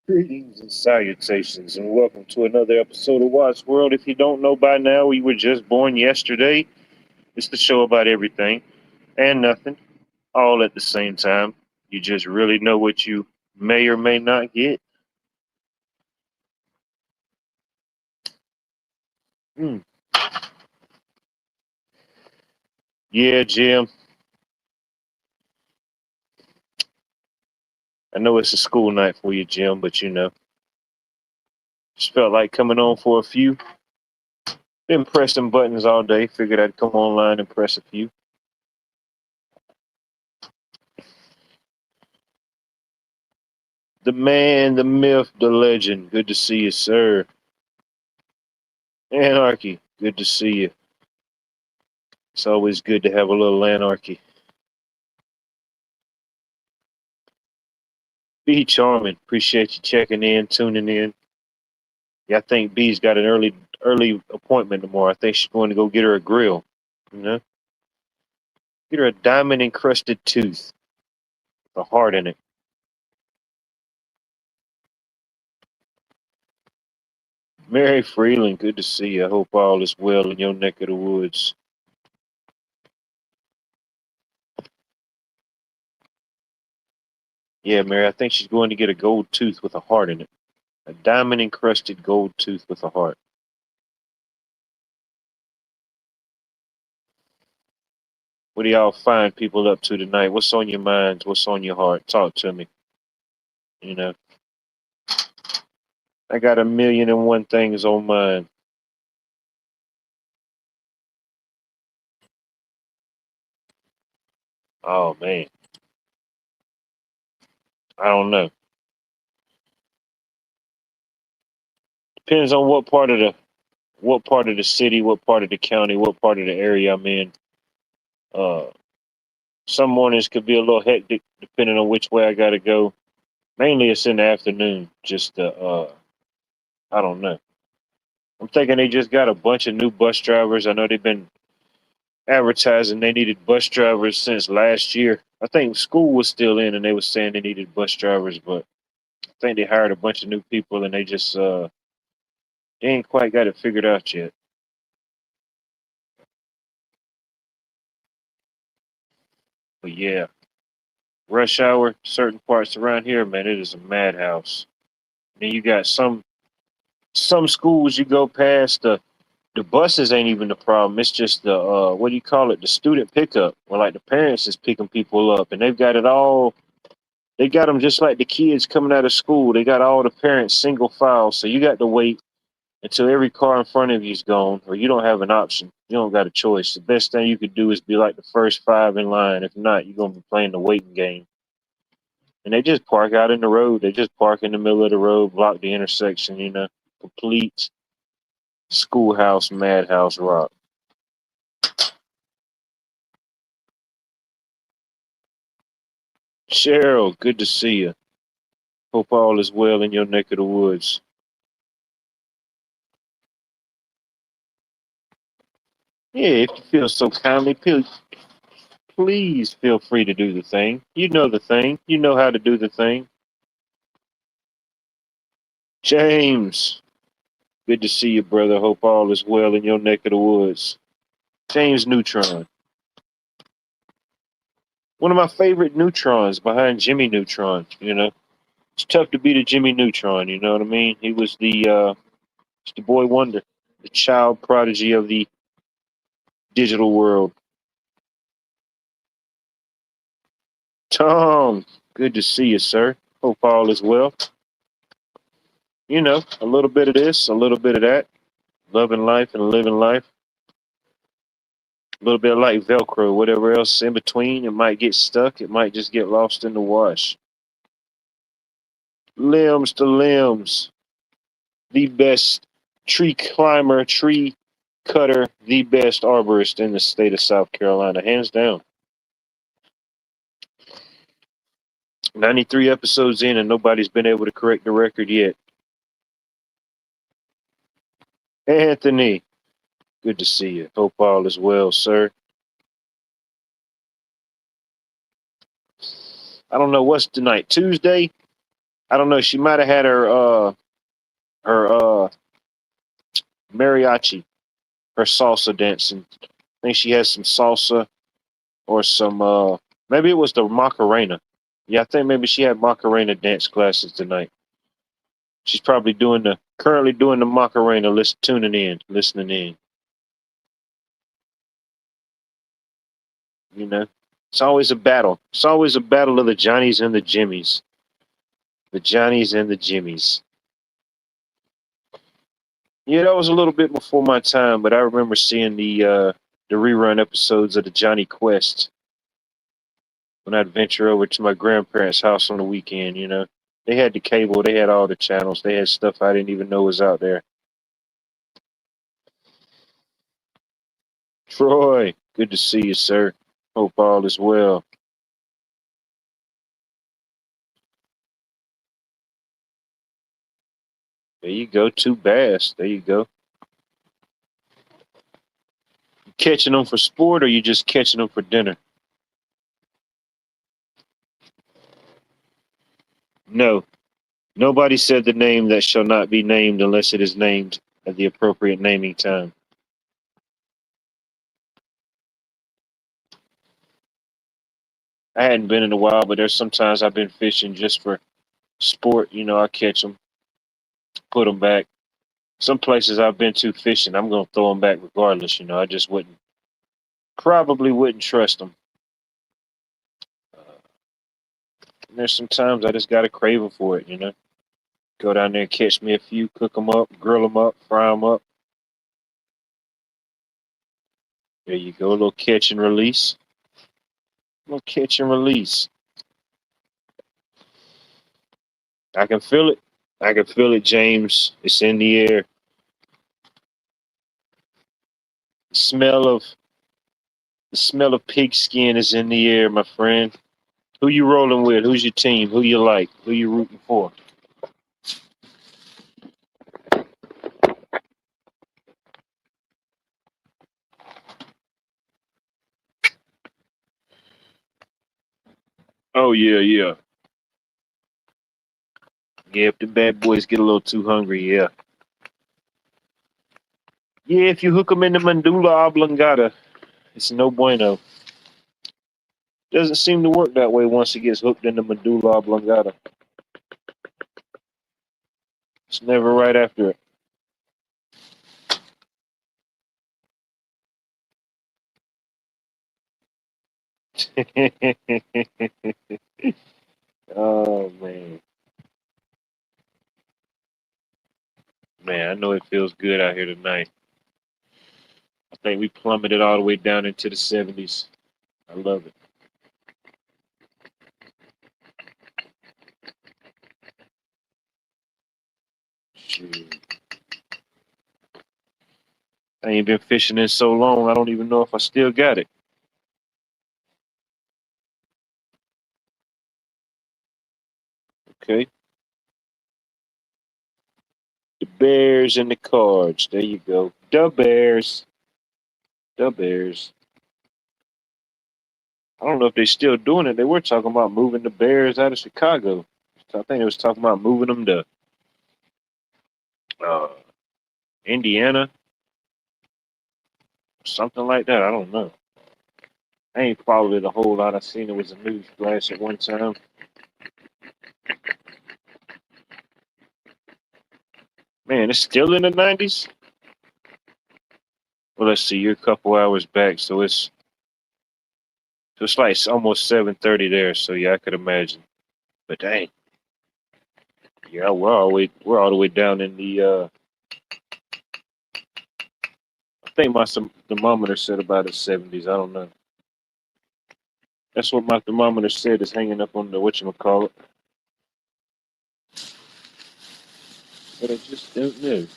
Greetings and salutations, and welcome to another episode of Watts World. If you don't know by now, we were just born yesterday. It's the show about everything and nothing, all at the same time. You just really know what you may or may not get. Hmm. Yeah, Jim. I know it's a school night for you, Jim, but just felt like coming on for a few. Been pressing buttons all day. Figured I'd come online and press a few. The man, the myth, the legend. Good to see you, sir. Anarchy. Good to see you. It's always good to have a little anarchy. B Charming, appreciate you checking in, tuning in. Yeah, I think B's got an early appointment tomorrow. I think she's going to go get her a grill. You know, get her a diamond encrusted tooth, with a heart in it. Mary Freeland, good to see you. I hope all is well in your neck of the woods. Yeah, Mary, I think she's going to get a gold tooth with a heart in it. A diamond encrusted gold tooth with a heart. What do y'all find people up to tonight? What's on your minds? What's on your heart? Talk to me. You know, I got a million and one things on mine. Oh man, I don't know. Depends on what part of the city, what part of the county, what part of the area I'm in. Uh, some mornings could be a little hectic depending on which way I got to go. Mainly, it's in the afternoon. Just I don't know. I'm thinking they just got a bunch of new bus drivers. I know they've been advertising they needed bus drivers since last year. I think school was still in, and they were saying they needed bus drivers, but I think they hired a bunch of new people, and they ain't quite got it figured out yet. But yeah, rush hour, certain parts around here, man, it is a madhouse. Then you got some schools you go past, the buses ain't even the problem. It's just the what do you call it? The student pickup, where like the parents is picking people up, and they've got it all. They got them just like the kids coming out of school. They got all the parents single file, so you got to wait until every car in front of you's gone, or you don't have an option. You don't got a choice. The best thing you could do is be like the first five in line. If not, you're gonna be playing the waiting game. And they just park out in the road. They just park in the middle of the road, block the intersection. Complete schoolhouse madhouse rock. Cheryl, good to see you. Hope all is well in your neck of the woods. Yeah, if you feel so kindly, please feel free to do the thing. You know the thing. You know how to do the thing. James, good to see you, brother. Hope all is well in your neck of the woods. James Neutron. One of my favorite neutrons behind Jimmy Neutron, you know. It's tough to beat a Jimmy Neutron, you know what I mean? He was the boy wonder, the child prodigy of the digital world. Tom, good to see you, sir. Hope all is well. You know, a little bit of this, a little bit of that. Loving life and living life. A little bit like Velcro, whatever else in between. It might get stuck. It might just get lost in the wash. Limbs to limbs. The best tree climber, tree cutter, the best arborist in the state of South Carolina, hands down. 93 episodes in, and nobody's been able to correct the record yet. Anthony, good to see you. Hope all is well, sir. I don't know what's tonight. Tuesday? I don't know. She might have had her mariachi, her salsa dancing. I think she has some salsa or some maybe it was the Macarena. Yeah, I think maybe she had Macarena dance classes tonight. She's probably currently doing the Macarena, listening in. You know, it's always a battle. It's always a battle of the Johnnies and the Jimmies. The Johnnies and the Jimmies. Yeah, that was a little bit before my time, but I remember seeing the rerun episodes of the Johnny Quest when I'd venture over to my grandparents' house on the weekend. You know, they had the cable, they had all the channels, they had stuff I didn't even know was out there. Troy, good to see you, sir. Hope all is well. There you go, two bass. There you go. You catching them for sport, or you just catching them for dinner? No, nobody said the name that shall not be named unless it is named at the appropriate naming time. I hadn't been in a while, but there's sometimes I've been fishing just for sport. You know, I catch them, put them back. Some places I've been to fishing, I'm gonna throw them back regardless. You know, I just probably wouldn't trust them. And there's sometimes I just got a craving for it. You know, go down there, catch me a few, cook them up, grill them up, fry them up. There you go, a little catch and release. A little catch and release. I can feel it. I can feel it, James. It's in the air. The smell of pig skin is in the air, my friend. Who you rolling with? Who's your team? Who you like? Who you rooting for? Oh yeah, yeah. Yeah, if the bad boys get a little too hungry, yeah. Yeah, if you hook them in the medulla oblongata, it's no bueno. Doesn't seem to work that way once it gets hooked in the medulla oblongata. It's never right after it. Oh man. Man, I know it feels good out here tonight. I think we plummeted all the way down into the 70s. I love it. Shoot. I ain't been fishing in so long, I don't even know if I still got it. Okay. The Bears and the Cards. There you go. The Bears. The Bears. I don't know if they're still doing it. They were talking about moving the Bears out of Chicago. I think they was talking about moving them to uh, Indiana, something like that. I don't know. I ain't followed it a whole lot. I seen it was a news flash at one time. Man, it's still in the 90s. Well, let's see. You're a couple hours back, so it's like almost 7:30 there. So yeah, I could imagine. But dang, yeah, we're all the way down in the. I think my thermometer said about the 70s. I don't know. That's what my thermometer said is hanging up on the whatchamacallit. But I just don't know.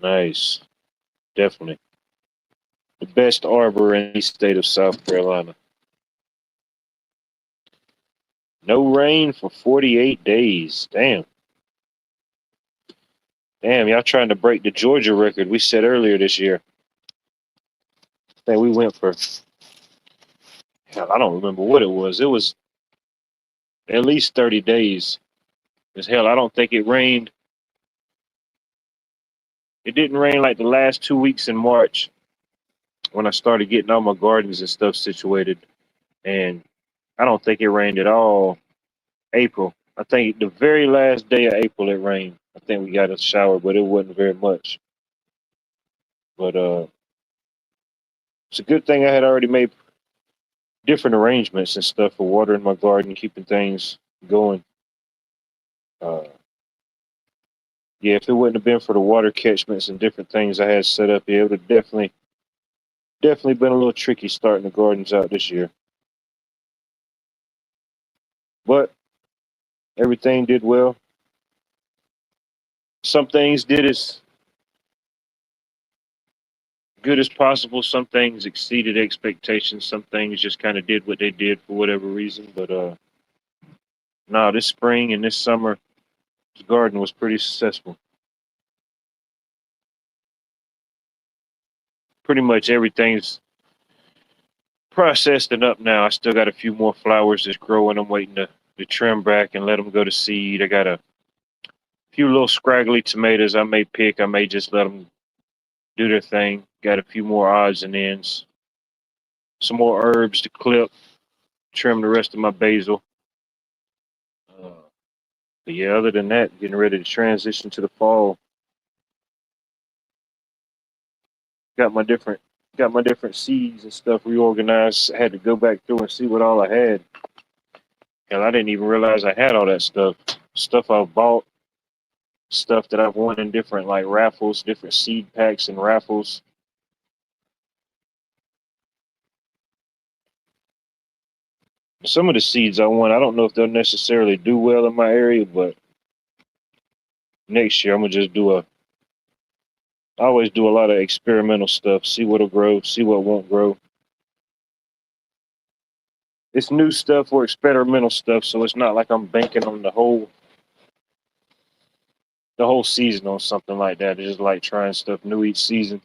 Nice, definitely the best arbor in the state of South Carolina. No rain for 48 days. Damn. Damn, y'all trying to break the Georgia record we set earlier this year. I think we went for, hell, I don't remember what it was. It was at least 30 days. As hell, I don't think it rained. It didn't rain like the last 2 weeks in March when I started getting all my gardens and stuff situated. And I don't think it rained at all April. I think the very last day of April it rained. I think we got a shower, but it wasn't very much. But it's a good thing I had already made different arrangements and stuff for watering my garden, keeping things going. Uh, yeah, if it wouldn't have been for the water catchments and different things I had set up, yeah, it would have definitely been a little tricky starting the gardens out this year. But everything did well. Some things did as good as possible. Some things exceeded expectations. Some things just kind of did what they did for whatever reason. But no, this spring and this summer, the garden was pretty successful. Pretty much everything's processed and up now. I still got a few more flowers that's growing. I'm waiting to trim back and let them go to seed. I got a few little scraggly tomatoes I may pick. I may just let them do their thing. Got a few more odds and ends. Some more herbs to clip. Trim the rest of my basil. Uh, but yeah, other than that, getting ready to transition to the fall. Got my different got my different seeds and stuff reorganized. I had to go back through and see what all I had. And I didn't even realize I had all that stuff. Stuff I've bought, stuff that I've won in different like raffles, different seed packs and raffles. Some of the seeds I won, I don't know if they'll necessarily do well in my area, but next year I'm gonna just I always do a lot of experimental stuff, see what'll grow, see what won't grow. It's new stuff or experimental stuff, so it's not like I'm banking on the whole season on something like that. It's just like trying stuff new each season.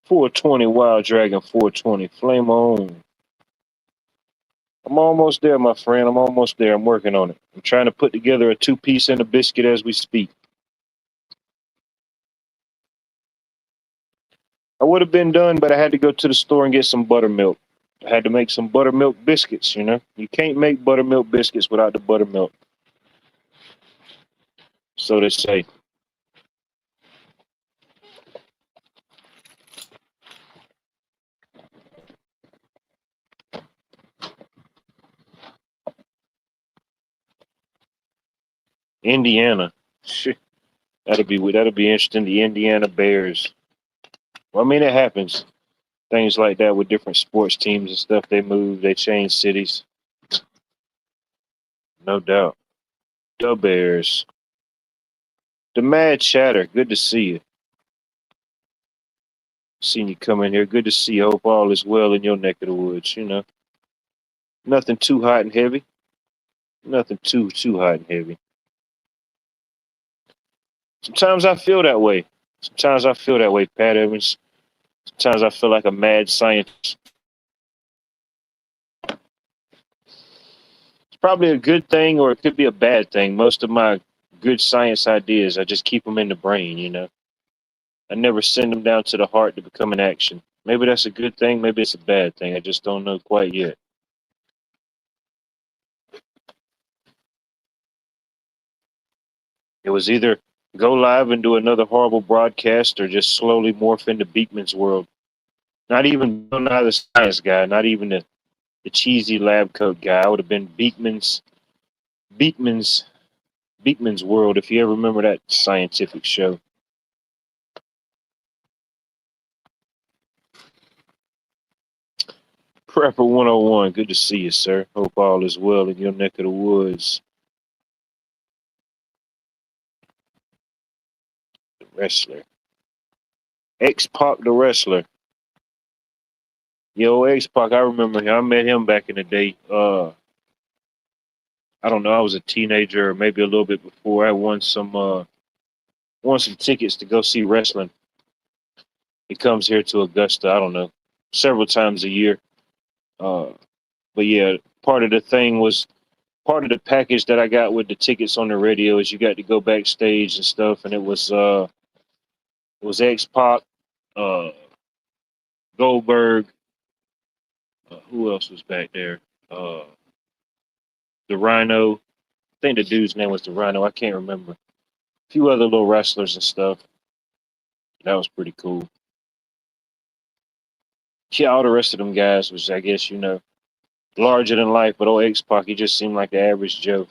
420 Wild Dragon 420. Flame on. I'm almost there, my friend. I'm almost there. I'm working on it. I'm trying to put together a two-piece and a biscuit as we speak. I would have been done, but I had to go to the store and get some buttermilk. I had to make some buttermilk biscuits, you know. You can't make buttermilk biscuits without the buttermilk. So they say. Indiana. Shit. That'll be interesting. The Indiana Bears. Well, I mean, it happens. Things like that with different sports teams and stuff. They move, they change cities. No doubt. The Bears. The Mad Chatter. Good to see you. Seeing you come in here. Good to see you. Hope all is well in your neck of the woods. Nothing too hot and heavy. Nothing too hot and heavy. Sometimes I feel that way. Sometimes I feel that way, Pat Evans. Sometimes I feel like a mad scientist. It's probably a good thing or it could be a bad thing. Most of my good science ideas, I just keep them in the brain. I never send them down to the heart to become an action. Maybe that's a good thing, maybe it's a bad thing. I just don't know quite yet. It was either go live and do another horrible broadcast or just slowly morph into Beekman's world. Not even Bill Nye the Science Guy, not even the cheesy lab coat guy. I would have been Beekman's Beekman's World, if you ever remember that scientific show. Prepper 101, good to see you, sir. Hope all is well in your neck of the woods. The wrestler. X-Pac the wrestler. Yo, X-Pac, I remember him. I met him back in the day. I don't know, I was a teenager or maybe a little bit before. I won some tickets to go see wrestling. He comes here to Augusta, I don't know, several times a year. Uh, but yeah, part of the package that I got with the tickets on the radio is you got to go backstage and stuff, and it was X-Pac, uh, Goldberg. Who else was back there? Uh, the Rhino. I think the dude's name was the Rhino. I can't remember. A few other little wrestlers and stuff. That was pretty cool. Yeah, all the rest of them guys was, I guess, larger than life, but old X-Pac, he just seemed like the average Joe.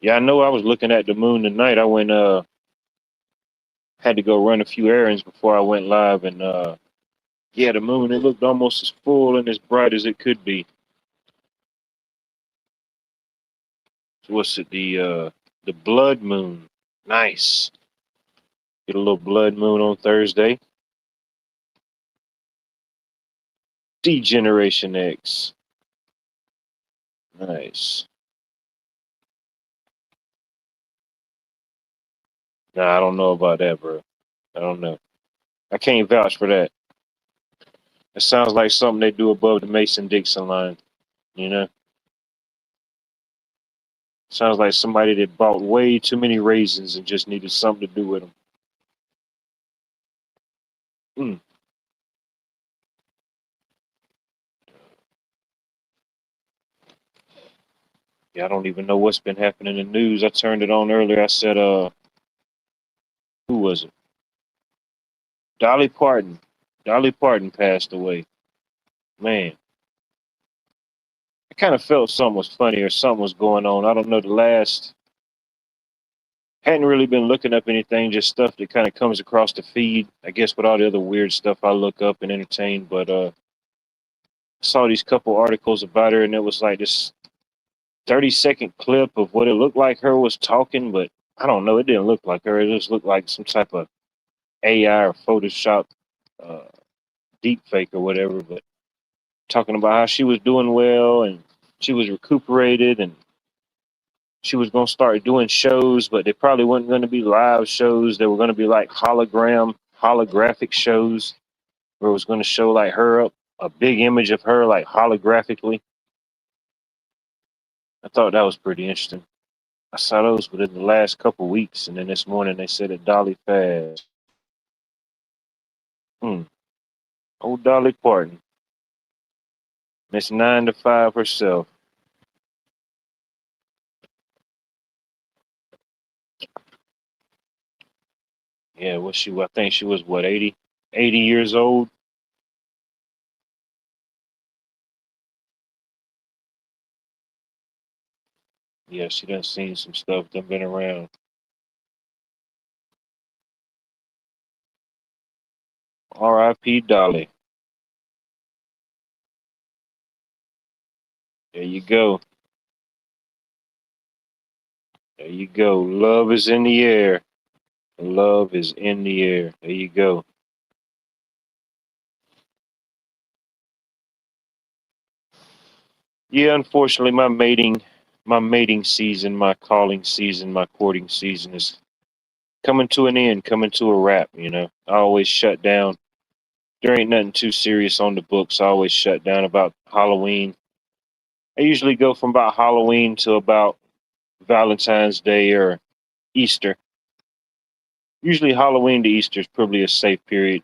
Yeah, I know I was looking at the moon tonight. I went had to go run a few errands before I went live and yeah, the moon, it looked almost as full and as bright as it could be. So what's it, the blood moon. Nice. Get a little blood moon on Thursday. Degeneration X. Nice. Nah, I don't know about that, bro. I don't know. I can't vouch for that. It sounds like something they do above the Mason Dixon line, you know? Sounds like somebody that bought way too many raisins and just needed something to do with them. Mm. Yeah, I don't even know what's been happening in the news. I turned it on earlier. I said, who was it? Dolly Parton. Dolly Parton passed away. Man, I kind of felt something was funny or something was going on. I don't know. Hadn't really been looking up anything, just stuff that kind of comes across the feed. I guess with all the other weird stuff I look up and entertain. But I saw these couple articles about her, and it was like this 30-second clip of what it looked like her was talking, but I don't know. It didn't look like her. It just looked like some type of AI or Photoshop uh, deep fake or whatever. But talking about how she was doing well and she was recuperated and she was going to start doing shows, but they probably weren't going to be live shows. They were going to be like holographic shows where it was going to show like her up, a big image of her like holographically. I thought that was pretty interesting. I saw those within the last couple weeks, and then this morning they said that Dolly passed. Hmm. Old Dolly Parton, Miss 9 to 5 herself. Yeah, was she? I think she was what 80 years old. Yeah, she done seen some stuff. Done been around. R.I.P. Dolly. There you go. There you go. Love is in the air. Love is in the air. There you go. Yeah, unfortunately, my mating season, my calling season, my courting season is coming to an end, coming to a wrap. I always shut down. There ain't nothing too serious on the books. I always shut down about Halloween. I usually go from about Halloween to about Valentine's Day or Easter. Usually Halloween to Easter is probably a safe period.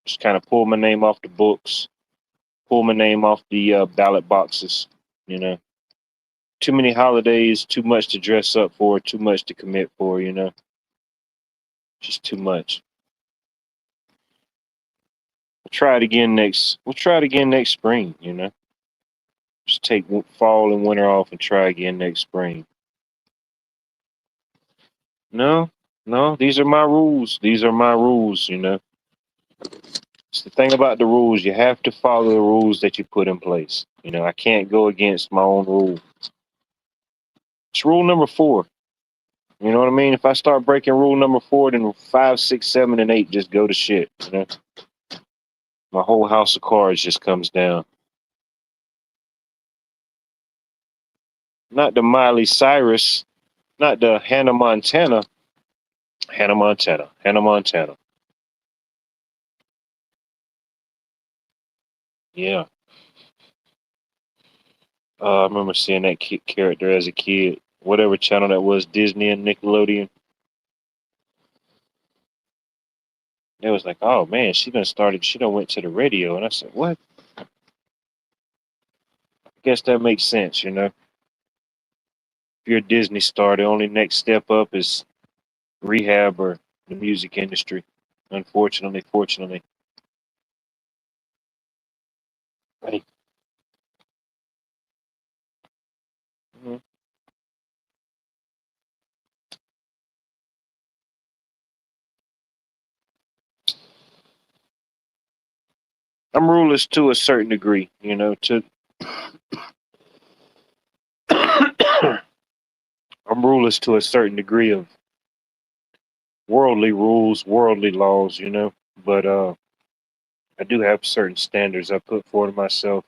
Just kind of pull my name off the books, pull my name off the ballot boxes. You know, too many holidays, too much to dress up for, too much to commit for. Just too much. We'll try it again next. We'll try it again next spring. Just take fall and winter off and try again next spring. No, no, these are my rules. These are my rules. It's the thing about the rules. You have to follow the rules that you put in place. I can't go against my own rule. It's rule number 4. You know what I mean? If I start breaking rule number 4, then 5, 6, 7, and 8 just go to shit. My whole house of cards just comes down. Not the Miley Cyrus, not the Hannah Montana. Hannah Montana. Hannah Montana. Yeah. I remember seeing that character as a kid. Whatever channel that was, Disney and Nickelodeon. It was like, oh man, she done went to the radio. And I said, what? I guess that makes sense. If you're a Disney star, the only next step up is rehab or the music industry. Unfortunately, fortunately. Hey, mhm. I'm ruleless to a certain degree. I'm ruleless to a certain degree of worldly rules, worldly laws. But I do have certain standards I put forward myself.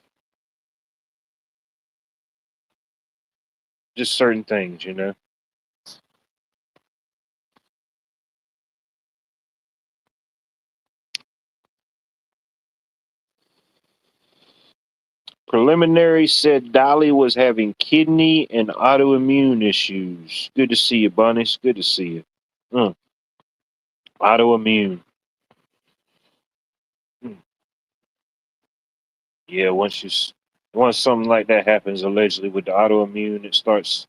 Just certain things. Preliminary said Dolly was having kidney and autoimmune issues. Good to see you, Bunnies. Good to see you. Mm, autoimmune. Mm. Yeah, once something like that happens, allegedly with the autoimmune, it starts.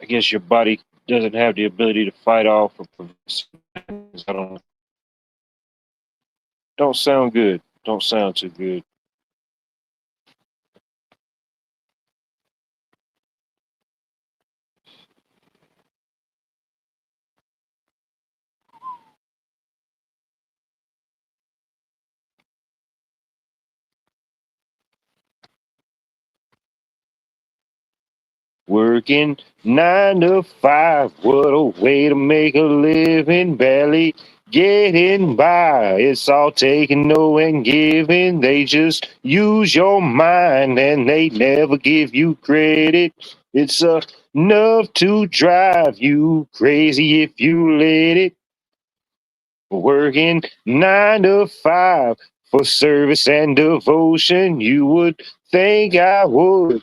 I guess your body doesn't have the ability to fight off or prevent things. I don't sound good. Don't sound too good. Working 9 to 5, what a way to make a living, barely getting by. It's all taking, no and giving. They just use your mind and they never give you credit. It's enough to drive you crazy if you let it. Working 9 to 5 for service and devotion. You would think I would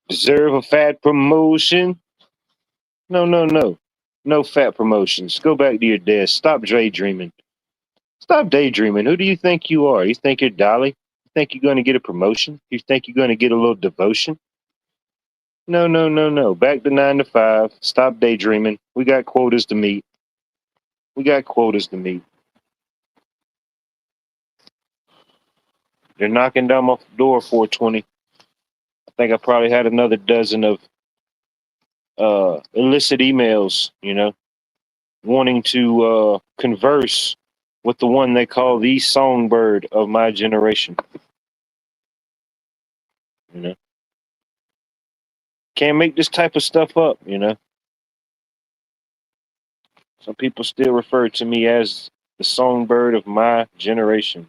deserve a fat promotion. No, no, no. No fat promotions. Go back to your desk. Stop daydreaming. Stop daydreaming. Who do you think you are? You think you're Dolly? You think you're going to get a promotion? You think you're going to get a little devotion? No, no, no, no. Back to 9 to 5. Stop daydreaming. We got quotas to meet. We got quotas to meet. They're knocking down my door 420. I think I probably had another dozen of illicit emails, wanting to converse with the one they call the songbird of my generation. You know, Can't make this type of stuff up, Some people still refer to me as the songbird of my generation.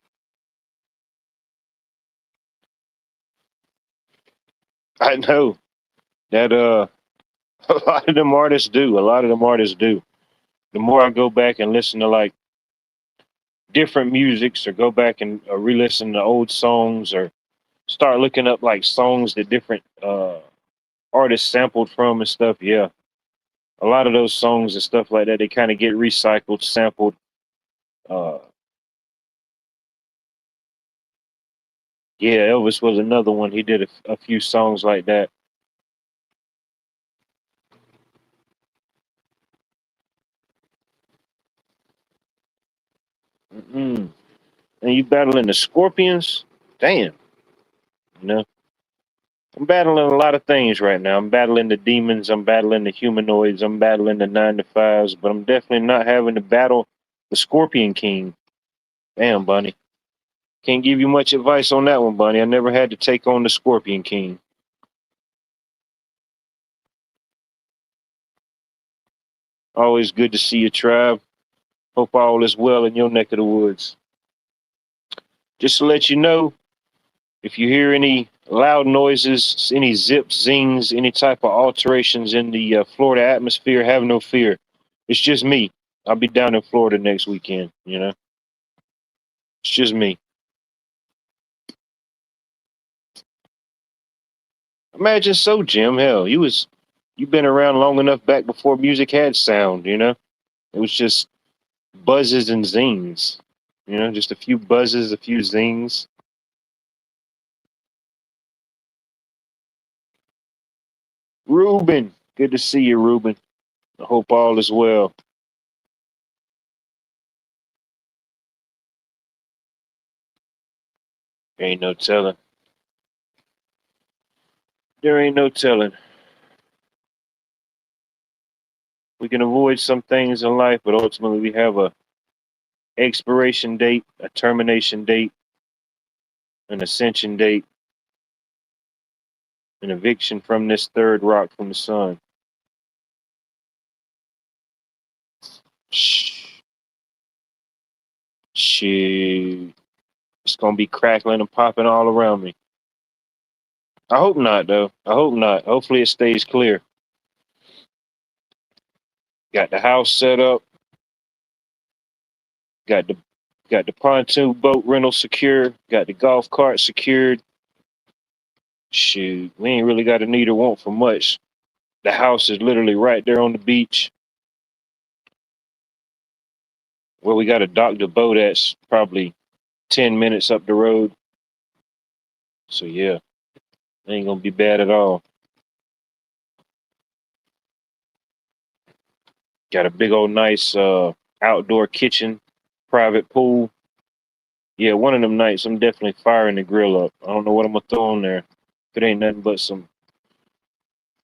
I know that a lot of them artists do. A lot of them artists do. The more I go back and listen to like different musics or go back and re-listen to old songs or start looking up like songs that different artists sampled from and stuff, yeah. A lot of those songs and stuff like that, they kind of get recycled, sampled. Uh, yeah, Elvis was another one. He did a few songs like that. Mm-mm. And you battling the Scorpions? Damn, you know. I'm battling a lot of things right now. I'm battling the demons. I'm battling the humanoids. I'm battling the 9 to 5s. But I'm definitely not having to battle the Scorpion King. Damn, Bunny. Can't give you much advice on that one, Bunny. I never had to take on the Scorpion King. Always good to see you, tribe. Hope all is well in your neck of the woods. Just to let you know, if you hear any loud noises, any zips, zings, any type of alterations in the Florida atmosphere, have no fear. It's just me. I'll be down in Florida next weekend. It's just me. Imagine so, Jim. Hell, you've been around long enough back before music had sound. It was just buzzes and zings. Just a few buzzes, a few zings. Ruben, good to see you, Ruben. I hope all is well. Ain't no telling. There ain't no telling. We can avoid some things in life, but ultimately we have a expiration date, a termination date, an ascension date, an eviction from this third rock from the sun. Shh. Shit. It's gonna be crackling and popping all around me. I hope not, though. I hope not. Hopefully it stays clear. Got the house set up. Got the pontoon boat rental secure. Got the golf cart secured. Shoot, we ain't really got a need or want for much. The house is literally right there on the beach. Where we got to dock the boat at's probably 10 minutes up the road. So yeah, ain't gonna be bad at all. Got a big old nice outdoor kitchen, private pool. Yeah, one of them nights I'm definitely firing the grill up. I don't know what I'm gonna throw on there. If it ain't nothing but some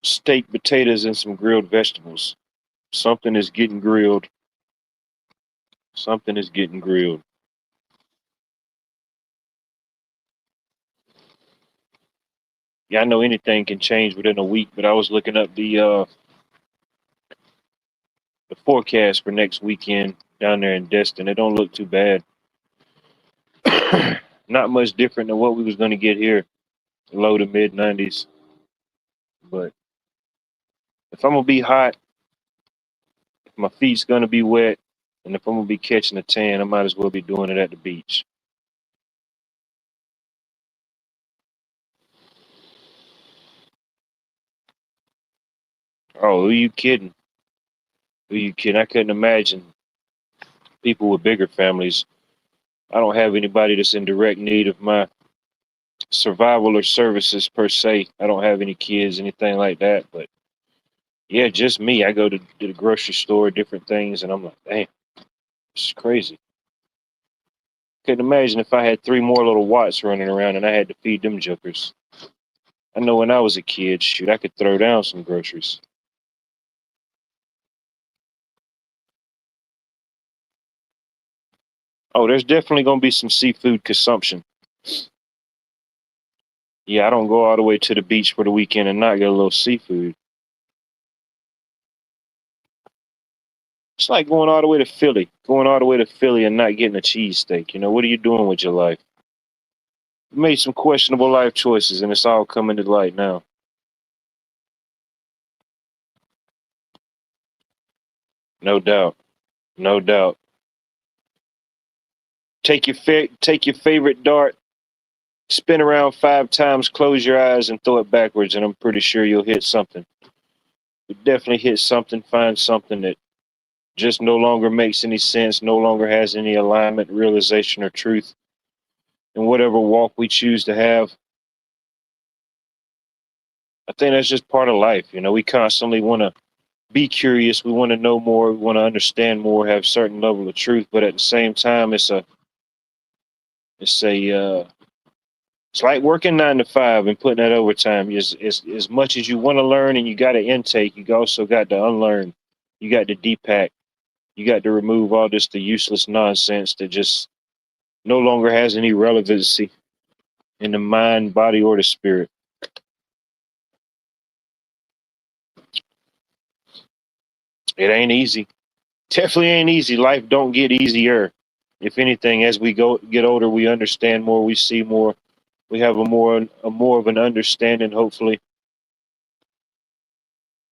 steak, potatoes, and some grilled vegetables. Something is getting grilled. Something is getting grilled. Yeah, I know anything can change within a week, but I was looking up the forecast for next weekend down there in Destin. It don't look too bad. Not much different than what we was gonna get here, low to mid 90s. But if I'm gonna be hot, if my feet's gonna be wet, and if I'm gonna be catching a tan, I might as well be doing it at the beach. Oh, who you kidding? Who you kidding? I couldn't imagine people with bigger families. I don't have anybody that's in direct need of my survival or services per se. I don't have any kids, anything like that. But yeah, just me. I go to the grocery store, different things, and I'm like, damn, this is crazy. Couldn't imagine if I had three more little Watts running around and I had to feed them jokers. I know when I was a kid, shoot, I could throw down some groceries. Oh, there's definitely gonna be some seafood consumption. Yeah, I don't go all the way to the beach for the weekend and not get a little seafood. It's like going all the way to Philly, and not getting a cheesesteak. You know, what are you doing with your life? You made some questionable life choices, and it's all coming to light now. No doubt, no doubt. Take your favorite dart, spin around 5 times, close your eyes, and throw it backwards, and I'm pretty sure you'll hit something. You definitely hit something. Find something that just no longer makes any sense, no longer has any alignment, realization, or truth in whatever walk we choose to have. I think that's just part of life. You know, we constantly want to be curious. We want to know more. We want to understand more. Have certain level of truth, but at the same time, it's a it's like working 9 to 5 and putting that overtime. As much as you want to learn and you got to intake, you also got to unlearn. You got to depack. You got to remove all this the useless nonsense that just no longer has any relevancy in the mind, body, or the spirit. It ain't easy. Definitely ain't easy. Life don't get easier. If anything, as we get older, we understand more, we see more, we have a more of an understanding, hopefully.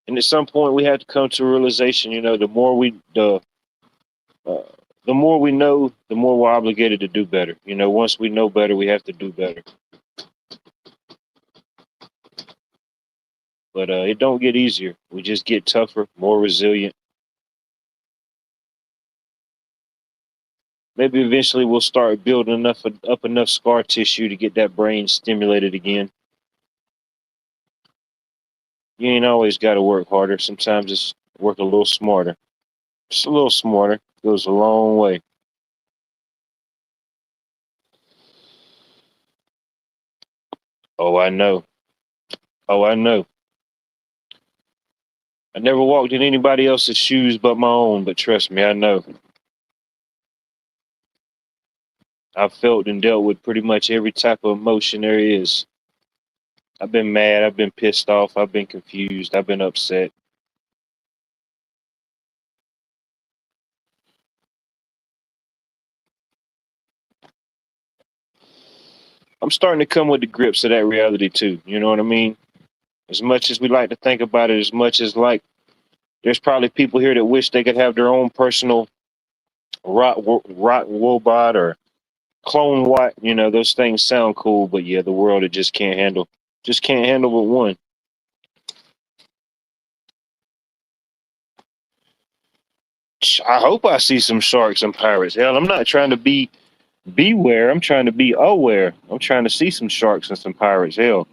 And at some point, we have to come to a realization. You know, uh, the more we know, the more we're obligated to do better. You know, once we know better, we have to do better. But it don't get easier. We just get tougher, more resilient. Maybe eventually we'll start building enough scar tissue to get that brain stimulated again. You ain't always got to work harder. Sometimes it's work a little smarter. Just a little smarter goes a long way. Oh, I know. Oh, I know. I never walked in anybody else's shoes but my own, but trust me, I know. I've felt and dealt with pretty much every type of emotion there is. I've been mad, I've been pissed off, I've been confused, I've been upset. I'm starting to come with the grips of that reality too. You know what I mean? As much as we like to think about it, as much as like there's probably people here that wish they could have their own personal rock robot or clone Watt. You know, those things sound cool, but yeah, the world it just can't handle but one. I hope I see some sharks and pirates. Hell, I'm not trying to be beware. I'm trying to be aware. I'm trying to see some sharks and some pirates. Hell,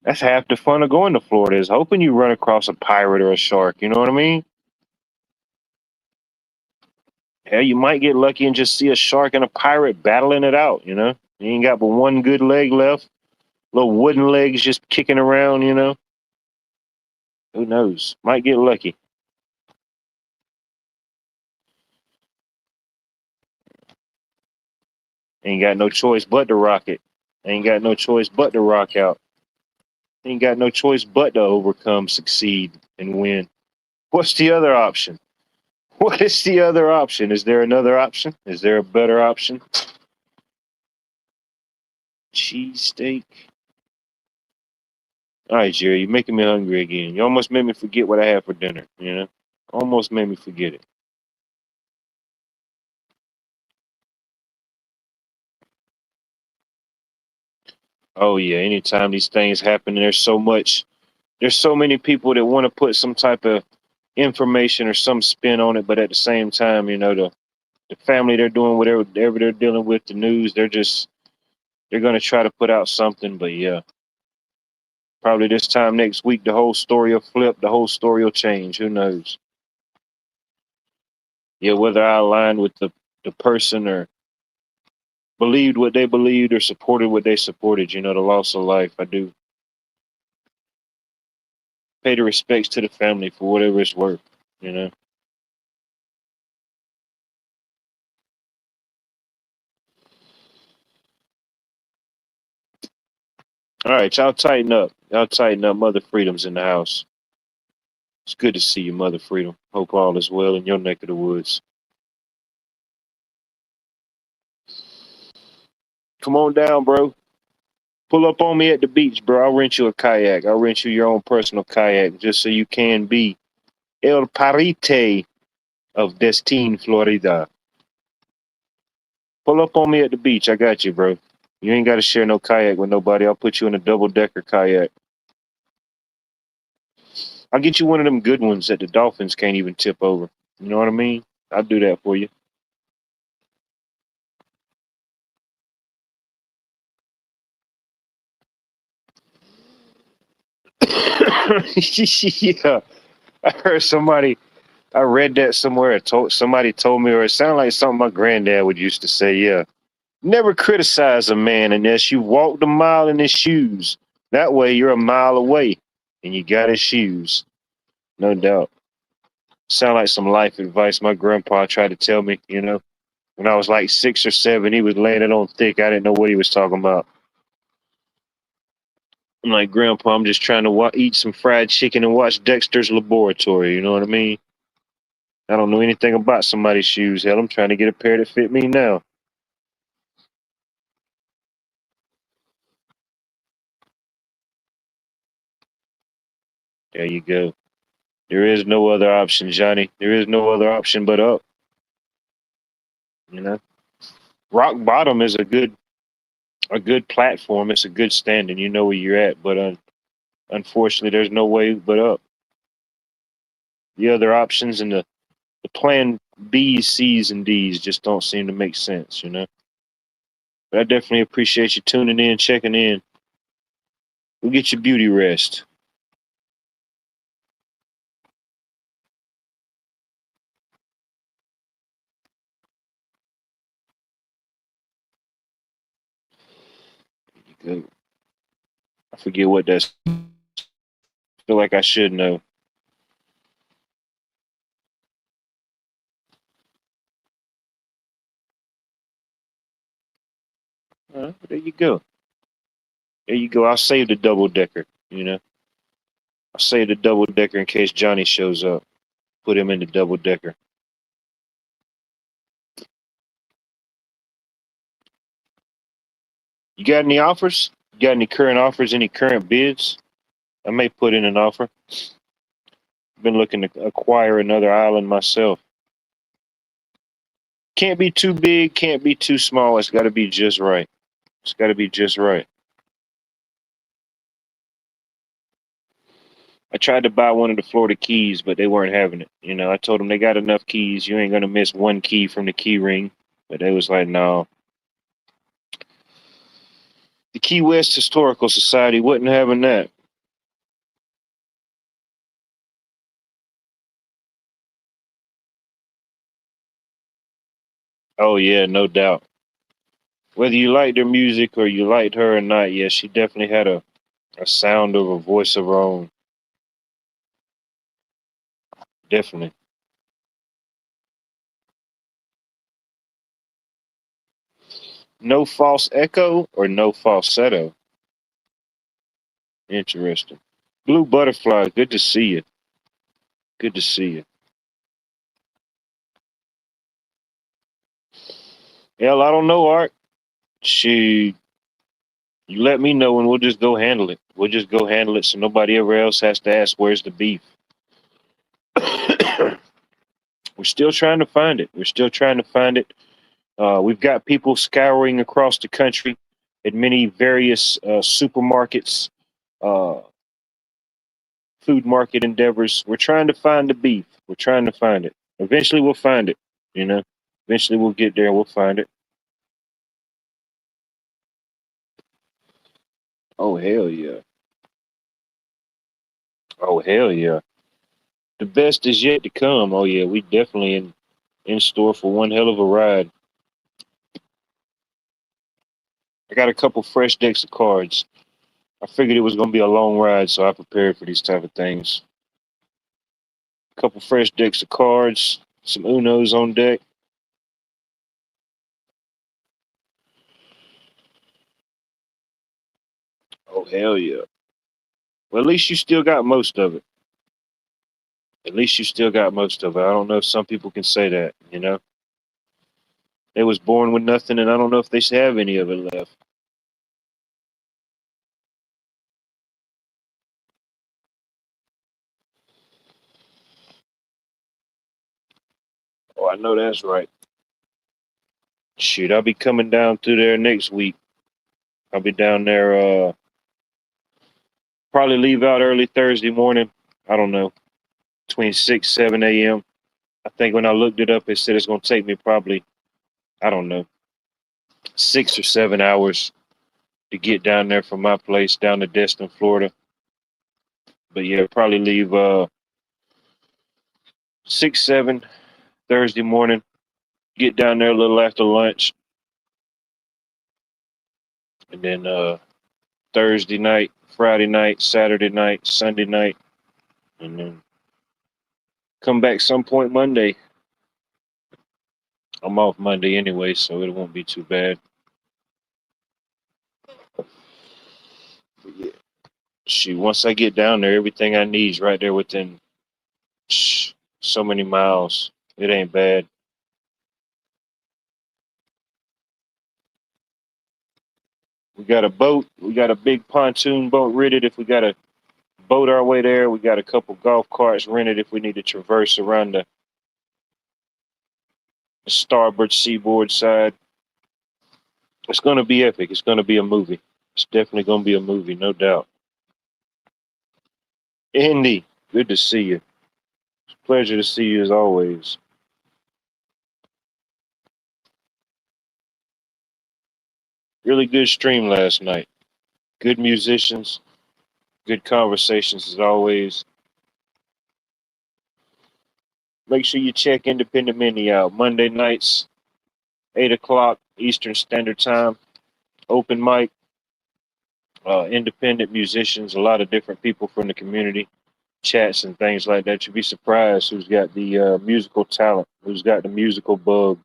that's half the fun of going to Florida is hoping you run across a pirate or a shark. You know what I mean? Hell, you might get lucky and just see a shark and a pirate battling it out. You know, you ain't got but one good leg left. Little wooden legs just kicking around. You know, who knows? Might get lucky. Ain't got no choice but to rock it. Ain't got no choice but to rock out. Ain't got no choice but to overcome, succeed, and win. What's the other option? What is the other option? Is there another option? Is there a better option? Cheesesteak. All right, Jerry, you're making me hungry again. You almost made me forget what I had for dinner, you know? Almost made me forget it. Oh yeah, anytime these things happen, there's so many people that want to put some type of information or some spin on it, but at the same time, you know, the family they're doing whatever they're dealing with, the news, they're gonna try to put out something, but yeah. Probably this time next week the whole story will flip, the whole story will change. Who knows? Yeah, whether I aligned with the person or believed what they believed or supported what they supported, you know, the loss of life. I do pay the respects to the family for whatever it's worth, you know. All right, y'all tighten up. Y'all tighten up. Mother Freedom's in the house. It's good to see you, Mother Freedom. Hope all is well in your neck of the woods. Come on down, bro. Pull up on me at the beach, bro. I'll rent you a kayak. I'll rent you your own personal kayak just so you can be El Parite of Destine, Florida. Pull up on me at the beach. I got you, bro. You ain't got to share no kayak with nobody. I'll put you in a double decker kayak. I'll get you one of them good ones that the dolphins can't even tip over. You know what I mean? I'll do that for you. Yeah, I heard somebody. I read that somewhere. Somebody told me, or it sounded like something my granddad would used to say. Yeah, never criticize a man unless you walked a mile in his shoes. That way, you're a mile away, and you got his shoes. No doubt. Sound like some life advice my grandpa tried to tell me. When I was like 6 or 7, he was laying it on thick. I didn't know what he was talking about. I'm like, Grandpa, I'm just trying to eat some fried chicken and watch Dexter's Laboratory. You know what I mean? I don't know anything about somebody's shoes. Hell, I'm trying to get a pair that fit me now. There you go. There is no other option, Johnny. There is no other option but up. You know, rock bottom is a good platform. It's a good standing. You know where you're at, but unfortunately, there's no way but up. The other options and the plan B's, C's, and D's just don't seem to make sense. But I definitely appreciate you tuning in, checking in. We'll get your beauty rest. Good. I forget what that's. Feel like I should know. There you go. There you go. I'll save the double decker. I'll save the double decker in case Johnny shows up. Put him in the double decker. You got any offers? You got any current offers? Any current bids? I may put in an offer. Been looking to acquire another island myself. Can't be too big, can't be too small. It's got to be just right. It's got to be just right. I tried to buy one of the Florida Keys, but they weren't having it. I told them they got enough keys. You ain't gonna miss one key from the key ring. But they was like, no. The Key West Historical Society wasn't having that. Oh yeah, no doubt. Whether you liked her music or you liked her or not, yeah, she definitely had a sound of a voice of her own. Definitely. No false echo or no falsetto. Interesting. Blue Butterfly, good to see you. Good to see you. Hell, I don't know, Art. She, you let me know and we'll just go handle it. We'll just go handle it so nobody ever else has to ask where's the beef. We're still trying to find it. We're still trying to find it. We've got people scouring across the country at many various supermarkets, uh, food market endeavors. We're trying to find the beef. We're trying to find it. Eventually, we'll find it. You know, eventually, we'll get there and we'll find it. Oh, hell yeah. Oh, hell yeah. The best is yet to come. Oh, yeah. We definitely in store for one hell of a ride. I got a couple fresh decks of cards. I figured it was going to be a long ride, so I prepared for these type of things. A couple fresh decks of cards, some Unos on deck. Oh hell yeah. Well, at least you still got most of it. At least you still got most of it. I don't know if some people can say that. They was born with nothing, and I don't know if they should have any of it left. Oh, I know that's right. Shoot, I'll be coming down through there next week. I'll be down there. Probably leave out early Thursday morning. I don't know, between 6, 7 a.m. I think when I looked it up, it said it's gonna take me probably, I don't know, 6 or 7 hours to get down there from my place down to Destin, Florida. But yeah, probably leave 6, 7 Thursday morning. Get down there a little after lunch, and then Thursday night, Friday night, Saturday night, Sunday night, and then come back some point Monday. I'm off Monday anyway, so it won't be too bad. But yeah, shoot, once I get down there, everything I need is right there within so many miles. It ain't bad. We got a boat. We got a big pontoon boat rented if we got to boat our way there. We got a couple golf carts rented if we need to traverse around the starboard seaboard side. It's going to be epic. It's going to be a movie. It's definitely going to be a movie, no doubt. Andy, good to see you. It's a pleasure to see you as always. Really good stream last night. Good musicians, good conversations as always. Make sure you check Independent Mini out Monday nights, 8 o'clock Eastern Standard Time. Open mic, independent musicians, a lot of different people from the community, chats and things like that. You'd be surprised who's got the musical talent, who's got the musical bug.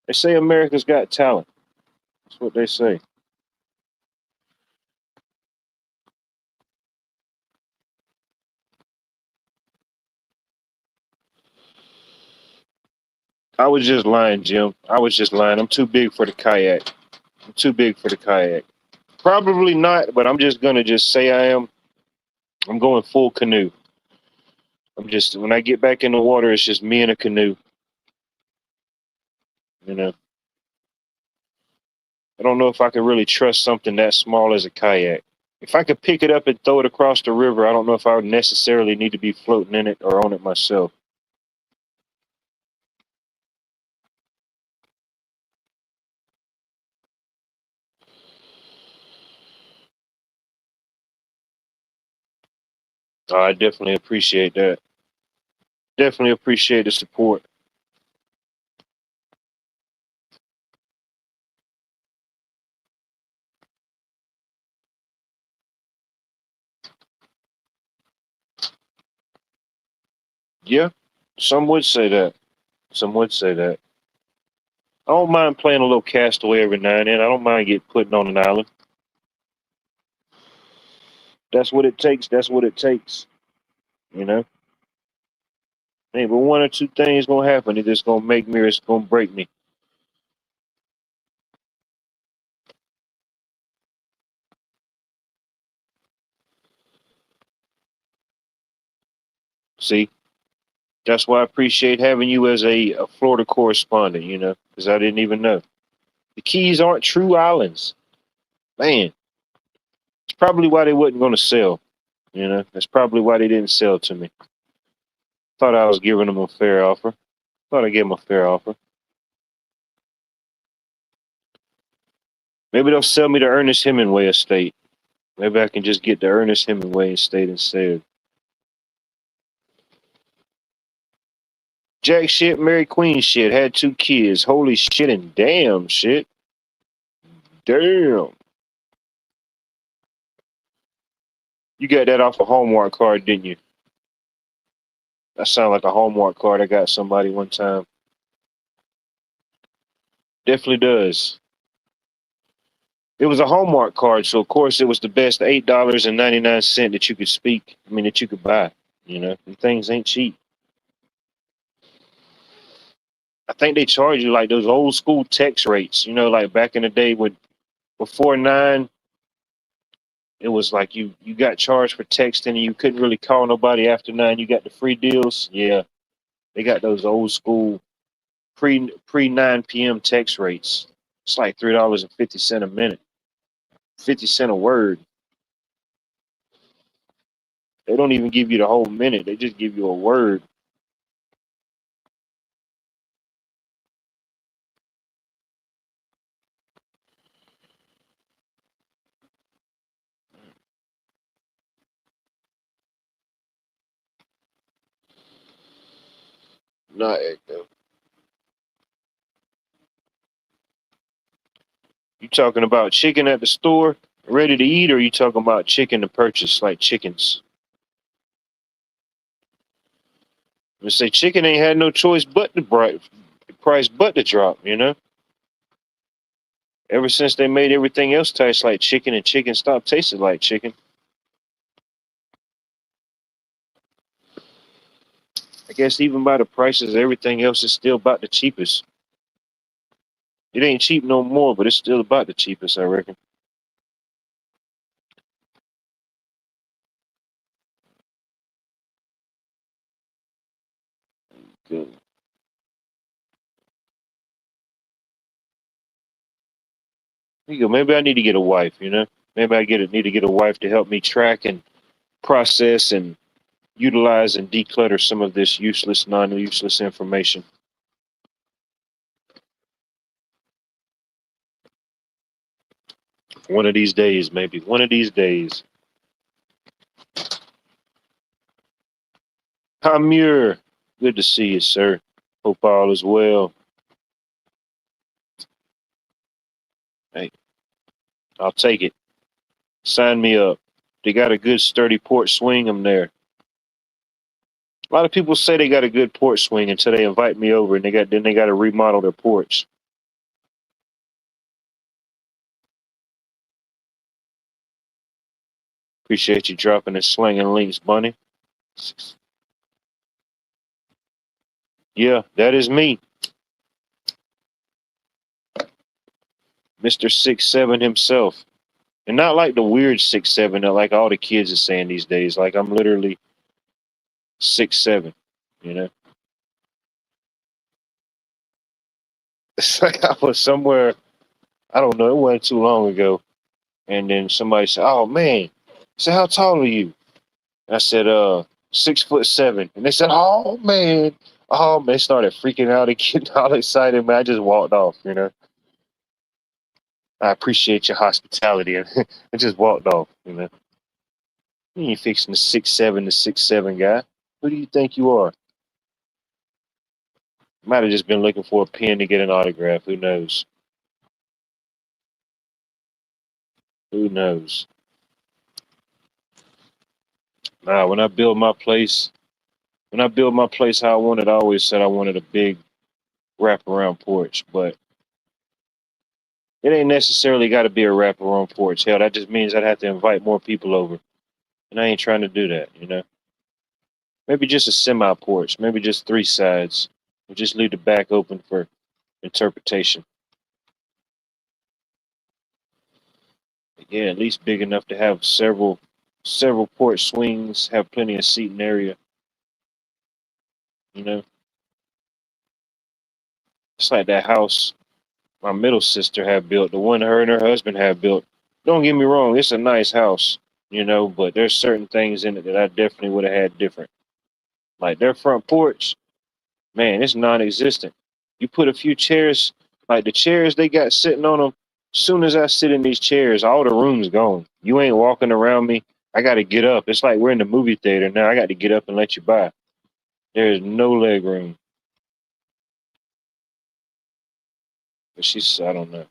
They say America's got talent. That's what they say. I was just lying, Jim. I was just lying. I'm too big for the kayak. I'm too big for the kayak. Probably not, but I'm just gonna just say I am. I'm going full canoe. I'm just when I get back in the water, it's just me and a canoe. You know, I don't know if I could really trust something that small as a kayak. If I could pick it up and throw it across the river, I don't know if I would necessarily need to be floating in it or on it myself. I definitely appreciate that. Definitely appreciate the support. Yeah, some would say that. Some would say that. I don't mind playing a little castaway every now and then. I don't mind getting put on an island. That's what it takes. That's what it takes. You know. Hey, but one or two things gonna happen. Either it's gonna make me or it's gonna break me. See, that's why I appreciate having you as a Florida correspondent. Because I didn't even know the Keys aren't true islands. Man, it's probably why they wasn't gonna sell. That's probably why they didn't sell to me. Thought I was giving them a fair offer. Thought I gave them a fair offer. Maybe they'll sell me the Ernest Hemingway estate. Maybe I can just get the Ernest Hemingway estate instead. Jack shit, Mary Queen shit, had 2 kids. Holy shit and damn shit. Damn. You got that off a Hallmark card, didn't you? That sounded like a Hallmark card I got somebody one time. Definitely does. It was a Hallmark card, so of course it was the best $8.99 that you could speak. I mean, that you could buy. You know, and things ain't cheap. I think they charge you like those old school text rates. You know, like back in the day when before 9, it was like you got charged for texting and you couldn't really call nobody after 9. You got the free deals. Yeah, they got those old school pre 9 p.m. text rates. It's like $3.50 a minute, 50 cent a word. They don't even give you the whole minute. They just give you a word. Not echo. You talking about chicken at the store ready to eat, or you talking about chicken to purchase like chickens? I say chicken ain't had no choice but the price but to drop. You know, ever since they made everything else taste like chicken and chicken stopped tasting like chicken. I guess even by the prices, everything else is still about the cheapest. It ain't cheap no more, but it's still about the cheapest, I reckon. Good. There you go. Maybe I need to get a wife. You know, maybe need to get a wife to help me track and process and utilize and declutter some of this useless, non-useless information. One of these days, maybe. One of these days. Hamir, good to see you, sir. Hope all is well. Hey, I'll take it. Sign me up. They got a good sturdy porch swing. I'm there. A lot of people say they got a good porch swing until they invite me over, and they got to remodel their porch. Appreciate you dropping and slinging links, Bunny. Yeah, that is me, Mister 6'7" himself, and not like the weird 6'7" that like all the kids are saying these days. Like I'm literally 6'7". You know, it's like I was somewhere. I don't know. It wasn't too long ago, and then somebody said, "Oh man," I said, "How tall are you?" And I said, 6'7", and they said, "Oh man." Oh, man, they started freaking out and getting all excited, man. I just walked off, you know. I appreciate your hospitality. And I just walked off, you know. You ain't fixing the 6'7" to 6'7" guy. Who do you think you are? Might have just been looking for a pen to get an autograph. Who knows? Who knows? Nah, when I built my place how I wanted, I always said I wanted a big wraparound porch, but it ain't necessarily got to be a wraparound porch. Hell, that just means I'd have to invite more people over, and I ain't trying to do that, you know. Maybe just a semi porch, maybe just three sides. We'll just leave the back open for interpretation. Yeah, at least big enough to have several porch swings, have plenty of seating area. You know, it's like that house my middle sister had built, the one her and her husband had built. Don't get me wrong, it's a nice house, you know, but there's certain things in it that I definitely would have had different. Like their front porch, man, it's non-existent. You put a few chairs, like the chairs they got sitting on them. Soon as I sit in these chairs, all the room's gone. You ain't walking around me. I got to get up. It's like we're in the movie theater now. I got to get up and let you by. There is no leg room. But she's, I don't know.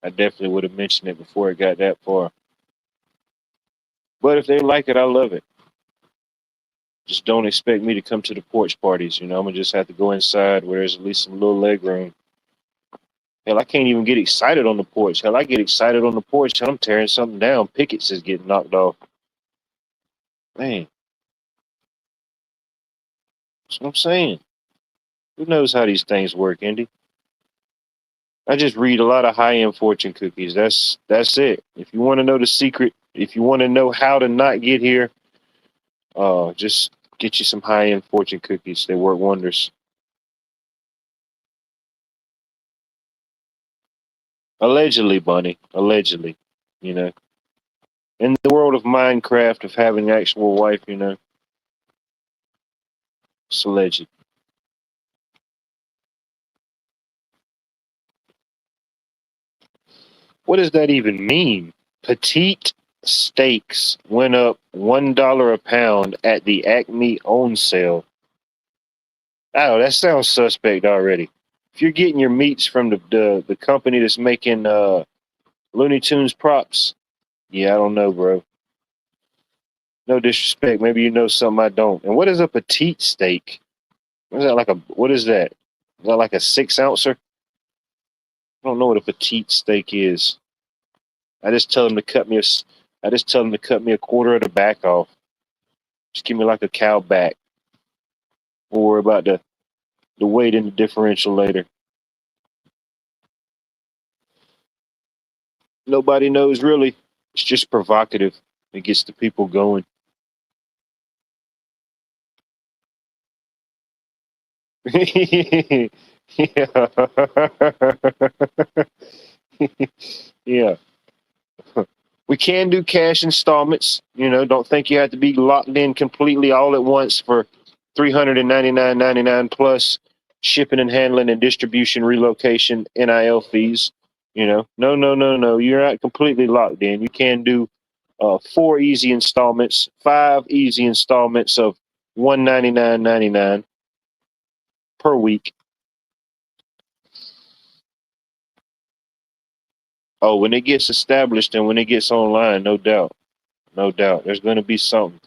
I definitely would have mentioned it before it got that far. But if they like it, I love it. Just don't expect me to come to the porch parties. You know, I'm gonna just have to go inside where there's at least some little leg room. Hell, I can't even get excited on the porch. Hell, I get excited on the porch and I'm tearing something down. Pickets is getting knocked off. Man, that's what I'm saying. Who knows how these things work, Indy? I just read a lot of high-end fortune cookies. That's it. If you want to know the secret, if you want to know how to not get here, just get you some high-end fortune cookies. They work wonders. Allegedly, Bunny. Allegedly, you know. In the world of Minecraft, of having an actual wife, it's alleged. What does that even mean? Petite steaks went up $1 a pound at the Acme on sale. Oh, that sounds suspect already. If you're getting your meats from the company that's making Looney Tunes props, yeah, I don't know, bro. No disrespect. Maybe you know something I don't. And what is a petite steak? What is that like a? What is that? Is that like a 6 ouncer? I don't know what a petite steak is. I just tell them to cut me a. I just tell them to cut me a quarter of the back off. Just give me like a cow back. We'll worry about the weight and the differential later. Nobody knows really. It's just provocative. It gets the people going. Yeah. Yeah. We can do cash installments. Don't think you have to be locked in completely all at once for $399.99 plus shipping and handling and distribution, relocation, NIL fees. No, no, no, no. You're not completely locked in. You can do 5 easy installments of $199.99 per week. Oh, when it gets established and when it gets online, no doubt, no doubt, there's going to be something.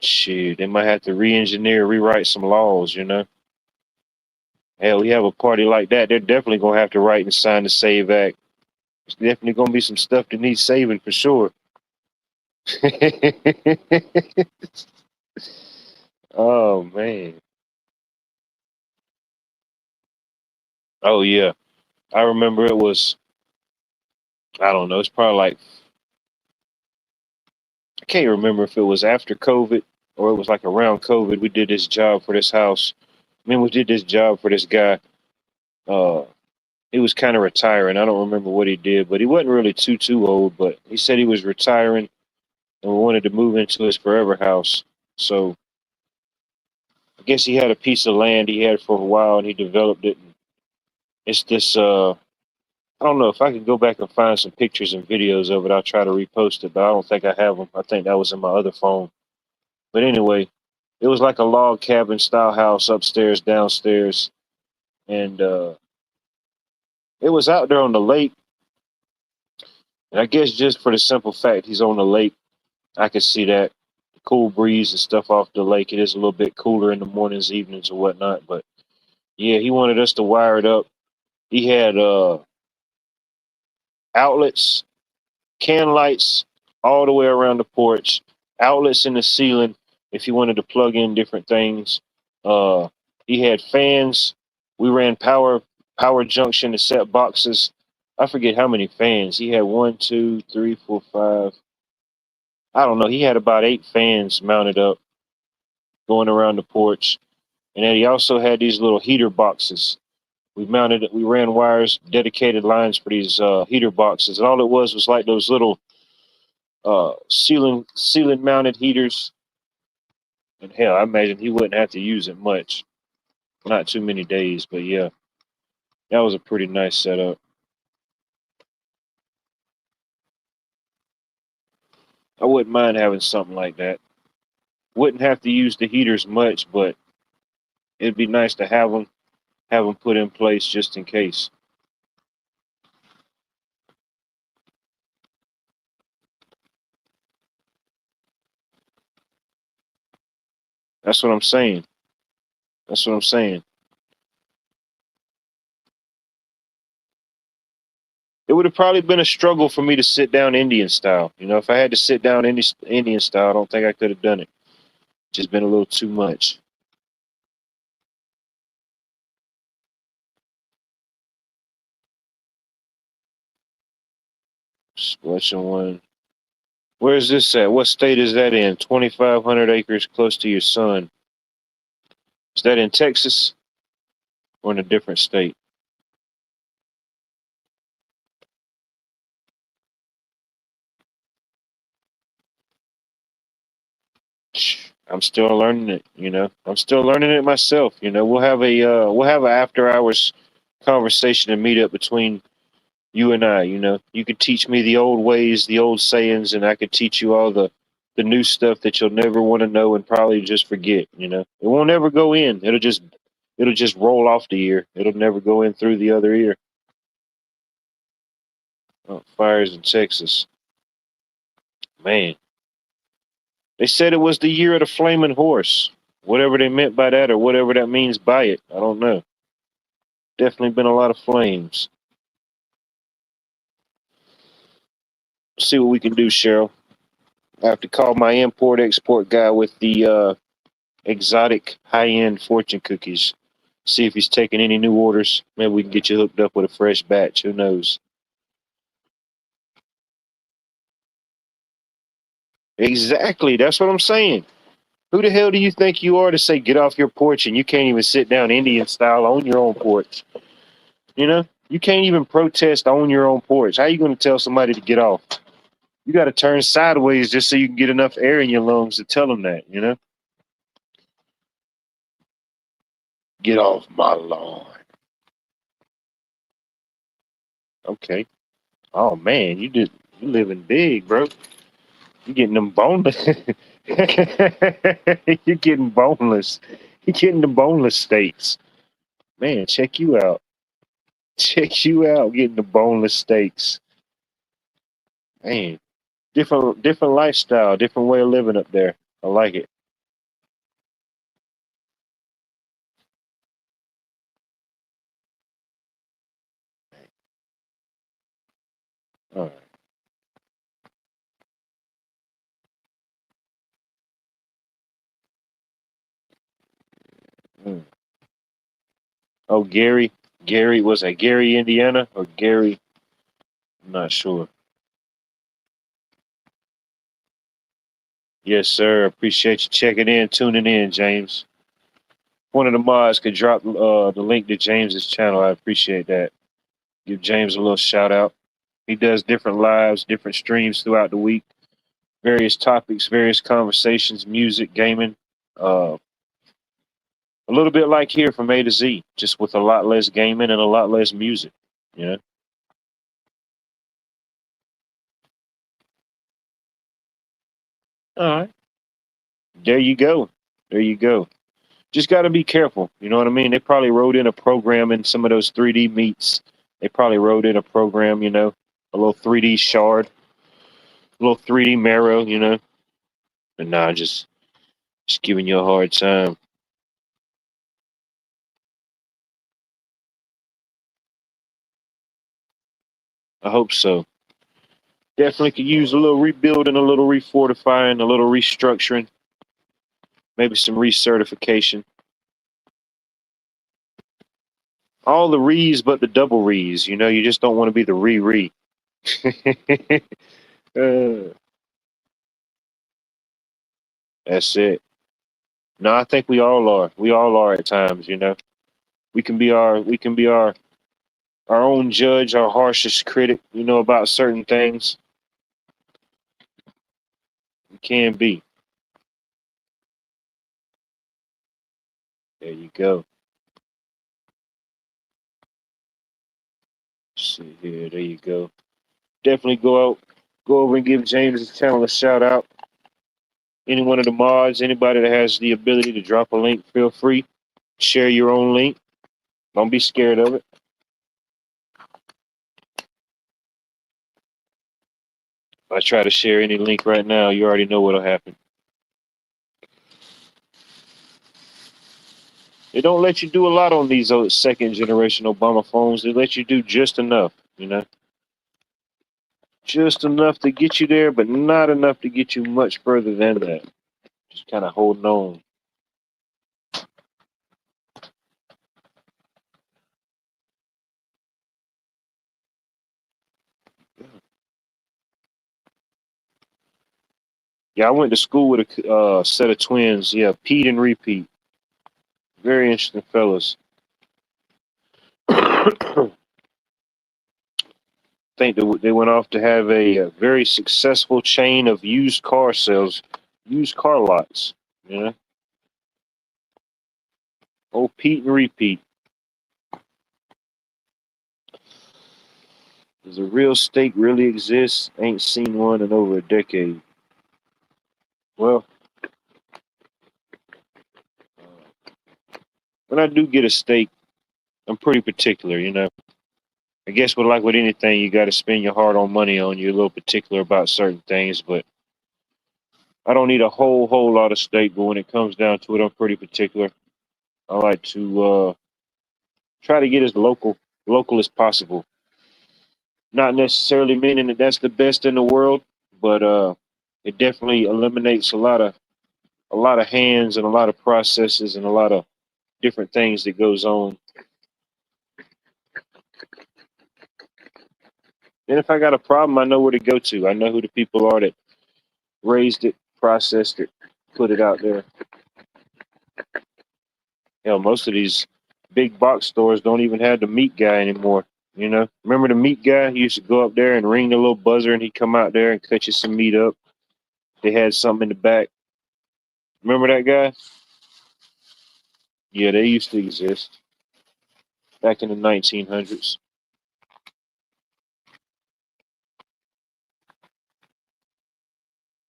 Shit, they might have to re-engineer, rewrite some laws. Hell, we have a party like that, they're definitely gonna have to write and sign the Save Act. There's definitely gonna be some stuff that needs saving for sure. Oh man. Oh yeah. I remember it was, I don't know, it's probably like, I can't remember if it was after COVID or it was like around COVID. We did this job for this house. I mean, we did this job for this guy. Uh, he was kind of retiring. I don't remember what he did, but he wasn't really too old. But he said he was retiring and we wanted to move into his forever house. So I guess he had a piece of land he had for a while and he developed it. And it's this. I don't know if I could go back and find some pictures and videos of it. I'll try to repost it, but I don't think I have them. I think that was in my other phone. But anyway, it was like a log cabin style house upstairs, downstairs, and it was out there on the lake. And I guess just for the simple fact he's on the lake, I could see that cool breeze and stuff off the lake. It is a little bit cooler in the mornings, evenings, or whatnot. But yeah, he wanted us to wire it up. He had outlets, can lights all the way around the porch, outlets in the ceiling if you wanted to plug in different things. Uh, he had fans. We ran power junction to set boxes. I forget how many fans. He had one, two, three, four, five. I don't know. He had about 8 fans mounted up going around the porch. And then he also had these little heater boxes. We ran wires, dedicated lines for these heater boxes. And all it was like those little ceiling mounted heaters. And hell, I imagine he wouldn't have to use it much, not too many days. But yeah, that was a pretty nice setup. I wouldn't mind having something like that. Wouldn't have to use the heaters much, but it'd be nice to have them put in place just in case. That's what I'm saying. That's what I'm saying. would have probably been a struggle for me to sit down Indian style. You know, if I had to sit down Indian style, I don't think I could have done it. Just been a little too much. Selection one. Where is this at? What state is that in? 2,500 acres close to your son. Is that in Texas or in a different state? I'm still learning it, you know. I'm still learning it myself, you know. We'll have an after hours conversation and meet up between you and I, you know. You could teach me the old ways, the old sayings, and I could teach you all the new stuff that you'll never want to know and probably just forget, you know. It won't ever go in. It'll just roll off the ear. It'll never go in through the other ear. Oh, fires in Texas. Man. They said it was the year of the flaming horse. Whatever they meant by that or whatever that means by it. I don't know. Definitely been a lot of flames. See what we can do, Cheryl. I have to call my import export guy with the exotic high end fortune cookies. See if he's taking any new orders. Maybe we can get you hooked up with a fresh batch. Who knows? Exactly. That's what I'm saying. Who the hell do you think you are to say get off your porch and you can't even sit down Indian style on your own porch? You know, you can't even protest on your own porch. How you going to tell somebody to get off? You got to turn sideways just so you can get enough air in your lungs to tell them that. You know, get off my lawn. Okay. Oh man, you living big, bro. You getting them boneless. You're getting boneless. You're getting the boneless steaks. Man, check you out. Check you out getting the boneless steaks. Man, different lifestyle, different way of living up there. I like it. All right. Mm. Oh, Gary. Gary, was that Gary, Indiana, or Gary? I'm not sure. Yes, sir. Appreciate you checking in, tuning in, James. One of the mods could drop the link to James's channel. I appreciate that. Give James a little shout out. He does different lives, different streams throughout the week, various topics, various conversations, music, gaming. Uh, a little bit like here from A to Z, just with a lot less gaming and a lot less music. You know. All right. There you go. There you go. Just got to be careful. You know what I mean? They probably wrote in a program in some of those 3D meets. They probably wrote in a program, you know, a little 3D shard, a little 3D marrow, you know. And nah, just giving you a hard time. I hope so. Definitely could use a little rebuilding, a little refortifying, a little restructuring, maybe some recertification. All the re's but the double re's. You know, you just don't want to be the re. That's it. No, I think we all are. We all are at times. You know, we can be our own judge, our harshest critic. You know about certain things. We can be. There you go. Let's see here. There you go. Definitely go over and give James' channel a shout out. Any one of the mods, anybody that has the ability to drop a link, feel free. Share your own link. Don't be scared of it. If I try to share any link right now, you already know what'll happen. They don't let you do a lot on these old second generation Obama phones. They let you do just enough, you know. Just enough to get you there, but not enough to get you much further than that. Just kind of holding on. Yeah, I went to school with a set of twins. Yeah, Pete and Repeat. Very interesting fellas. Think that they went off to have a very successful chain of used car sales, used car lots. You know, old Pete and Repeat. Does a real steak really exist? Ain't seen one in over a decade. Well, when I do get a steak, I'm pretty particular. You know, I guess with anything, you got to spend your hard on money on. You're a little particular about certain things, but I don't need a whole lot of steak. But when it comes down to it, I'm pretty particular. I like to try to get as local as possible. Not necessarily meaning that that's the best in the world, but it definitely eliminates a lot of hands and a lot of processes and a lot of different things that goes on. And if I got a problem, I know where to go to. I know who the people are that raised it, processed it, put it out there. Hell, most of these big box stores don't even have the meat guy anymore. You know, remember the meat guy? He used to go up there and ring the little buzzer, and he'd come out there and cut you some meat up. They had something in the back. Remember that guy? Yeah, they used to exist back in the 1900s.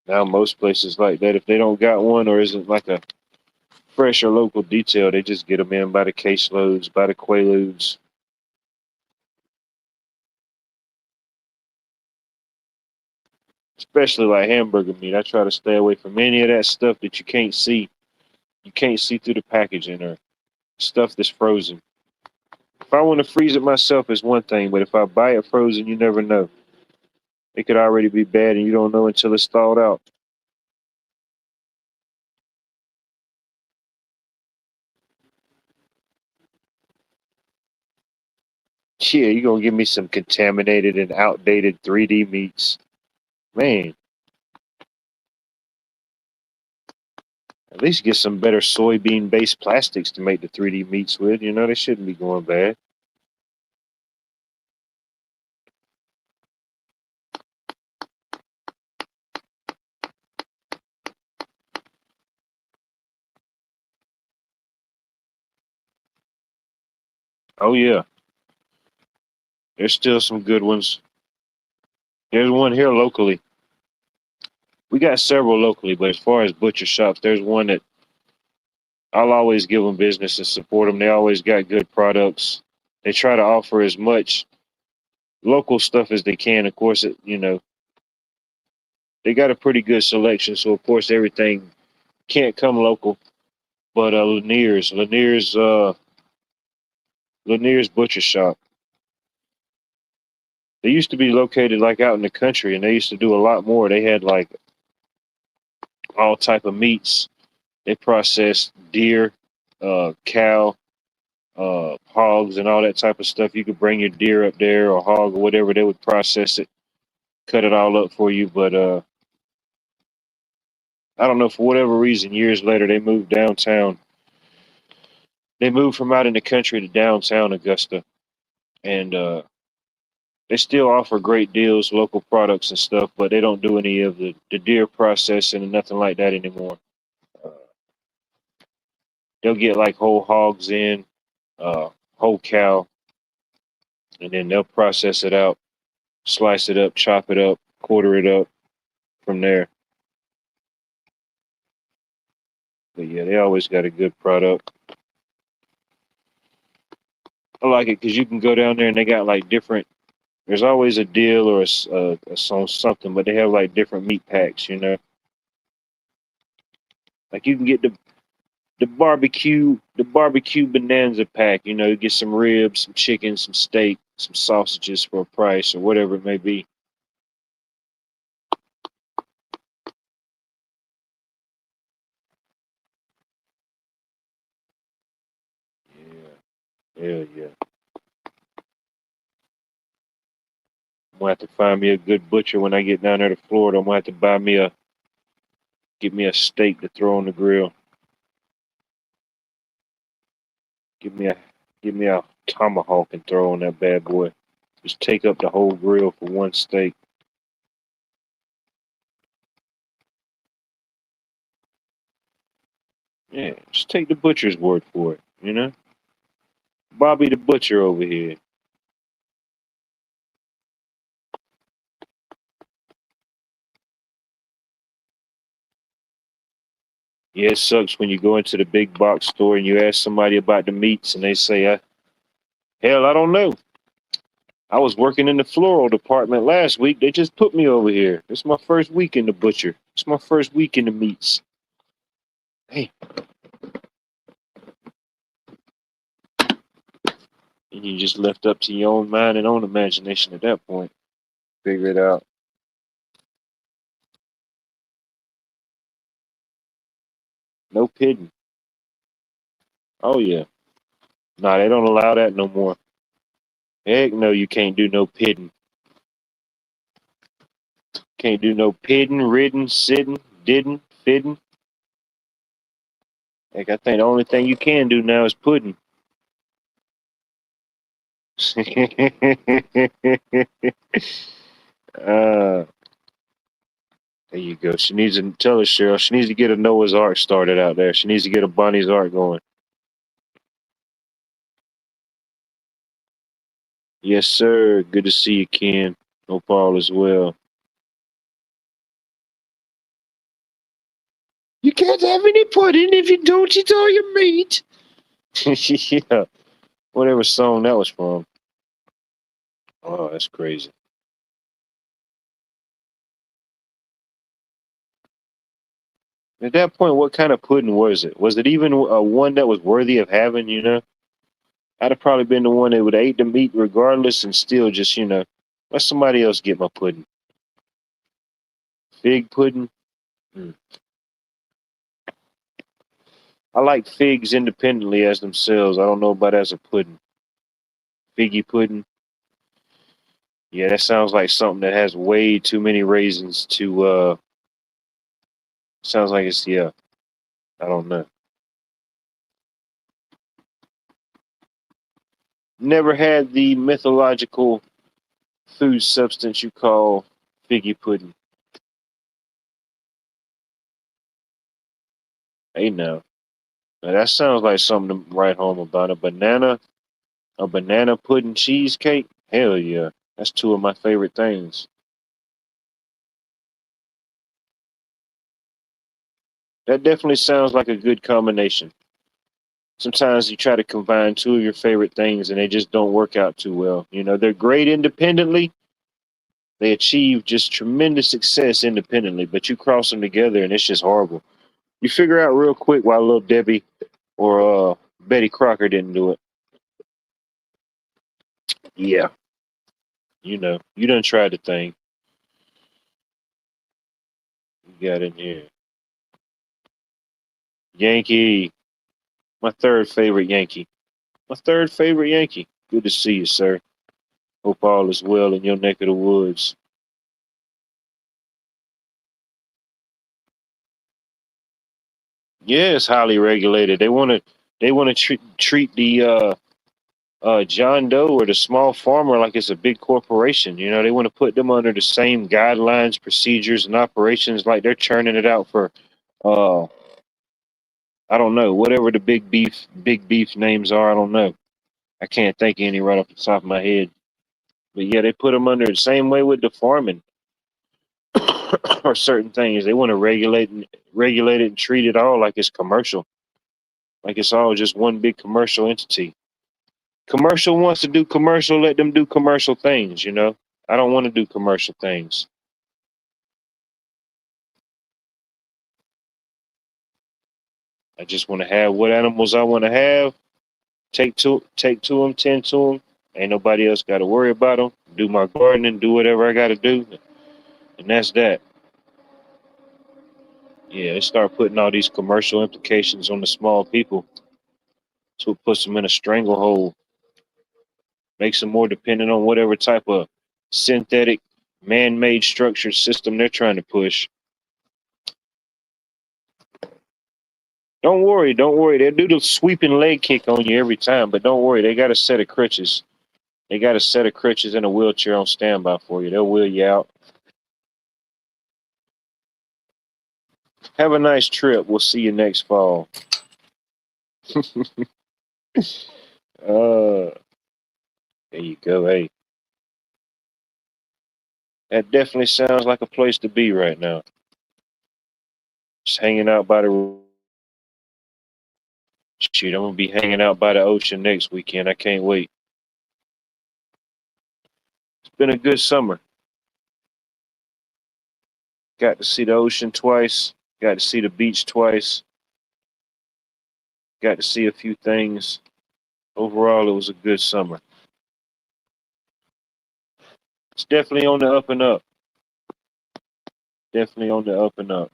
Now most places like that, if they don't got one or isn't like a fresh or local detail, they just get them in by the caseloads, by the quaaludes. Especially like hamburger meat. I try to stay away from any of that stuff that you can't see. You can't see through the packaging or stuff that's frozen. If I want to freeze it myself, it's one thing, but if I buy it frozen, you never know. It could already be bad and you don't know until it's thawed out. Yeah, you're going to give me some contaminated and outdated 3D meats. Man, at least get some better soybean based plastics to make the 3D meats with. You know, they shouldn't be going bad. Oh, yeah, there's still some good ones. There's one here locally. We got several locally, but as far as butcher shops, there's one that I'll always give them business and support them. They always got good products. They try to offer as much local stuff as they can. Of course, they got a pretty good selection, so of course everything can't come local. But Lanier's Butcher Shop. They used to be located like out in the country, and they used to do a lot more. They had like all type of meats. They processed deer, cow, hogs, and all that type of stuff. You could bring your deer up there or hog or whatever. They would process it, cut it all up for you. But I don't know, for whatever reason, years later they moved downtown. They moved from out in the country to downtown Augusta, and they still offer great deals, local products and stuff, but they don't do any of the deer processing and nothing like that anymore. Uh, they'll get like whole hogs in, whole cow, and then they'll process it out, slice it up, chop it up, quarter it up from there. But yeah, they always got a good product. I like it because you can go down there and they got like different. There's always a deal or something, but they have like different meat packs. You know, like you can get the barbecue bonanza pack. You know, you get some ribs, some chicken, some steak, some sausages for a price or whatever it may be. Hell yeah. I'm gonna have to find me a good butcher when I get down there to Florida. I'm gonna have to get me a steak to throw on the grill. Give me a give me a tomahawk and throw on that bad boy. Just take up the whole grill for one steak. Yeah, just take the butcher's word for it, you know? Bobby the butcher over here. Yeah, it sucks when you go into the big box store and you ask somebody about the meats and they say, hell, I don't know. I was working in the floral department last week. They just put me over here. It's my first week in the butcher. It's my first week in the meats. Hey, and you just left up to your own mind and own imagination at that point. Figure it out. No pitting. Oh yeah. Nah, they don't allow that no more. Heck no, you can't do no pitting. Can't do no pitting, ridden, sitting, didn't, fitting. Like I think the only thing you can do now is pudding. uh, there you go. She needs to tell her, Cheryl. She needs to get a Noah's Ark started out there. She needs to get a Bonnie's Ark going. Yes, sir. Good to see you, Ken. Hope all is well. You can't have any pudding if you don't eat all your meat. Yeah. Whatever song that was from. Oh, that's crazy. At that point, what kind of pudding was it? Was it even one that was worthy of having, you know? I'd have probably been the one that would have ate the meat regardless and still just, let somebody else get my pudding. Fig pudding? Mm. I like figs independently as themselves. I don't know about as a pudding. Figgy pudding? Yeah, that sounds like something that has way too many raisins sounds like it's, yeah, I don't know. Never had the mythological food substance you call figgy pudding. Hey, now that sounds like something to write home about. A banana pudding cheesecake. Hell yeah, that's two of my favorite things. That definitely sounds like a good combination. Sometimes you try to combine two of your favorite things and they just don't work out too well. They're great independently. They achieve just tremendous success independently, but you cross them together and it's just horrible. You figure out real quick why Little Debbie or Betty Crocker didn't do it. Yeah, you done tried the thing. You got in here. Yankee, my third favorite Yankee. My third favorite Yankee. Good to see you, sir. Hope all is well in your neck of the woods. Yeah, it's highly regulated. They want to treat the John Doe or the small farmer like it's a big corporation. They want to put them under the same guidelines, procedures, and operations like they're churning it out for uh I don't know, whatever the big beef names are, I don't know. I can't think of any right off the top of my head. But yeah, they put them under the same way with the farming or certain things. They want to regulate it and treat it all like it's commercial. Like it's all just one big commercial entity. Commercial wants to do commercial, let them do commercial things. I don't want to do commercial things. I just want to have what animals I want to have. Take to them, tend to them. Ain't nobody else got to worry about them. Do my gardening, do whatever I got to do, and that's that. Yeah, they start putting all these commercial implications on the small people, so it puts them in a stranglehold. makes them more dependent on whatever type of synthetic, man-made structured system they're trying to push. Don't worry, don't worry. They'll do the sweeping leg kick on you every time, but don't worry, they got a set of crutches. They got a set of crutches and a wheelchair on standby for you. They'll wheel you out. Have a nice trip. We'll see you next fall. There you go. Hey, that definitely sounds like a place to be right now. Just hanging out by the shoot. I'm gonna be hanging out by the ocean next weekend. I can't wait. It's been a good summer. Got to see the ocean twice. Got to see the beach twice. Got to see a few things. Overall, it was a good summer. It's definitely on the up and up. Definitely on the up and up.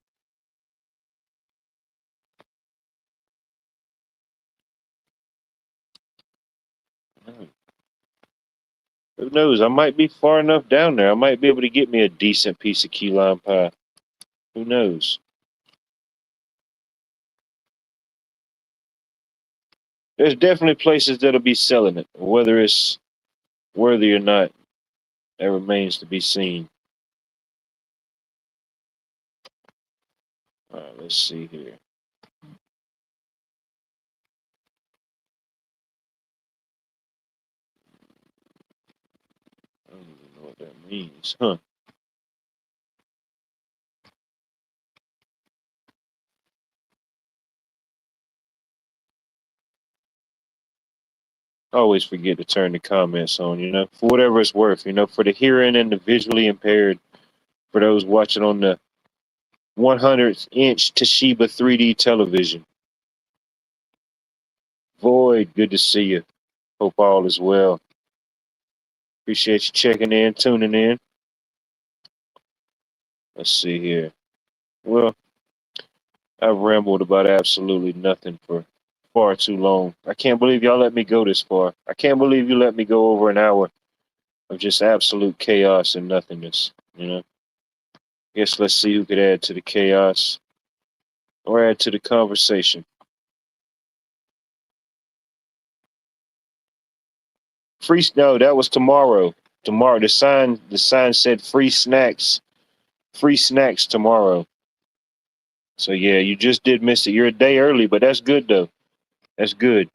Who knows? I might be far enough down there. I might be able to get me a decent piece of key lime pie. Who knows? There's definitely places that'll be selling it. Whether it's worthy or not, that remains to be seen. All right, let's see here. I don't even know what that means, huh? I always forget to turn the comments on, for whatever it's worth, for the hearing and the visually impaired, for those watching on the 100th inch Toshiba 3D television. Void, good to see you. Hope all is well. Appreciate you checking in, tuning in. Let's see here. Well, I've rambled about absolutely nothing for far too long. I can't believe y'all let me go this far. I can't believe you let me go over an hour of just absolute chaos and nothingness. Guess let's see who could add to the chaos or add to the conversation. Free no, that was tomorrow. Tomorrow the sign said free snacks tomorrow. So yeah, you just did miss it. You're a day early, but that's good though. That's good.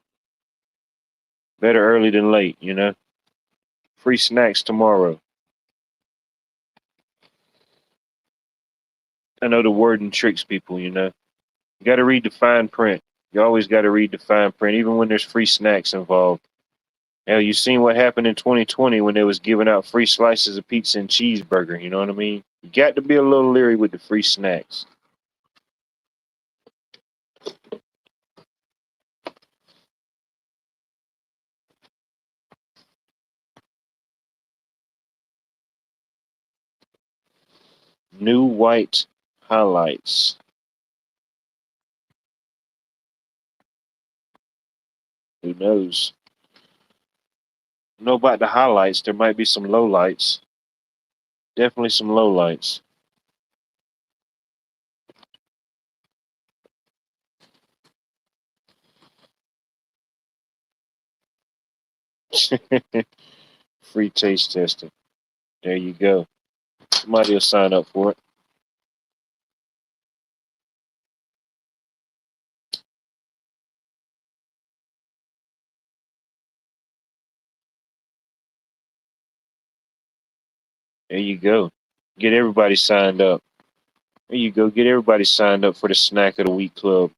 Better early than late. Free snacks tomorrow. I know the wording tricks people. You got to read the fine print. You always got to read the fine print, even when there's free snacks involved. Hell, you seen what happened in 2020 when they was giving out free slices of pizza and cheeseburger. You know what I mean? You got to be a little leery with the free snacks. New white highlights. Who knows? Know about the highlights. There might be some lowlights. Definitely some lowlights. Free taste testing. There you go. Somebody will sign up for it. There you go. Get everybody signed up. There you go. Get everybody signed up for the Snack of the Week Club.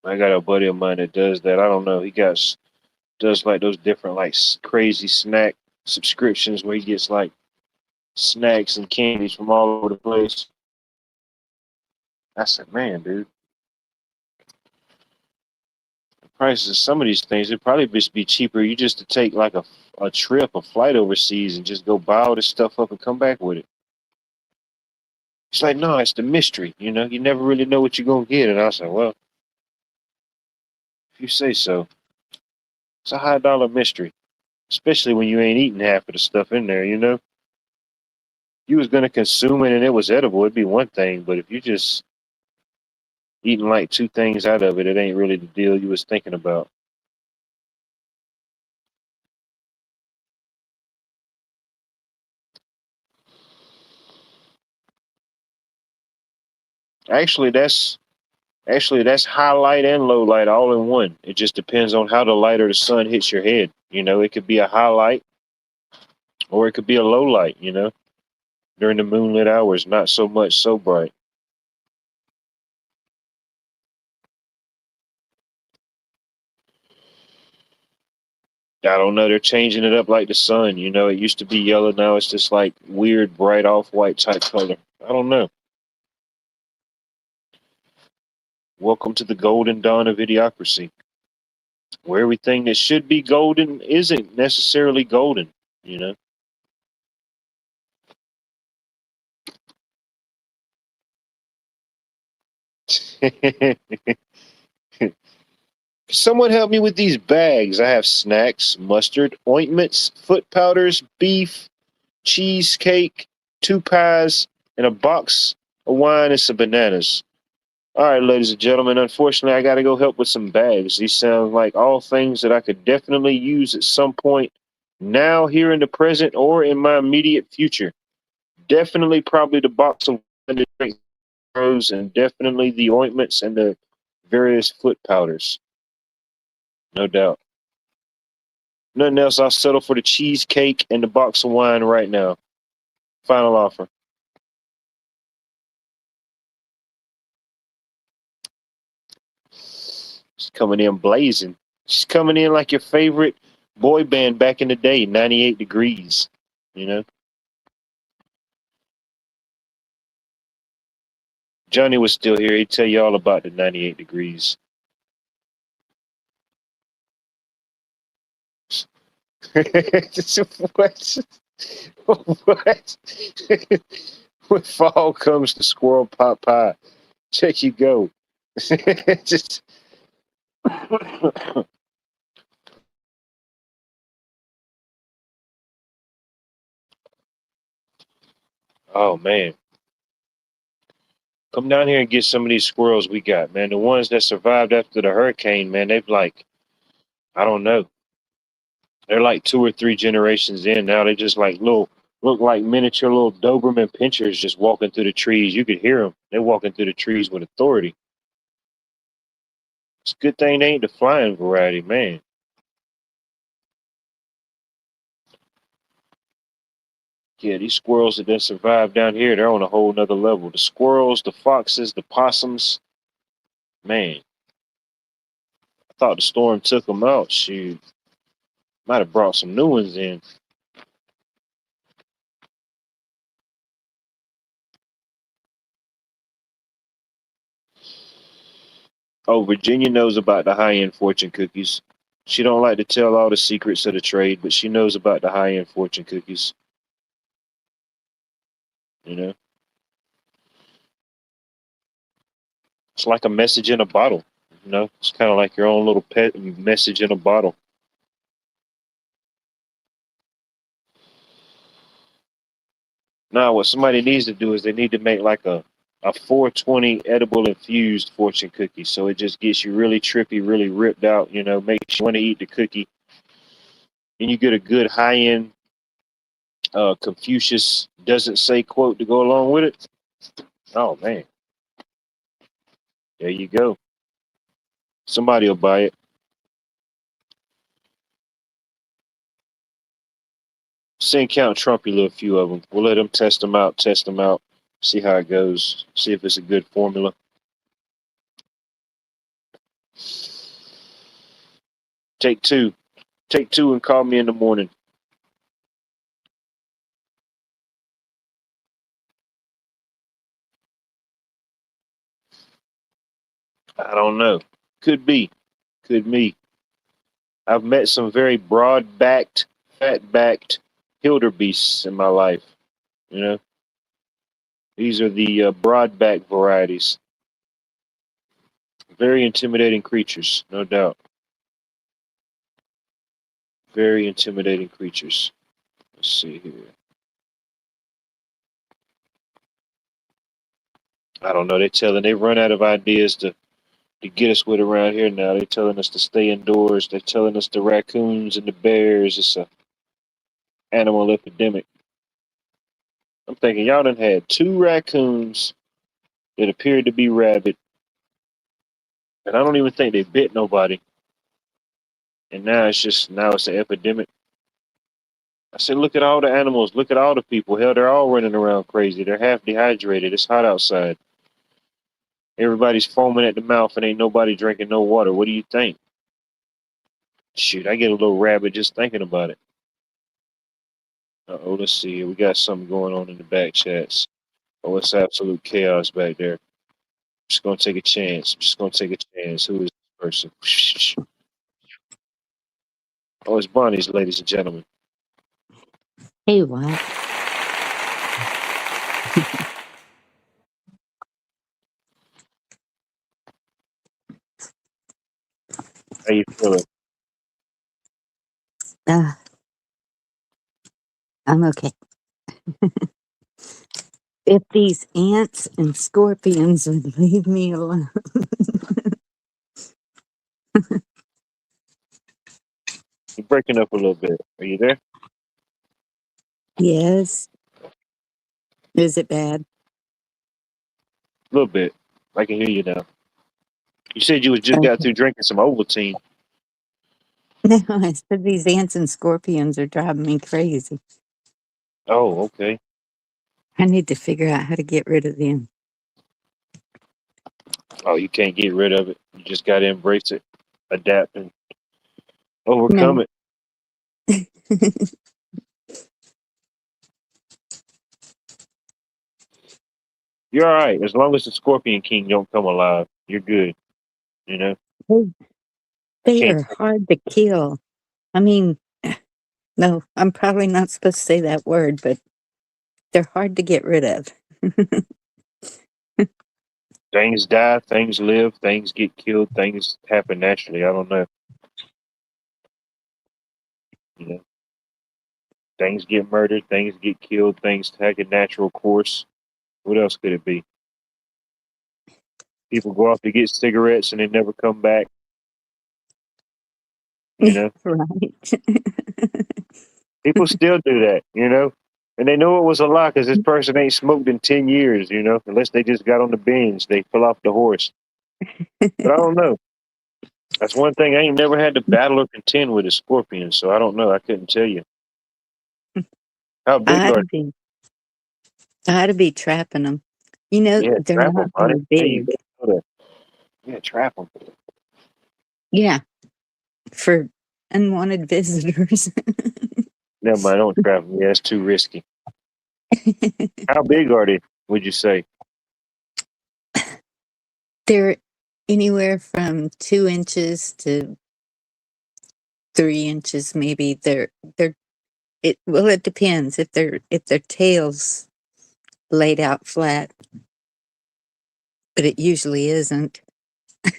I got a buddy of mine that does that. I don't know. He does like those different like crazy snack subscriptions where he gets like snacks and candies from all over the place. I said, man, dude, the prices of some of these things, it'd probably just be cheaper you just to take like a trip, a flight overseas and just go buy all this stuff up and come back with it. It's like, no, it's the mystery. You never really know what you're gonna get. And I was like, well, if you say so, it's a high dollar mystery, especially when you ain't eating half of the stuff in there. If you was gonna consume it and it was edible, it'd be one thing. But if you just eating like two things out of it, it ain't really the deal you was thinking about. Actually, that's highlight and low light all in one. It just depends on how the light or the sun hits your head. It could be a highlight or it could be a low light. During the moonlit hours, not so much so bright. I don't know. They're changing it up like the sun. It used to be yellow. Now it's just like weird, bright off white type color. I don't know. Welcome to the golden dawn of idiocracy, where everything that should be golden isn't necessarily golden. You know. Someone help me with these bags. I have snacks, mustard, ointments, foot powders, beef, cheesecake, two pies, and a box of wine and some bananas. All right, ladies and gentlemen, unfortunately, I got to go help with some bags. These sound like all things that I could definitely use at some point now, here in the present, or in my immediate future. Definitely, probably the box of rose, and definitely the ointments and the various foot powders. No doubt. Nothing else. I'll settle for the cheesecake and the box of wine right now. Final offer. She's coming in blazing. She's coming in like your favorite boy band back in the day, 98 Degrees. You know? Johnny was still here. He'd tell you all about the 98 Degrees. What? What? When fall comes to squirrel pot pie, check you go. Just oh man, come down here and get some of these squirrels we got, man. The ones that survived after the hurricane, man. They've like I don't know. They're like two or three generations in now. They just like little look like miniature little Doberman pinchers just walking through the trees. You could hear them. They're walking through the trees with authority. It's a good thing they ain't the flying variety, man. Yeah, these squirrels that done survive down here, they're on a whole nother level. The squirrels, the foxes, the possums, man. I thought the storm took them out. Shoot, might have brought some new ones in. Oh, Virginia knows about the high-end fortune cookies. She don't like to tell all the secrets of the trade, but she knows about the high-end fortune cookies. You know, it's like a message in a bottle. It's kind of like your own little pet message in a bottle. Now, what somebody needs to do is they need to make like a 420 edible infused fortune cookie. So it just gets you really trippy, really ripped out, makes you want to eat the cookie. And you get a good high end Confucius doesn't say quote to go along with it. Oh, man. There you go. Somebody will buy it. Send Count Trumpy a little few of them. We'll let them test them out, see how it goes, see if it's a good formula. Take two. Take two and call me in the morning. I don't know. Could be. Could be. I've met some very broad backed, fat backed wildebeests in my life. You know, These are the broadback varieties. Very intimidating creatures, no doubt. Very intimidating creatures. Let's see here. I don't know. They run out of ideas to get us with around here now. They're telling us to stay indoors. They're telling us the raccoons and the bears. It's a animal epidemic. I'm thinking y'all done had two raccoons that appeared to be rabid, and I don't even think they bit nobody. And now it's an epidemic. I said, look at all the animals. Look at all the people. Hell, they're all running around crazy. They're half dehydrated. It's hot outside. Everybody's foaming at the mouth and ain't nobody drinking no water. What do you think? Shoot, I get a little rabid just thinking about it. Uh-oh, let's see. We got something going on in the back chats. Oh, it's absolute chaos back there. I'm just going to take a chance. I'm just going to take a chance. Who is this person? Oh, it's Bonnie's, ladies and gentlemen. Hey, what? How you feeling? I'm okay. If these ants and scorpions would leave me alone. You're breaking up a little bit. Are you there? Yes. Is it bad? A little bit. I can hear you now. You said you was just got Okay. through drinking some Ovaltine. No, I said these ants and scorpions are driving me crazy. Oh, okay. I need to figure out how to get rid of them. Oh, you can't get rid of it. You just got to embrace it, adapt, and overcome No. it. You're all right. As long as the Scorpion King don't come alive, you're good. You know? I They can't. are hard to kill. I mean, no, I'm probably not supposed to say that word, but they're hard to get rid of. Things die, things live, things get killed, things happen naturally. I don't know. You know, things get murdered, things get killed, things take a natural course. What else could it be? People go off to get cigarettes and they never come back. You know, Right. people still do that. You know, and they know it was a lie because this person ain't smoked in 10 years. You know, unless they just got on the binge, they fell off the horse. But I don't know. That's one thing I ain't never had to battle or contend with a scorpion, so I don't know. I couldn't tell you. How big I'd are be, I'd be trapping them. You know, they? Yeah, they're trap them, not honey. very There you big. go. Yeah, trap them. Yeah, for unwanted visitors. Never mind, don't trap them. Yeah, it's too risky. How big are they, would you say? They're anywhere from 2 inches to 3 inches, maybe. It depends if their tail's laid out flat, but it usually isn't. I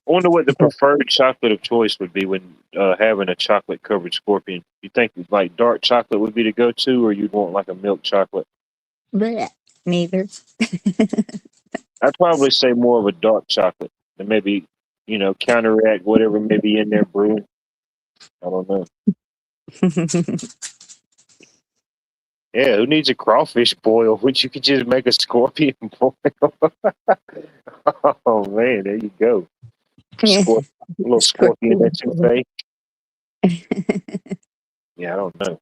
wonder what the preferred chocolate of choice would be when having a chocolate covered scorpion. You think like dark chocolate would be the go to, or you'd want like a milk chocolate? Blech. Neither. I'd probably say more of a dark chocolate and maybe, counteract whatever may be in there brewing. I don't know. Yeah, who needs a crawfish boil when you could just make a scorpion boil? Oh man, there you go. Yeah. A little scorpion Scorpion. etouffee. Yeah, I don't know.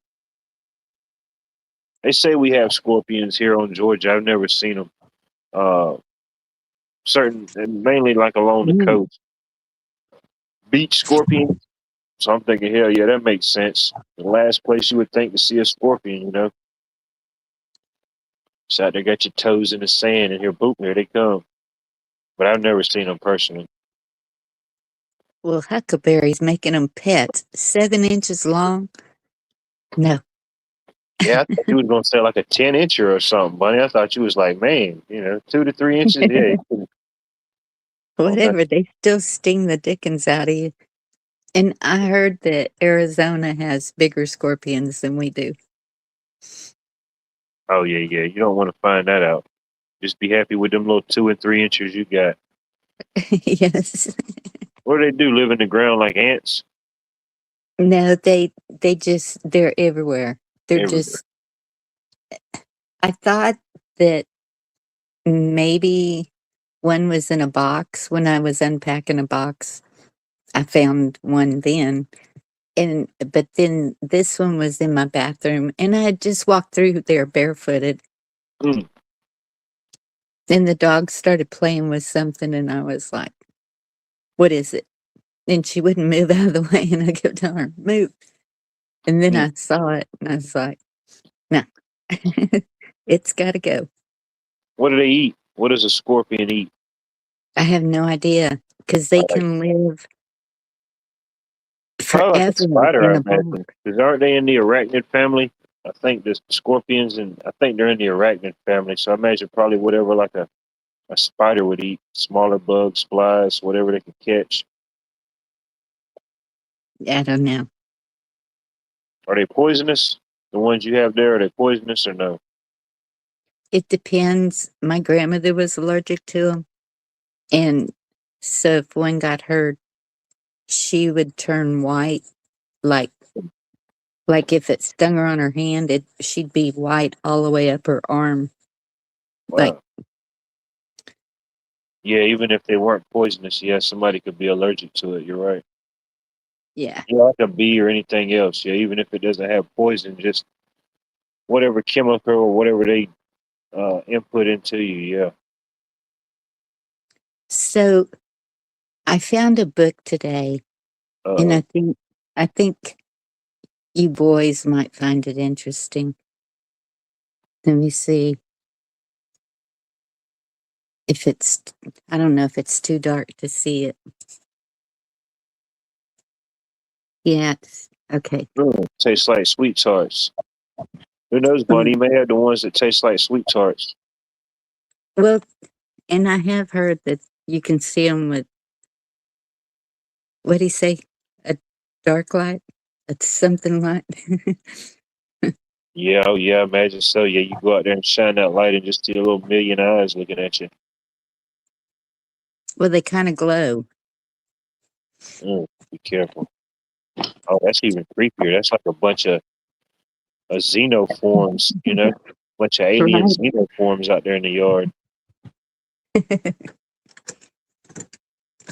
They say we have scorpions here on Georgia. I've never seen them. Uh, certain, and mainly like along the Mm. coast. Beach scorpions. So I'm thinking, hell yeah, that makes sense. The last place you would think to see a scorpion, So out there, got your toes in the sand, and here, boop, here they come. But I've never seen them personally. Well, huckleberries making them pets, 7 inches long. No, Yeah, I thought you was gonna say like a 10 incher or something, Bunny. I thought you was like, man, 2 to 3 inches. Yeah, you can- okay. Whatever, they still sting the dickens out of you. And I heard that Arizona has bigger scorpions than we do. Oh yeah, yeah. You don't want to find that out. Just be happy with them little 2 and 3 inches you got. Yes. What do they do? Live in the ground like ants? No, they're everywhere. They're Everywhere. just I thought that maybe one was in a box when I was unpacking a box. I found one then. But then this one was in my bathroom and I had just walked through there barefooted Mm. and the dog started playing with something and I was like, "What is it?" And she wouldn't move out of the way and I kept telling her, "Move." And then Mm. I saw it and I was like, "No, it's got to go." What do they eat? What does a scorpion eat? I have no idea because they Like can live probably like a forever spider, in I a box. imagine. Because aren't they in the arachnid family? I think the scorpions, and I think they're in the arachnid family. So I imagine probably whatever like a spider would eat, smaller bugs, flies, whatever they can catch. I don't know. Are they poisonous? The ones you have there, are they poisonous or no? It depends. My grandmother was allergic to them. And so if one got hurt, she would turn white, like if it stung her on her hand, she'd be white all the way up her arm. Like, Wow. Yeah, even if they weren't poisonous, yeah, somebody could be allergic to it. You're right. yeah. Yeah, like a bee or anything else. Yeah, even if it doesn't have poison, just whatever chemical or whatever they input into you. Yeah. So I found a book today, and Uh, I think you boys might find it interesting. Let me see if it's, I don't know if it's too dark to see it. Yeah, okay. tastes like sweet tarts. Who knows, Bunny? You may have the ones that taste like sweet tarts. Well, and I have heard that you can see them with, what do you say? A dark light? It's something like. Yeah, oh yeah, I imagine so. Yeah, you go out there and shine that light and just see a little million eyes looking at you. Well, they kind of glow. Be careful. Oh, that's even creepier. That's like a bunch of xenoforms, bunch of alien Right. xenoforms out there in the yard.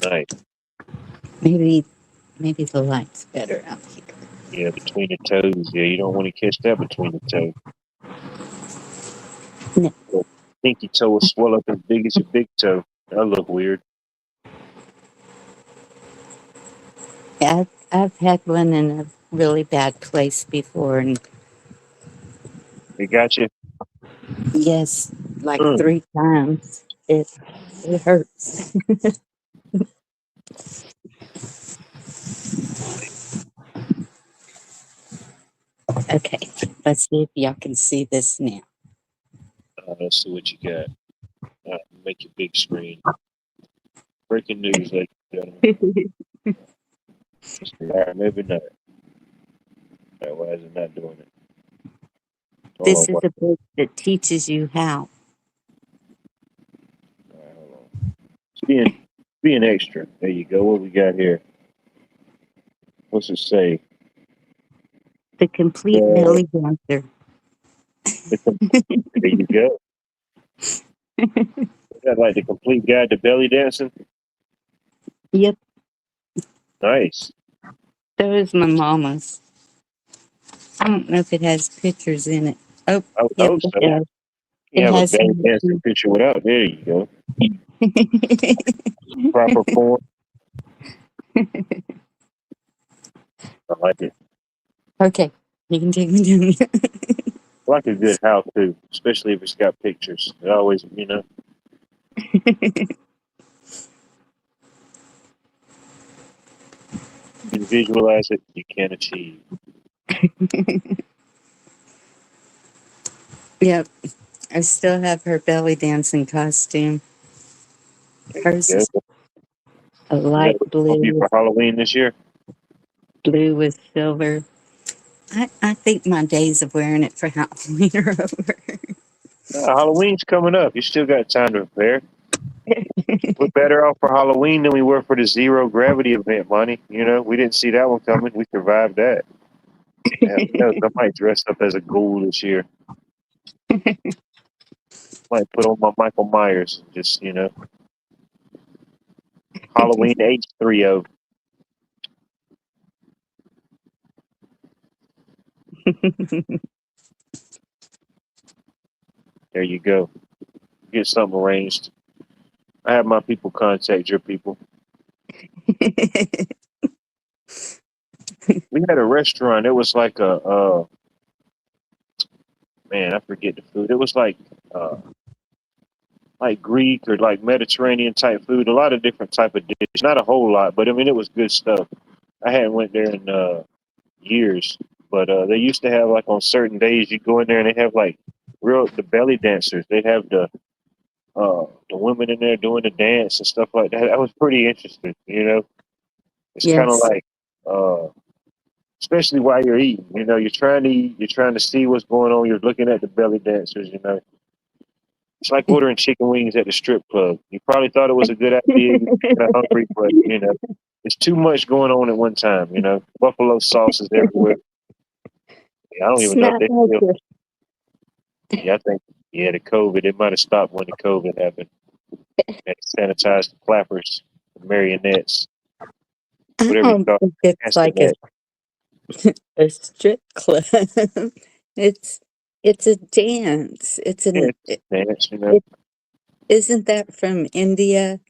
Nice. maybe maybe the light's better out here. Yeah, between the toes. Yeah, you don't want to catch that between the toes. No, Your pinky toe will swell up as big as your big toe. That look weird. I've had one in a really bad place before, and They got you. yes, like Mm. 3 times. It hurts. Okay, let's see if y'all can see this now. Let's see what you got. Make your big screen. Breaking news, ladies and gentlemen. It's live every night. Why is it not doing it? Hold on. This is a book that teaches you how. Hold on. Being extra. There you go. What we got here? What's it say? The complete Uh, belly dancer. there you go. Is that like the complete guide to belly dancing? Yep, Nice. that was my mama's. I don't know if it has pictures in it. Oh, I would yep, hope it so. does. You It have a has belly dancing some. picture without. There you go. Proper form. I like it. Okay, you can take me down. I like a good how to, especially if it's got pictures. It always, you can visualize it, you can achieve. Yep. I still have her belly dancing costume. Hers Yeah. is a Is that light what it's gonna be for Halloween this year? blue with silver. I think my days of wearing it for Halloween are over. Halloween's coming up. You still got time to prepare. We're better off for Halloween than we were for the zero gravity event, Money. You know, we didn't see that one coming. We survived that. Yeah, who knows? I might dress up as a ghoul this year. Might put on my Michael Myers. Just, Halloween H30. There you go. Get something arranged. I have my people contact your people. We had a restaurant. It was like man, I forget the food. It was like Greek or like Mediterranean type food. A lot of different type of dishes. Not a whole lot, but I mean, it was good stuff. I hadn't went there in years, but they used to have like on certain days you go in there and they have like the belly dancers. They have the women in there doing the dance and stuff like that. That was pretty interesting. It's kind of Yes. like especially while you're eating. You're trying to eat, you're trying to see what's going on. You're looking at the belly dancers. It's like ordering chicken wings at the strip club. You probably thought it was a good idea. You're kind of hungry, but it's too much going on at one time. Buffalo sauce is everywhere. I don't It's even know if not they like still. Yeah, I think the COVID. It might have stopped when the COVID happened. And sanitized the clappers, the marionettes, I whatever you don't call think it's like it. a strip club. it's it's a dance. Yeah, it's dance. It, isn't that from India?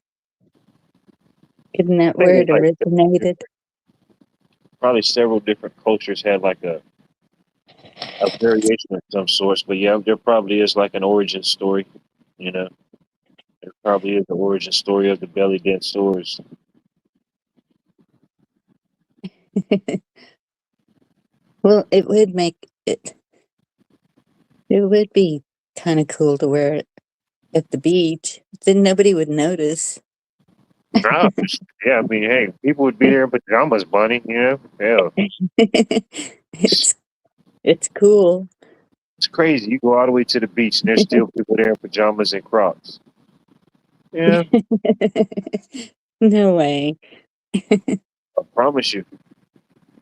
Isn't that I think where there's it like originated? probably several different cultures had like a variation of some sorts, but yeah, there probably is like an origin story. You know, there probably is the origin story of the belly dancers. Well, it would make it. It would be kind of cool to wear it at the beach. Then nobody would notice. No, yeah, I mean, hey, people would be there in pajamas, bunny. Hell, it's it's cool. it's crazy. You go all the way to the beach, and there's still people there in pajamas and Crocs. Yeah, No way. I promise you.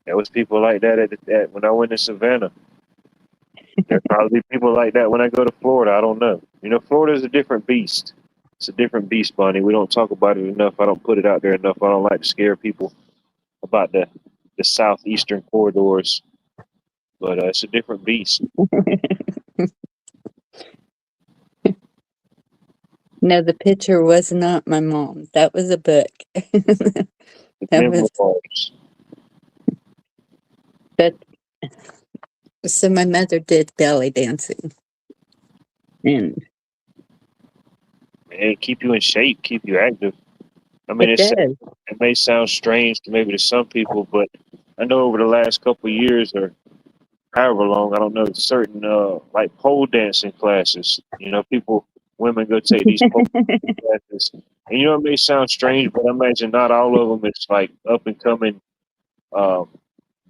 There was people like that at when I went to Savannah. There'll probably be people like that when I go to Florida. I don't know. Florida's a different beast. It's a different beast, Bonnie. We don't talk about it enough. I don't put it out there enough. I don't like to scare people about the southeastern corridors, but it's a different beast. No, the picture was not my mom. That was a book. The That Denver was bars. that. So my mother did belly dancing, and Man, keep you in shape, keep you active. I mean, it does. it may sound strange to maybe to some people, but I know over the last couple of years or however long, I don't know, certain like pole dancing classes. Women go take these pole classes. And it may sound strange, but I imagine not all of them is like up and coming um,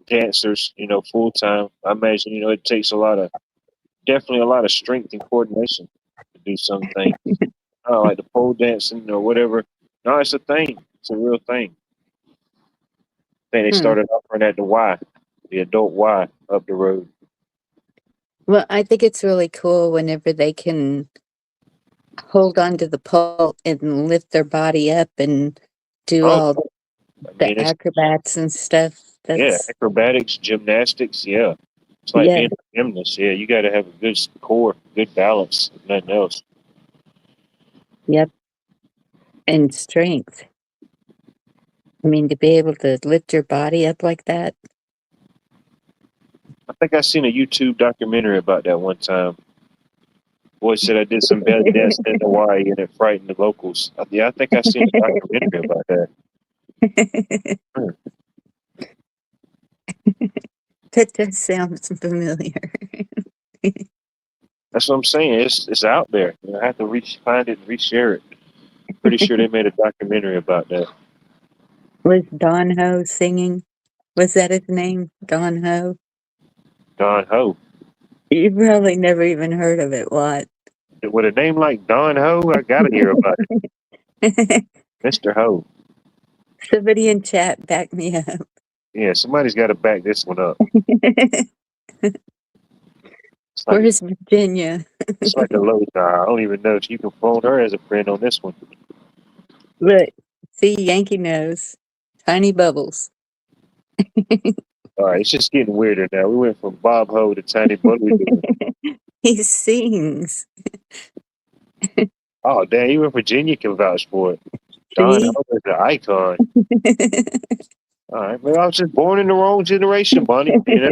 dancers, full time. I imagine, it takes definitely a lot of strength and coordination to do some things. Like the pole dancing or whatever. No, it's a thing. It's a real thing. I think they Hmm. started offering at the adult Y up the road. Well, I think it's really cool whenever they can hold on to the pole and lift their body up and do Oh, all I mean, the it's acrobats and stuff. yeah, That's acrobatics, gymnastics. Yeah, it's like yeah, being a gymnast. Yeah, you got to have a good core, good balance, if nothing else. yep, and strength. I mean, to be able to lift your body up like that. I think I seen a YouTube documentary about that one time. Boy said I did some belly dancing in Hawaii and it frightened the locals. Yeah, I think I seen a documentary about that. Hmm. That does sound familiar. That's what I'm saying. It's out there. I have to find it and reshare it. Pretty sure they made a documentary about that. Was Don Ho singing? Was that his name? Don Ho? Don Ho. You probably never even heard of it. What? With a name like Don Ho, I gotta hear about it. Mr. Ho. Somebody in chat back me up. Yeah, somebody's got to back this one up. It's like Where's Virginia? it's like a low star. I don't even know if you can phone her as a friend on this one. Look, see, Yankee knows. Tiny Bubbles. All right, it's just getting weirder now. We went from Bob Ho to Tiny Bubble. We doing- He sings. Oh, damn, even Virginia can vouch for it. Don See? Ho is an icon. All right, but I was just born in the wrong generation, Bonnie. You know,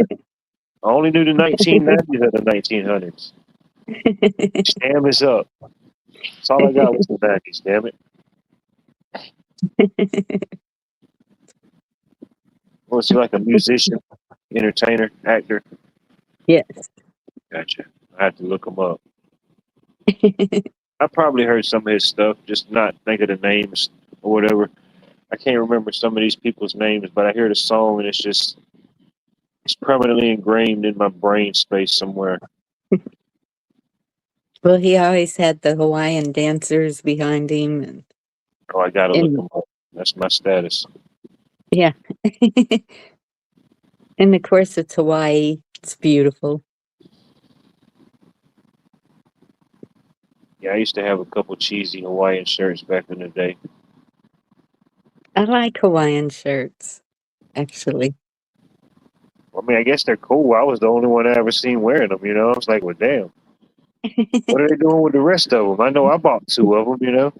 I only knew the 1990s and the 1900s. Damn is up. That's all I got was the 90s, damn it. Was he like a musician, entertainer, actor? Yes. Gotcha. I have to look him up. I probably heard some of his stuff, just not think of the names or whatever. I can't remember some of these people's names, but I hear the song and it's permanently ingrained in my brain space somewhere. Well, he always had the Hawaiian dancers behind him. Oh, I gotta look And him up. That's my status. yeah. And of course, it's Hawaii. It's beautiful. Yeah, I used to have a couple cheesy Hawaiian shirts back in the day. I like Hawaiian shirts, actually. I mean, I guess they're cool. I was the only one I ever seen wearing them. You know, I was like, well, damn, what are they doing with the rest of them? I know I bought two of them. You know,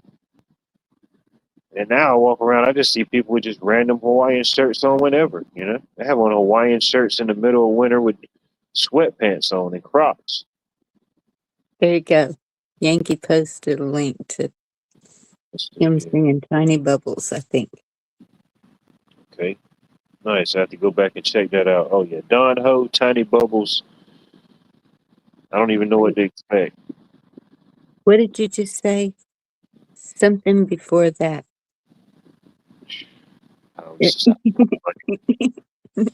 and now I walk around, I just see people with just random Hawaiian shirts on whenever. You know, they have on Hawaiian shirts in the middle of winter with sweatpants on and Crocs. There you go. Yankee posted a link to Let's do him here. singing Tiny Bubbles, I think. Okay, nice. I have to go back and check that out. Oh yeah, Don Ho, Tiny Bubbles. I don't even know what to expect. What did you just say? Something before that. This is when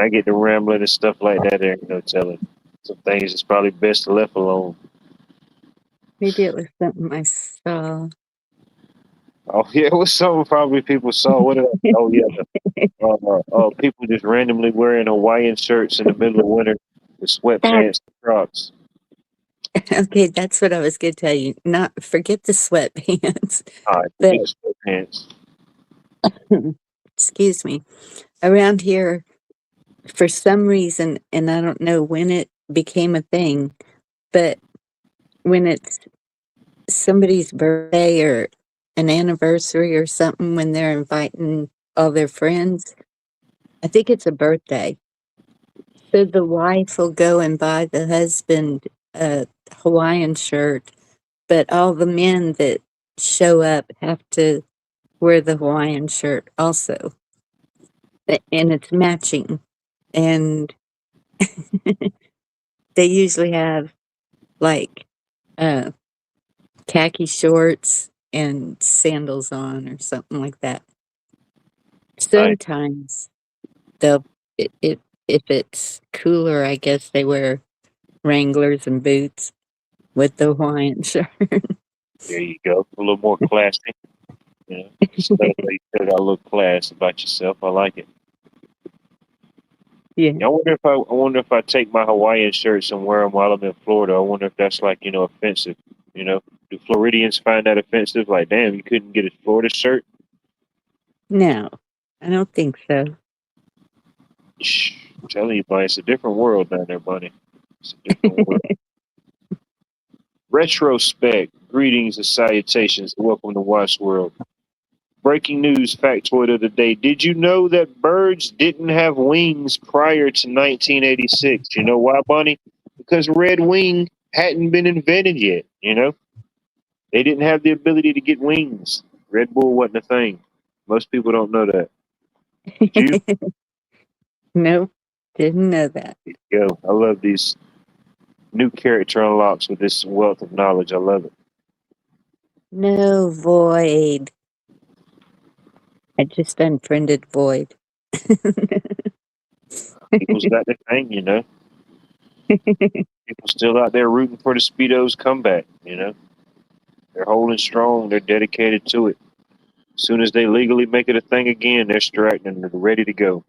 I get to rambling and stuff like that, there ain't no telling. Some things it's probably best left alone. Maybe it was something I saw. Oh yeah, it was something probably people saw. What did I? Oh yeah, people just randomly wearing Hawaiian shirts in the middle of winter with That, sweatpants and Crocs. okay, that's what I was going to tell you. Not forget the sweatpants. All right, But, forget the sweatpants. excuse me, around here, for some reason, and I don't know when it became a thing, but when it's somebody's birthday or an anniversary or something, when they're inviting all their friends, I think it's a birthday. So the wife will go and buy the husband a Hawaiian shirt, but all the men that show up have to wear the Hawaiian shirt also. And it's matching. And they usually have like uh, khaki shorts and sandals on or something like that. Nice. Sometimes they'll, it, if it's cooler, I guess they wear Wranglers and boots with the Hawaiian shirt. There you go. A little more classy. You know, stuff like you still got a little class about yourself. I like it. Yeah. I wonder if I take my Hawaiian shirts and wear them while I'm in Florida. I wonder if that's like offensive. You know, do Floridians find that offensive? Like, damn, you couldn't get a Florida shirt. No, I don't think so. Shh, I'm telling you, buddy, it's a different world down there, buddy. It's a different world. Retrospect. Greetings and salutations. Welcome to Watch World. Breaking news factoid of the day. Did you know that birds didn't have wings prior to 1986? You know why, Bunny? Because red wing hadn't been invented yet, They didn't have the ability to get wings. Red Bull wasn't a thing. Most people don't know that. Did you? Nope, didn't know that. Yo, I love these new character unlocks with this wealth of knowledge. I love it. No, Void. I just unfriended Void. People's got their thing, you know. People still out there rooting for the Speedos comeback, you know. They're holding strong. They're dedicated to it. As soon as they legally make it a thing again, they're striking and they're ready to go.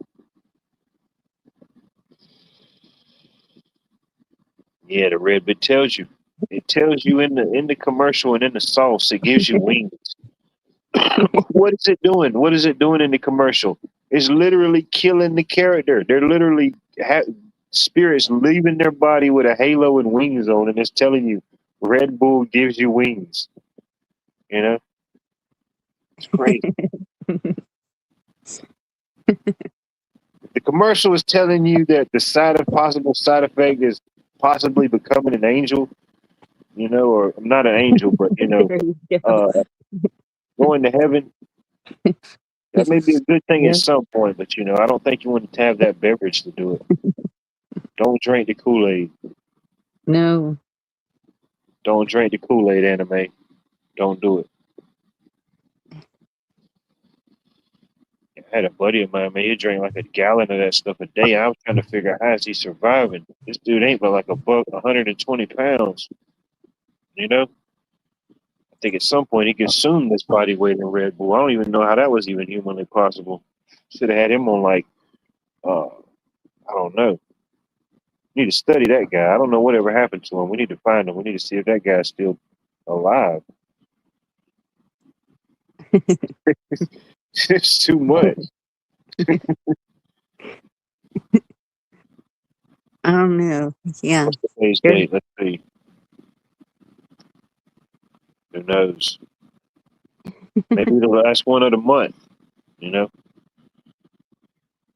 Yeah, the red bit tells you. It tells you in the commercial and in the sauce. It gives you wings. What is it doing? What is it doing in the commercial? It's literally killing the character. They're literally spirits leaving their body with a halo and wings on, and it's telling you Red Bull gives you wings. You know, it's crazy. The commercial is telling you that the possible side effect is possibly becoming an angel. You know, or not an angel, but There you go. going to heaven. That may be a good thing Yeah. at some point, but I don't think you want to have that beverage to do it. Don't drink the Kool-Aid. No. Don't drink the Kool-Aid, anime. Don't do it. I had a buddy of mine, man. He drank like a gallon of that stuff a day. I was trying to figure out how is he surviving. This dude ain't but like 120 pounds. You know, I think at some point he consumed this body weight in Red Bull. I don't even know how that was even humanly possible. Should have had him on like, I don't know. Need to study that guy. I don't know whatever happened to him. We need to find him. We need to see if that guy's still alive. It's too much. I don't know. Yeah. What's today's date? Let's see. Who knows? Maybe the last one of the month. You know.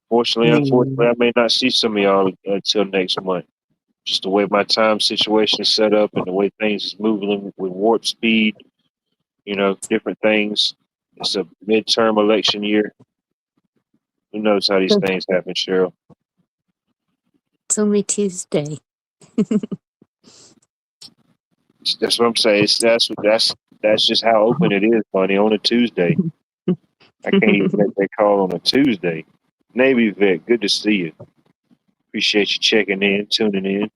Fortunately, unfortunately, I may not see some of y'all until next month. Just the way my time situation is set up and the way things is moving with warp speed. You know, different things. It's a midterm election year. Who knows how these things happen, Cheryl? It's only Tuesday. That's what I'm saying. That's just how open it is, Bunny, on a Tuesday. I can't even make that call on a Tuesday. Navy vet, good to see you. Appreciate you checking in, tuning in.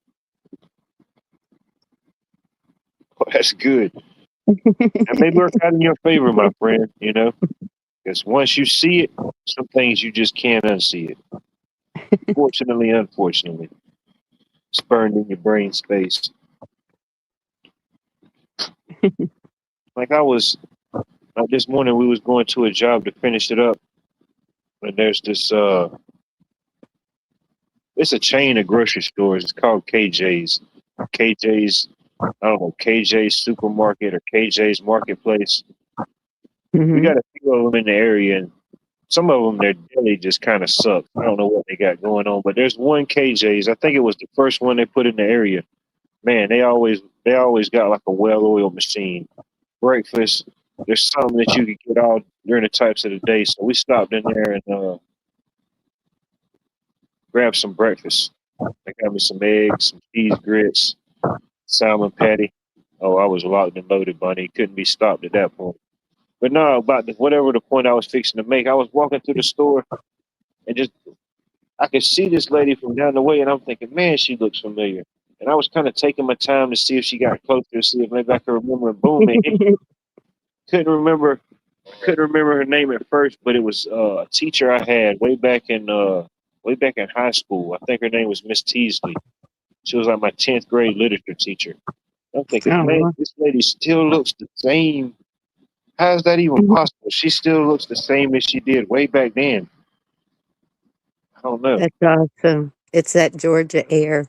Oh, that's good. That may work out in your favor, my friend, you know? Because once you see it, some things you just can't unsee it. Fortunately, unfortunately. It's burned in your brain space. Like this morning we was going to a job to finish it up. And there's this it's a chain of grocery stores. It's called KJ's. KJ's, I don't know, KJ's Supermarket or KJ's Marketplace. We got a few of them in the area, and some of them, their deli just kind of sucks. I don't know what they got going on, but there's one KJ's. I think it was the first one they put in the area. Man, they always got like a well-oiled machine. Breakfast, there's something that you could get all during the types of the day. So we stopped in there and grabbed some breakfast. They got me some eggs, some cheese grits, salmon patty. Oh, I was locked and loaded, Bunny. Couldn't be stopped at that point. But no, about whatever the point I was fixing to make, I was walking through the store and just I could see this lady from down the way, and I'm thinking, man, she looks familiar. And I was kind of taking my time to see if she got closer, to see if maybe I could remember. And boom, man, couldn't remember. Couldn't remember her name at first, but it was a teacher I had way back in high school. I think her name was Miss Teasley. She was like my 10th grade literature teacher. I'm thinking, man, this lady still looks the same. How is that even possible? She still looks the same as she did way back then. I don't know. That's awesome. It's that Georgia air.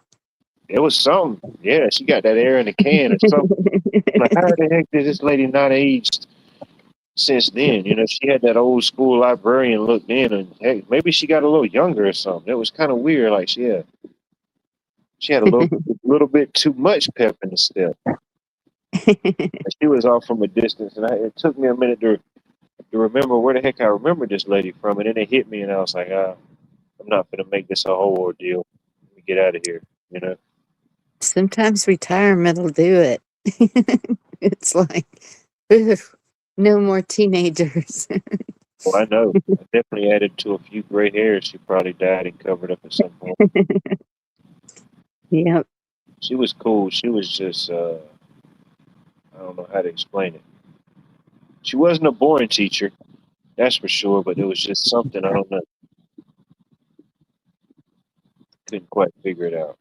It was something. Yeah, she got that air in the can or something. Like, how the heck did this lady not aged since then? You know, she had that old school librarian look then, and heck, maybe she got a little younger or something. It was kind of weird. Like she had a little bit too much pep in the step. And she was off from a distance, and it took me a minute to remember where the heck I remember this lady from, and then it hit me, and I was like, I'm not gonna make this a whole ordeal. Let me get out of here. You know. Sometimes retirement will do it. It's like, ugh, no more teenagers. Well, I know. I definitely added to a few gray hairs. She probably died and covered up at some point. Yep. She was cool. She was just, I don't know how to explain it. She wasn't a boring teacher, that's for sure, but it was just something, I don't know. Couldn't quite figure it out.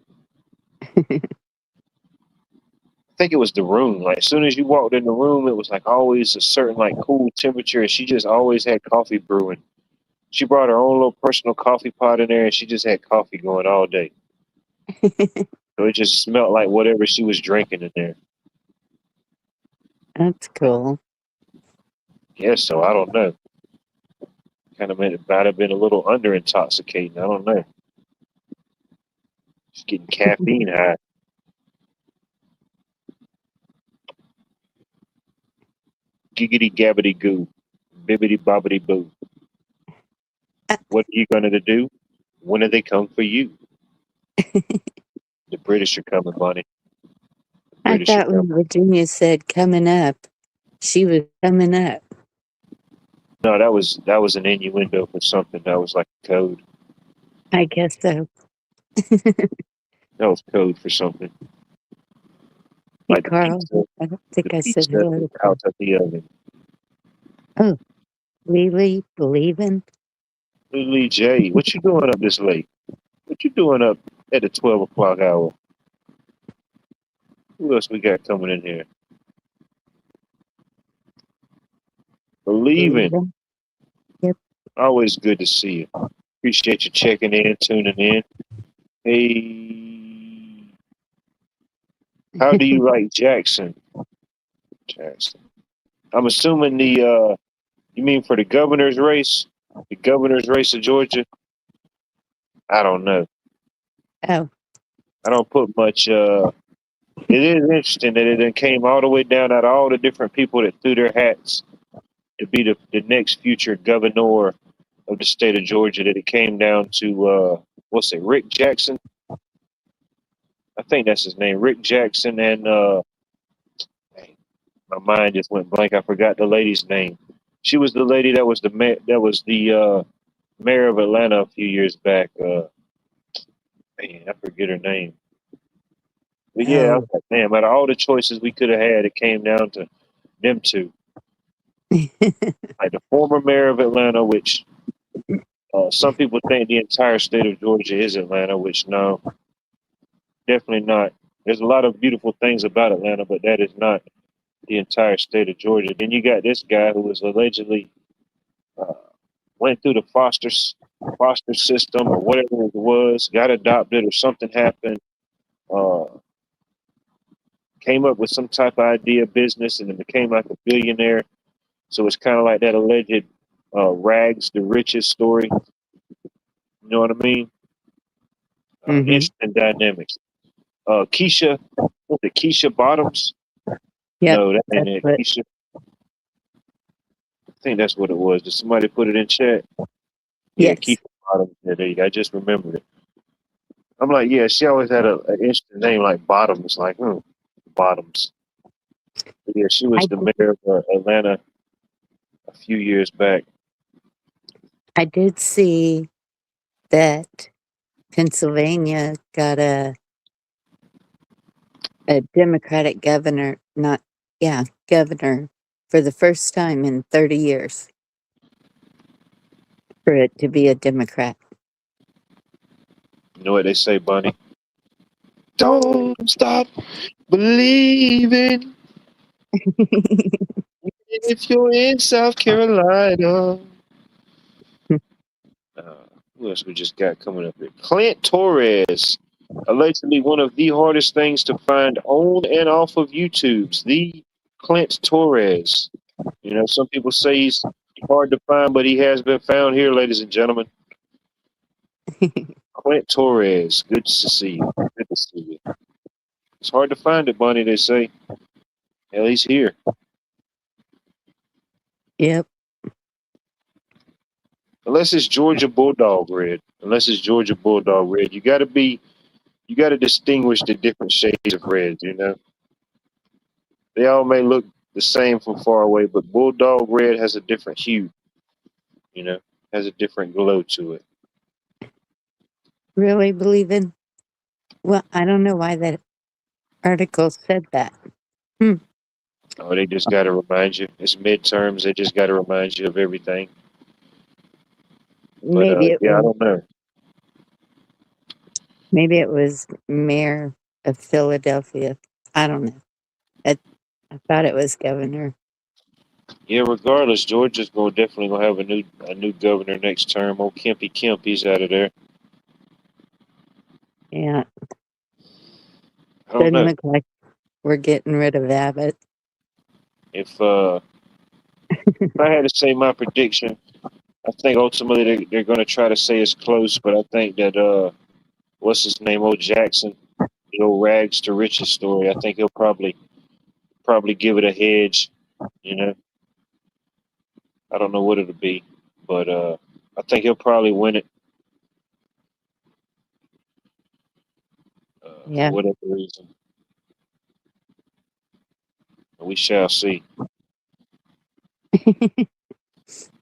I think it was the room. Like, as soon as you walked in the room, it was like always a certain, like, cool temperature, and she just always had coffee brewing. She brought her own little personal coffee pot in there, and she just had coffee going all day. So it just smelled like whatever she was drinking in there. That's cool. Yeah, so I don't know. Kind of might have been a little under intoxicating. I don't know. She's getting caffeine high. Giggity gabbity goo. Bibbity bobbity boo. Uh, What are you going to do? When do they come for you? The British are coming, Bonnie. The I British are thought when coming. Virginia said coming up, she was coming up. No, that was an innuendo for something. That was like code. I guess so. That was code for something. Hey, Like Carl, I don't the think I said pizza hello is to Carl. out of the oven. Oh, Lily, believing? Lily J, what you doing up this late? What you doing up at the 12 o'clock hour? Who else we got coming in here? Believing. Believing? Yep. Always good to see you. Appreciate you checking in, tuning in. Hey, how do you like Jackson? Jackson. I'm assuming you mean for the governor's race? The governor's race of Georgia? I don't know. Oh, I don't put much. It is interesting that it then came all the way down out of all the different people that threw their hats to be the next future governor of the state of Georgia. That it came down to what's it, Rick Jackson? I think that's his name, Rick Jackson, and my mind just went blank. I forgot the lady's name. She was the lady that was the mayor of Atlanta a few years back. Man, I forget her name. But yeah, I was oh. like, damn, out of all the choices we could have had, it came down to them two. Like the former mayor of Atlanta, which some people think the entire state of Georgia is Atlanta, which no, definitely not. There's a lot of beautiful things about Atlanta, but that is not the entire state of Georgia. Then you got this guy who was allegedly uh, went through the foster system or whatever it was, got adopted or something happened, uh, came up with some type of idea business and then became like a billionaire. So it's kind of like that alleged rags to riches story. You know what I mean? Hmm. Interesting dynamics. Keisha, what's it, Keisha Bottoms? Yep, No, that ain't that's it. what. Keisha, I think that's what it was. Did somebody put it in chat? Yeah, Yes, Keisha Bottoms. Yeah, there you go. I just remembered it. I'm like, yeah, she always had an interesting name like Bottoms. Like, Bottoms. But yeah, she was I the mayor of Atlanta a few years back. I did see that Pennsylvania got a Democratic governor, not yeah, governor for the first time in 30 years for it to be a Democrat. You know what they say, Bunny? Don't stop believing if you're in South Carolina. Who else we just got coming up here? Clint Torres, allegedly one of the hardest things to find on and off of YouTube's the Clint Torres. You know, some people say he's hard to find, but he has been found here, ladies and gentlemen. Clint Torres, good to see you. Good to see you. It's hard to find it, Bunny. They say. Hell, he's here. Yep. Unless it's Georgia Bulldog red. Unless it's Georgia Bulldog red, you got to be You got to distinguish the different shades of red. You know, they all may look the same from far away, but bulldog red has a different hue. You know, has a different glow to it. Really believe in? Well, I don't know why that article said that. Oh, they just got to remind you. It's midterms. They just got to remind you of everything. But Maybe it yeah, I was. don't know. Maybe it was mayor of Philadelphia. I don't know. I thought it was governor. Yeah, regardless, Georgia's going definitely gonna have a new governor next term. Old Kemp, he's out of there. Yeah, I don't doesn't know look like we're getting rid of Abbott. if I had to say my prediction, I think ultimately they're going to try to say it's close, but I think that what's his name, old Jackson, the old rags to riches story. I think he'll probably give it a hedge. You know, I don't know what it'll be, but I think he'll probably win it for Yeah. whatever reason. We shall see.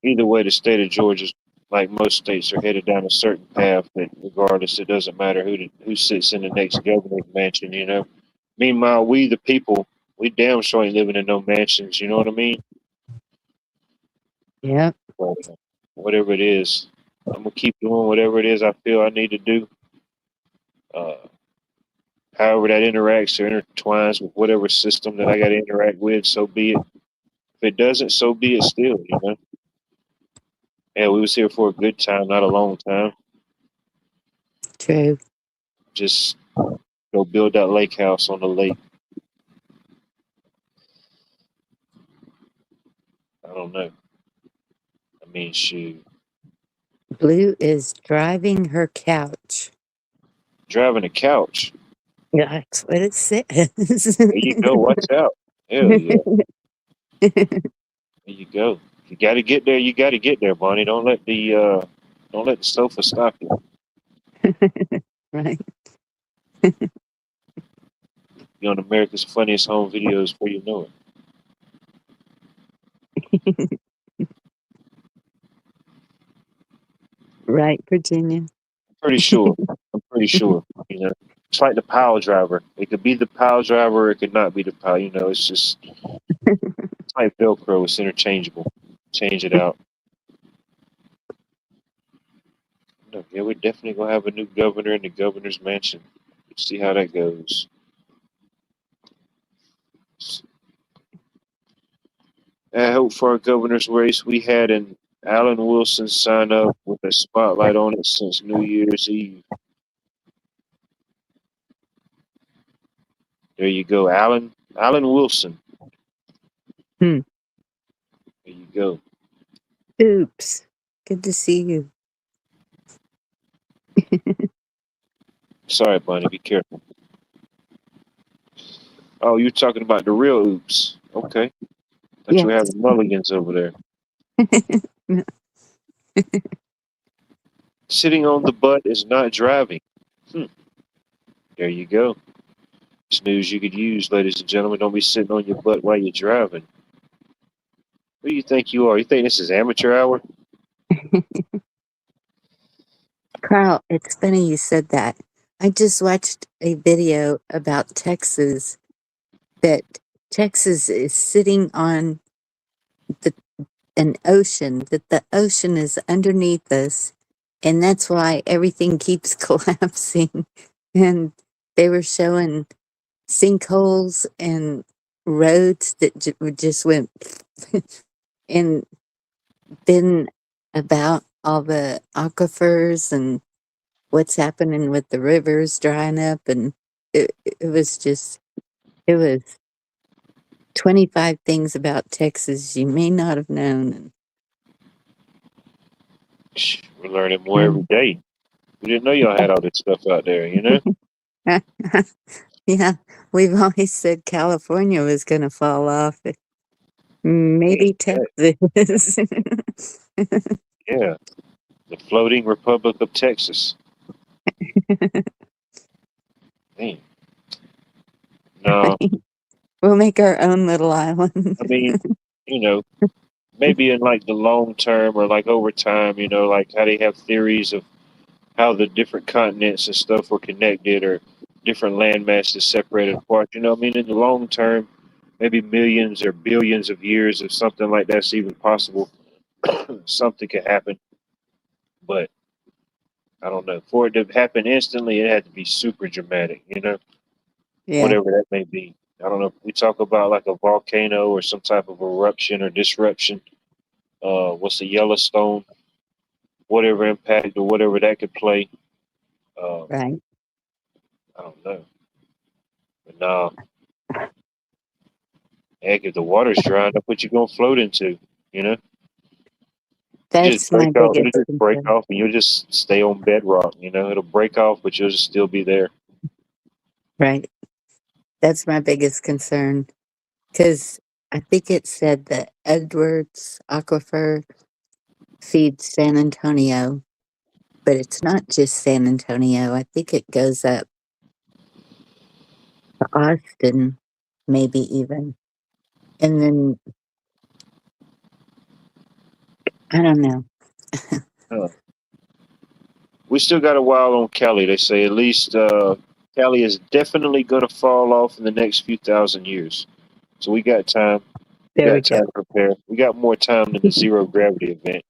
Either way, the state of Georgia, like most states, are headed down a certain path that, regardless, it doesn't matter who sits in the next governor's mansion. You know. Meanwhile, we the people, we damn sure ain't living in no mansions. You know what I mean? Yep. But whatever it is, I'm gonna keep doing whatever it is I feel I need to do. Uh, However that interacts or intertwines with whatever system that I got to interact with, so be it. If it doesn't, so be it. Still, you know. Yeah, we was here for a good time, not a long time. True. Just go build that lake house on the lake. I don't know. I mean, shoot, Blue is driving her couch. driving a couch. Yeah, that's what it says. There you go. Watch out. Hell yeah. There you go. If you got to get there, you got to get there, Bonnie. Don't let the sofa stop you. Right. You're on America's Funniest Home Videos before you know it. Right, Virginia. Pretty sure. I'm pretty sure. You know, it's like the pile driver. It could be the pile driver, or it could not be the pile. You know, it's like Velcro. It's interchangeable. Change it out. No, yeah, we're definitely gonna have a new governor in the governor's mansion. Let's see how that goes. I hope for our governor's race. We had an Alan Wilson sign up with a spotlight on it since New Year's Eve. There you go, Alan. Alan Wilson. Hmm. There you go. Oops. Good to see you. Sorry, Bunny. Be careful. Oh, you're talking about the real oops. Okay. Thought you Yes. were having mulligans over there. Sitting on the butt is not driving. Hmm. There you go. It's news you could use, ladies and gentlemen. Don't be sitting on your butt while you're driving. Who do you think you are? You think this is amateur hour? Carl, it's funny you said that. I just watched a video about Texas, that Texas is sitting on the an ocean, that the ocean is underneath us, and that's why everything keeps collapsing. And they were showing sinkholes and roads that just went and then about all the aquifers and what's happening with the rivers drying up, and it was just, it was 25 things about Texas you may not have known. We're learning more every day. We didn't know y'all had all this stuff out there, you know? Yeah, we've always said California was going to fall off. Yes, Maybe that- Texas. yeah. The floating Republic of Texas. No, We'll make our own little island. I mean, you know, maybe in like the long term or like over time, like how they have theories of how the different continents and stuff were connected or different land masses separated apart. I mean, in the long term, maybe millions or billions of years if something like that's even possible, something could happen. But I don't know. For it to happen instantly, it had to be super dramatic, Yeah, whatever that may be. I don't know. If we talk about like a volcano or some type of eruption or disruption. What's the Yellowstone? Whatever impact or whatever that could play. Um, right. I don't know. But nah, heck, if the water's drying up, what you gonna float into? You know, you just That's break my off. It'll biggest just break concern. off, and you'll just stay on bedrock. It'll break off, but you'll just still be there. Right. That's my biggest concern. Because I think it said that Edwards Aquifer feeds San Antonio, but it's not just San Antonio. I think it goes up to Austin, maybe even. And then, I don't know. Huh. We still got a while on Cali. They say at least Cali is definitely going to fall off in the next few thousand years. So we got time. We There we got go. time to prepare. We got more time than the zero gravity event.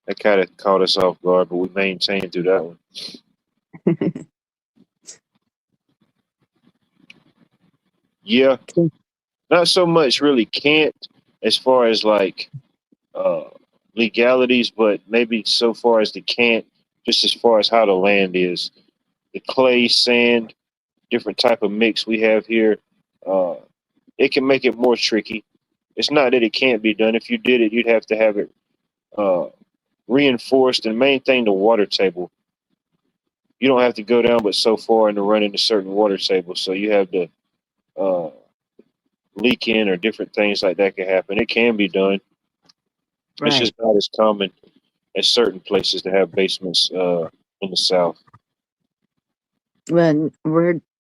That kind of caught us off guard, but we maintained through that one. Yeah, not so much really can't as far as like uh, legalities, but maybe so far as the can't, just as far as how the land is, the clay, sand, different type of mix we have here. Uh, it can make it more tricky. It's not that it can't be done. If you did it, you'd have to have it uh, reinforced. And main thing, the water table. You don't have to go down but so far and to run into certain water tables. So you have to uh, leak in or different things like that can happen. It can be done. It's Right. just not as common as certain places to have basements in the South. Well,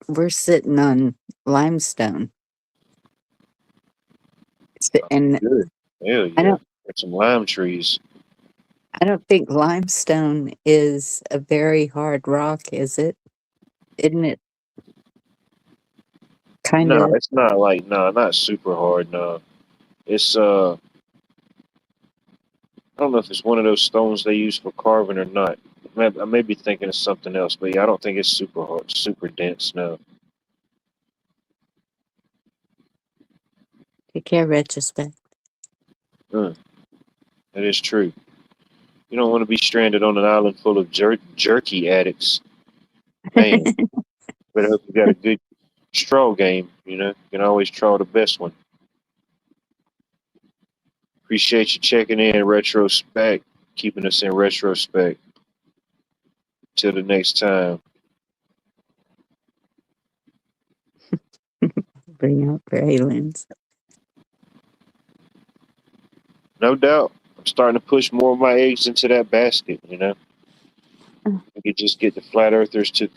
we're sitting on limestone, and Good. Hell I yeah. don't Got some lime trees. I don't think limestone is a very hard rock, is it? Isn't it kind No, of? it's not like not super hard. No, it's I don't know if it's one of those stones they use for carving or not. I may be thinking of something else, but yeah, I don't think it's super hard, super dense. No, Take care, retrospect. that is true. You don't want to be stranded on an island full of jerky addicts, man. But I hope you got a good straw game. You can always draw the best one. Appreciate you checking in, retrospect, keeping us in retrospect. Till the next time. Bring out for aliens. No doubt. I'm starting to push more of my eggs into that basket. We could just get the flat earthers to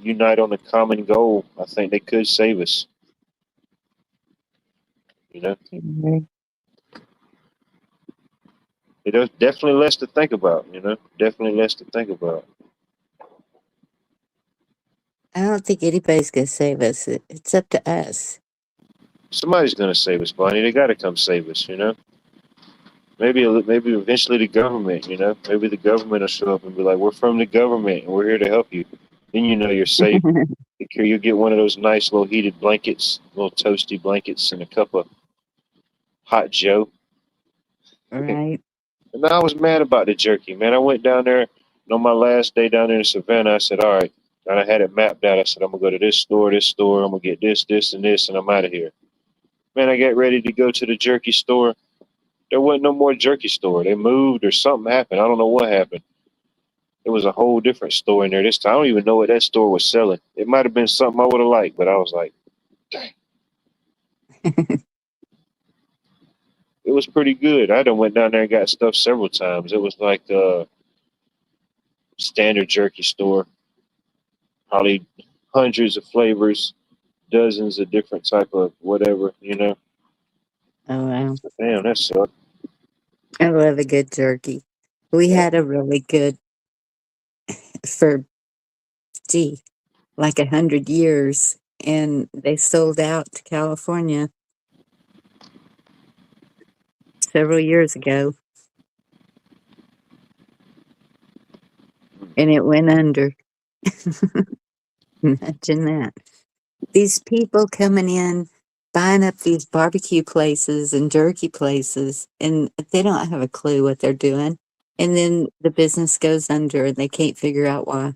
unite on a common goal. I think they could save us. You know, Okay. there's definitely less to think about. Definitely less to think about. I don't think anybody's gonna save us. It's up to us. Somebody's gonna save us, Bonnie. They got to come save us. Maybe eventually the government. Maybe the government will show up and be like, "We're from the government and we're here to help you." Then you're safe. You'll get one of those nice little heated blankets, little toasty blankets, and a cup of hot Joe. Right. And I was mad about the jerky, man. I went down there, and on my last day down there in Savannah, I said, all right. And I had it mapped out. I said, I'm going to go to this store, this store. I'm going to get this, this, and this, and I'm out of here. Man, I got ready to go to the jerky store. There wasn't no more jerky store. They moved or something happened. I don't know what happened. It was a whole different store in there this time. I don't even know what that store was selling. It might have been something I would have liked, but I was like, dang. It was pretty good. I done went down there and got stuff several times. It was like a standard jerky store, probably hundreds of flavors, dozens of different type of whatever, you know. Oh wow. Damn, that sucks. I love a good jerky. We Yeah. had a really good for gee, like 100 years, and they sold out to California several years ago, and it went under. Imagine that. These people coming in, buying up these barbecue places and jerky places, and they don't have a clue what they're doing. And then the business goes under and they can't figure out why.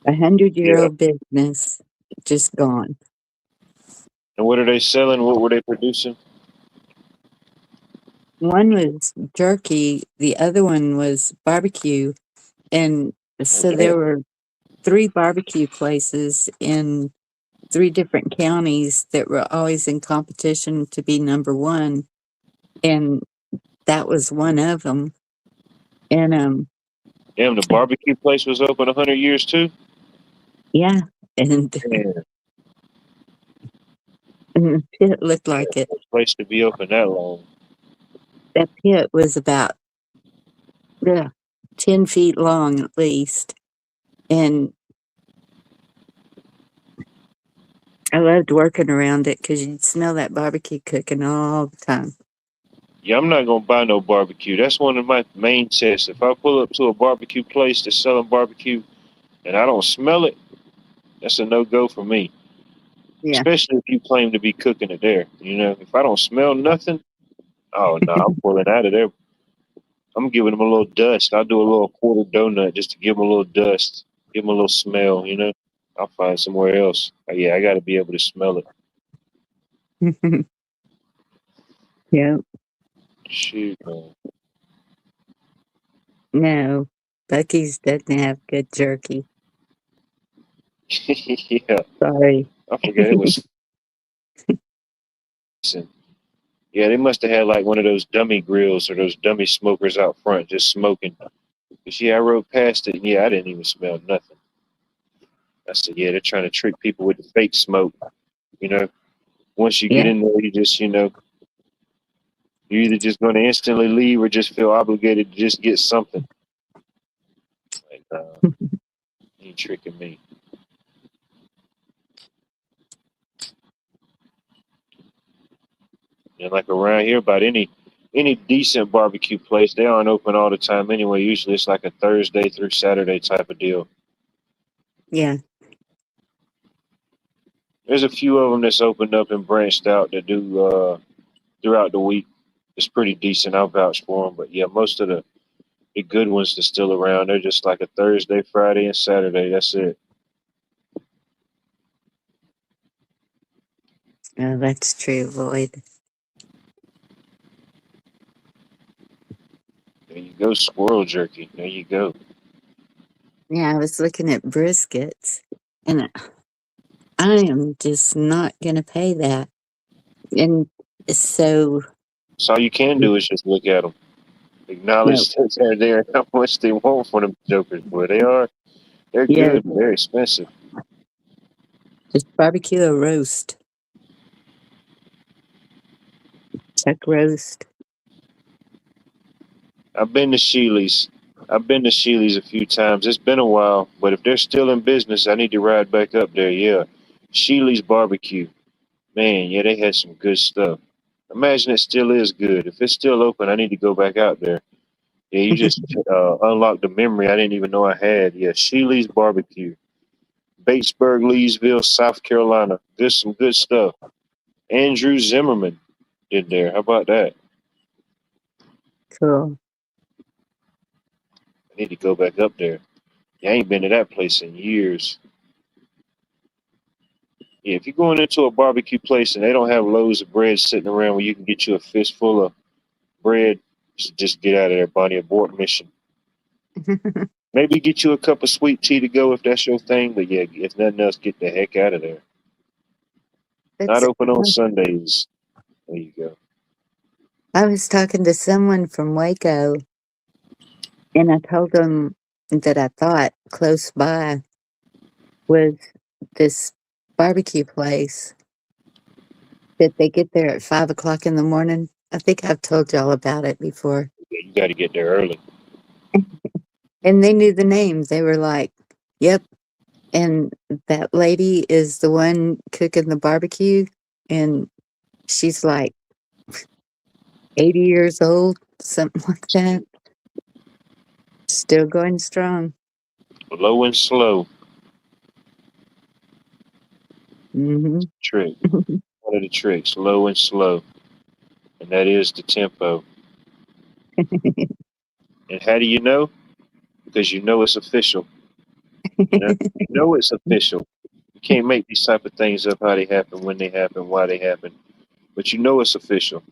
100-year Yeah. old business just gone. And what are they selling? What were they producing? One was jerky, the other one was barbecue. And Oh, so damn. there were 3 barbecue places in 3 different counties that were always in competition to be number one. And that was one of them. And Damn, the barbecue place was open 100 years too. yeah, and, Man, and the pit looked yeah, like it. for a place to be open that long. That pit was about yeah, 10 feet long at least. And I loved working around it because you'd smell that barbecue cooking all the time. Yeah, I'm not gonna buy no barbecue. That's one of my main tests. If I pull up to a barbecue place that's selling barbecue and I don't smell it, that's a no go for me. Yeah. Especially if you claim to be cooking it there. You know, if I don't smell nothing, oh no, I'm pulling out of there. I'm giving them a little dust. I'll do a little quarter donut just to give them a little dust, give them a little smell. You know, I'll find somewhere else. Yeah, I got to be able to smell it. Yeah. Shoot, man. No, Bucky's doesn't have good jerky. Yeah, Sorry. I forget it was. Yeah, they must have had like one of those dummy grills or those dummy smokers out front just smoking. 'Cause, yeah, I rode past it and yeah, I didn't even smell nothing. I said, yeah, they're trying to trick people with the fake smoke. You know, once you get Yeah. in there, you just, you're either just going to instantly leave or just feel obligated to just get something. Like, you ain't tricking me. And like around here, about any decent barbecue place, they aren't open all the time anyway. Usually it's like a Thursday through Saturday type of deal. Yeah. There's a few of them that's opened up and branched out that do throughout the week. It's pretty decent. I'll vouch for them. But yeah, most of the good ones that's still around, they're just like a Thursday, Friday, and Saturday. That's it. Oh, that's true, Lloyd. There you go, squirrel jerky. There you go. Yeah, I was looking at briskets and I am just not going to pay that. And so, So all you can do is just look at them, no, acknowledge that they're there, and how much they want for them jokers. Boy, they're yeah, good, but they're expensive. just barbecue a roast, chuck roast. I've been to Sheely's. I've been to Sheely's a few times. It's been a while, but if they're still in business, I need to ride back up there. Yeah, Sheely's barbecue. Man, yeah, they had some good stuff. Imagine it still is good. If it's still open, I need to go back out there. Yeah, you just unlocked the memory I didn't even know I had. Yeah, Sheely's barbecue, Batesburg, Leesville, South Carolina. There's some good stuff. Andrew Zimmerman did there. How about that? Cool. I need to go back up there. Yeah, I ain't been to that place in years. Yeah, if you're going into a barbecue place and they don't have loads of bread sitting around where you can get you a fistful of bread, you should just get out of there, Bonnie. Abort mission. Maybe get you a cup of sweet tea to go if that's your thing. But yeah, if nothing else, get the heck out of there. Not That's, open on Sundays. There you go. I was talking to someone from Waco and I told them that I thought close by was this barbecue place that they get there at 5 o'clock in the morning. I think I've told y'all about it before. You got to get there early. And they knew the names. They were like, yep. And that lady is the one cooking the barbecue. And she's like 80 years old, something like that. Still going strong. Low and slow. Hmm Trick. One of the tricks. Low and slow. And that is the tempo. And how do you know? Because you know it's official. You know it's official. You can't make these type of things up how they happen, when they happen, why they happen. But you know it's official.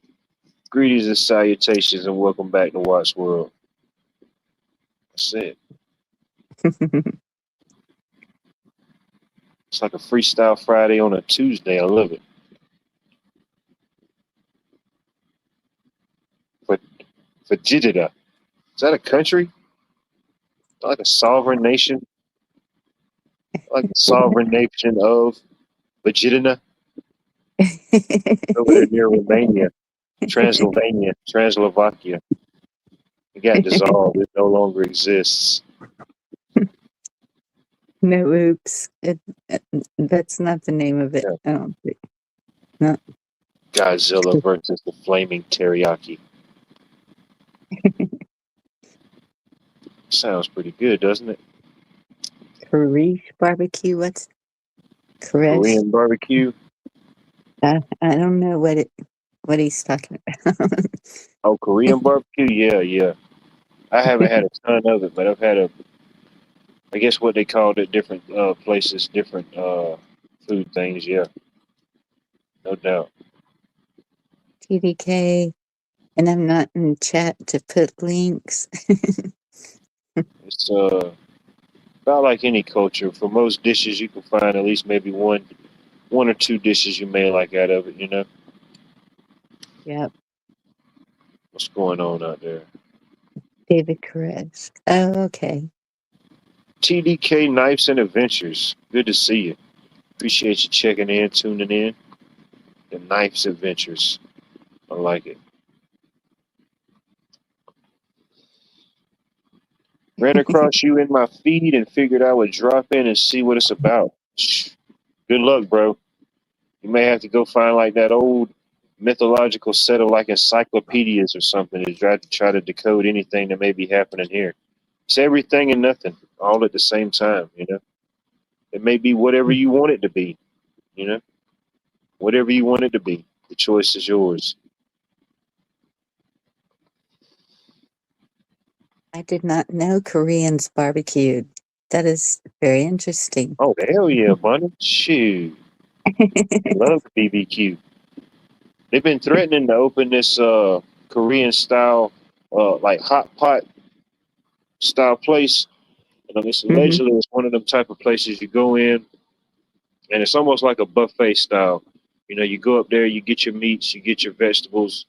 Greetings and salutations and welcome back to Watts World. That's it. It's like a freestyle Friday on a Tuesday. I love it. But Vegeta, is that a country? Like a sovereign nation? Like a sovereign nation of Vegeta over there near Romania, Transylvania, Translovakia. It got dissolved. It no longer exists. No, oops. That's not the name of it. Yeah. I don't think. No. Godzilla versus the flaming teriyaki. Sounds pretty good, doesn't it? Karish barbecue. What's Koresh? Korean barbecue. I don't know what he's talking about. Oh, Korean barbecue. Yeah, yeah. I haven't had a ton of it, but I've had I guess what they called it, different places, different food things. Yeah, no doubt. TDK, and I'm not in chat to put links. It's about like any culture. For most dishes, you can find at least maybe one or two dishes you may like out of it. You know Yep, what's going on out there. David Koresh. Oh, okay. TDK Knives and Adventures. Good to see you. Appreciate you checking in, tuning in. The Knives Adventures. I like it. Ran across you in my feed and figured I would drop in and see what it's about. Good luck, bro. You may have to go find like that old mythological set of like encyclopedias or something to try to decode anything that may be happening here. It's everything and nothing all at the same time, you know. It may be whatever you want it to be, you know. Whatever you want it to be. The choice is yours. I did not know Koreans barbecued. That is very interesting. Oh hell yeah, Bunny. Shoot. I love BBQ. They've been threatening to open this Korean style like hot pot style place. And it's Hmm allegedly it's one of them type of places you go in and it's almost like a buffet style. You know, you go up there, you get your meats, you get your vegetables,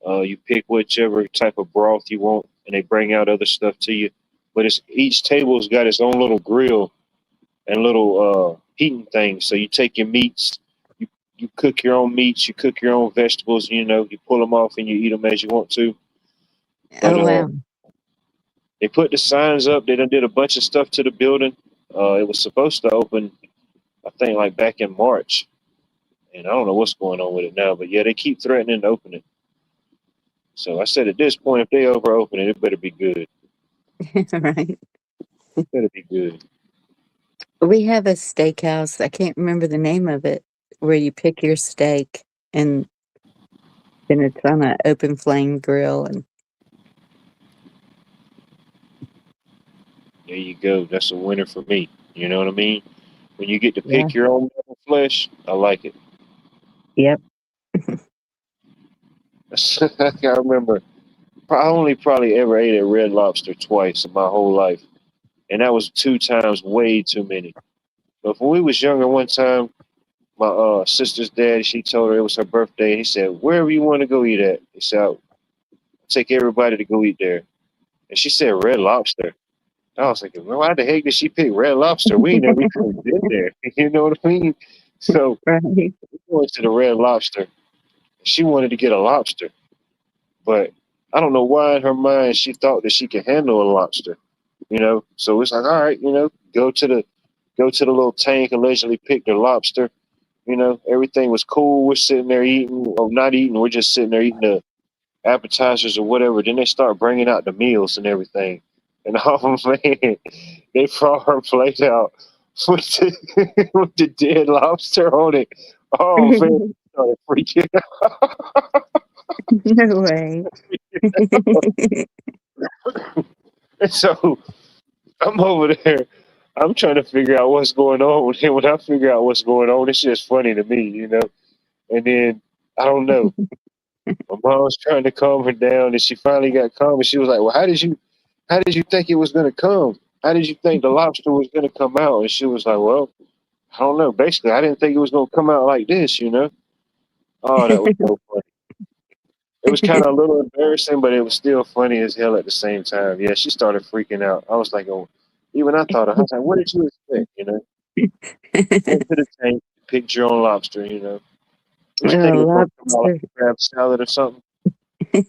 you pick whichever type of broth you want, and they bring out other stuff to you. But it's each table's got its own little grill and little heating things. So you take your meats, you cook your own meats, you cook your own vegetables. You know, you pull them off and you eat them as you want to. But Oh, wow. they put the signs up. They done did a bunch of stuff to the building. It was supposed to open, I think, like back in March, and I don't know what's going on with it now. But yeah, they keep threatening to open it. So I said, at this point, if they over open it, it better be good. Right. It better be good. We have a steakhouse. I can't remember the name of it, where you pick your steak and then it's on an open flame grill. And There you go. That's a winner for me. You know what I mean? When you get to yeah, pick your own flesh, I like it. yep. I remember I only probably ever ate at Red Lobster twice in my whole life, and that was two times way too many. But when we was younger, one time my sister's dad, she told her it was her birthday, and he said, "Wherever you want to go eat at," he said, "I'll take everybody to go eat there." And she said Red Lobster. I was thinking, well, why the heck did she pick Red Lobster? We ain't never even been there. You know what I mean? So Right. we went to the Red Lobster. She wanted to get a lobster, but I don't know why in her mind she thought that she could handle a lobster. So it's like, all right, go to the little tank, allegedly pick the lobster. Everything was cool. We're sitting there eating, or not eating. We're just sitting there eating the appetizers or whatever. Then they start bringing out the meals and everything. And oh man, they brought her plate out with with the dead lobster on it. Oh man, I started freaking No way. out. And so I'm over there. I'm trying to figure out what's going on. And when I figure out what's going on, it's just funny to me. And then I don't know. My mom was trying to calm her down, and she finally got calm. And she was like, "Well, how did you think it was gonna come? How did you think the lobster was gonna come out?" And she was like, "Well, I don't know. Basically, I didn't think it was gonna come out like this. Oh, that was so funny. It was kind of a little embarrassing, but it was still funny as hell at the same time. Yeah, she started freaking out. I was like, "Oh," even I thought, I was like, "What did you expect?" Went to the tank, picked your own lobster. Which thing Well, was gonna come out like lobster, a crab salad or something, you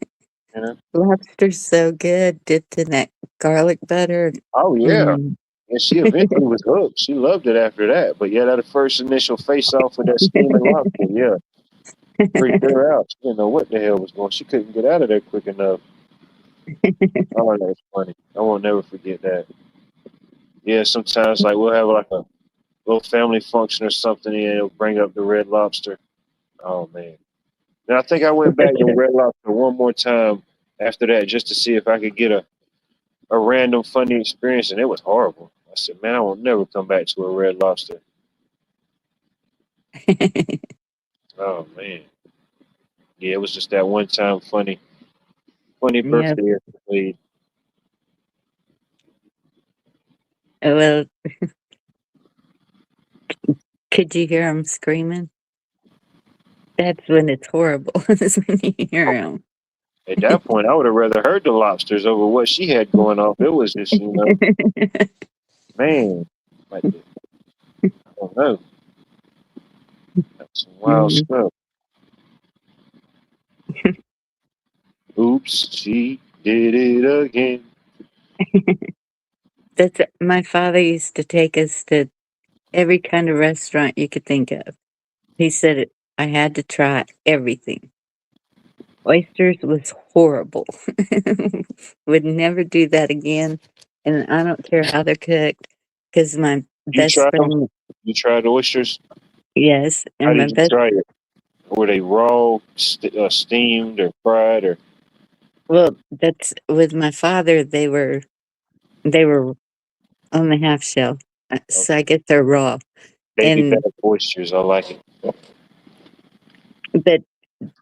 know? lobster's so good dipped in that garlic butter. Oh yeah. Mm. And she eventually was hooked. She loved it after that. But yeah, that first initial face off with that steaming lobster, yeah, freaked her out. She didn't know what the hell was going. She couldn't get out of there quick enough. Oh, that's funny. I won't never forget that. Yeah, sometimes like we'll have like a little family function or something, and it'll bring up the Red Lobster. Oh man. And I think I went back to Red Lobster one more time after that just to see if I could get a random funny experience, and it was horrible. I said, man, I will never come back to a Red Lobster. Oh man, yeah, it was just that one time funny Yeah. birthday escapade. Well, could you hear him screaming? That's when it's horrible, is when you hear him. At that point, I would have rather heard the lobsters over what she had going off. It was just, man, like I don't know, that's some wild Mm. stuff. Oops, she did it again. That's my father used to take us to every kind of restaurant you could think of. He said I had to try everything. Oysters was horrible. Would never do that again, and I don't care how they're cooked, because my You best tried them? friend. You tried oysters? Yes, How and my did you best try it? Were they raw, steamed, or fried, or well, that's with my father, they were on the half shell, so I guess they're raw, baby back and oysters? I like it. but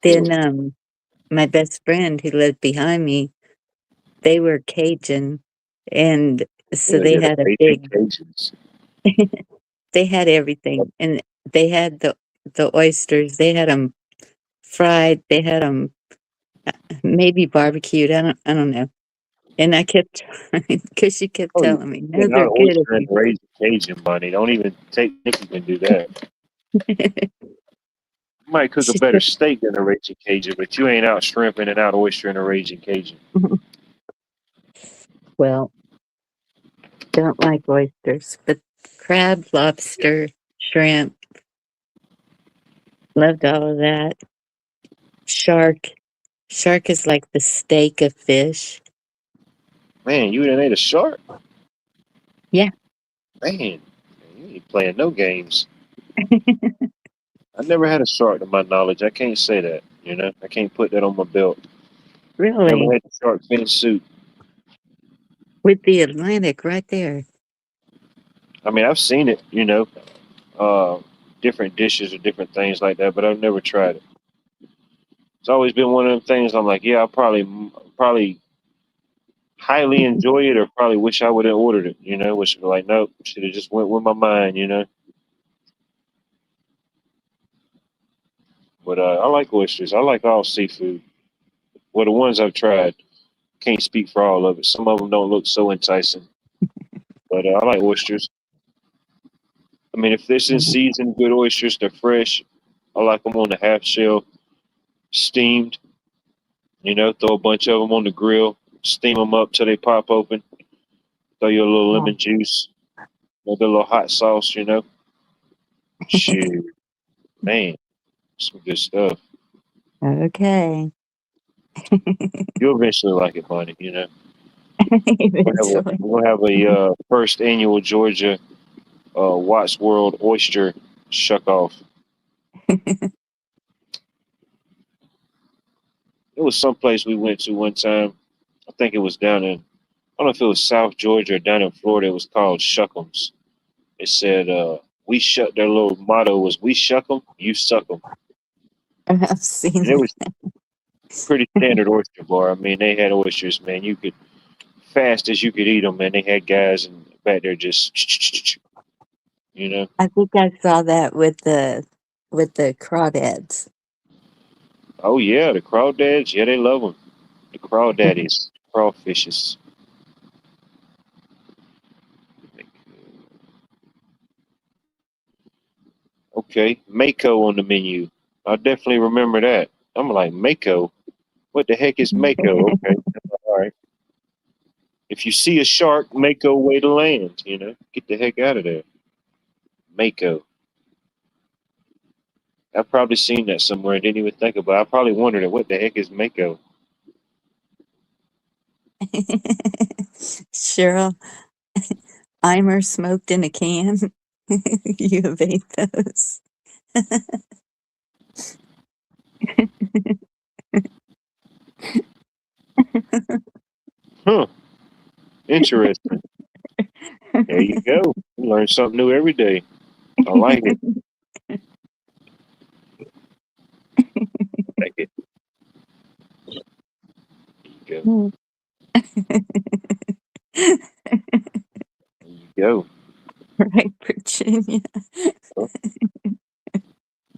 then, my best friend who lived behind me, they were Cajun, and so Yeah, they yeah, the had a Raging big Cajuns. they had everything, and they had the oysters, they had them fried, they had them maybe barbecued, I don't know, and I kept trying 'cause she kept Oh, you telling me, "No, getting they're out of good if oyster and raising Cajun money. Don't even think you can do that. you." You might cook a She better said, steak than a Raging Cajun, but you ain't out shrimping and out oyster in a Raging Cajun. "Well, don't like oysters, but crab, lobster, shrimp, loved all of that. Shark. Shark is like the steak of fish." Man, you didn't ate a shark? Yeah. Man, you ain't playing no games. I never had a shark to my knowledge. I can't say that. I can't put that on my belt. Never Really? had the shark fin soup. With the Atlantic right there. I mean, I've seen it. Uh, different dishes or different things like that, but I've never tried it. It's always been one of them things. I'm like, yeah, I'll probably highly enjoy it, or probably wish I would have ordered it. Which like, nope, should have just went with my mind. But I like oysters. I like all seafood. Well, the ones I've tried, can't speak for all of it. Some of them don't look so enticing, but I like oysters. I mean, if this in season, good oysters, they're fresh. I like them on the half shell, steamed. You know, throw a bunch of them on the grill, steam them up till they pop open. Throw you a little Yeah. lemon juice, maybe a little hot sauce. You know, shoot, man, some good stuff. Okay. You'll eventually like it, Bonnie. You know, Eventually. we'll have a first annual Georgia Watts World Oyster Shuck Off. It was someplace we went to one time. I think it was down in, I don't know if it was South Georgia or down in Florida. It was called Shuck'ems. It said, we shut, their little motto was, we shuck 'em, you suck 'em. I've seen And it it. was pretty standard oyster bar. I mean, they had oysters, man. You could, fast as you could eat them, man. They had guys and back there just, you know. I think I saw that with the crawdads. Oh, yeah, the crawdads. Yeah, they love them. The crawdaddies, crawfishes. Okay, Mako on the menu. I definitely remember that. I'm like, Mako? What the heck is Mako? Okay, all right. If you see a shark, Mako way to land, you know? Get the heck out of there. Mako. I've probably seen that somewhere and didn't even think about it. I probably wondered, what the heck is Mako? Cheryl, Eimer smoked in a can. You have ate those. Huh, interesting. There you go. You learn something new every day. I like it. Like it. There you go. There you go. Right, Virginia. Oh,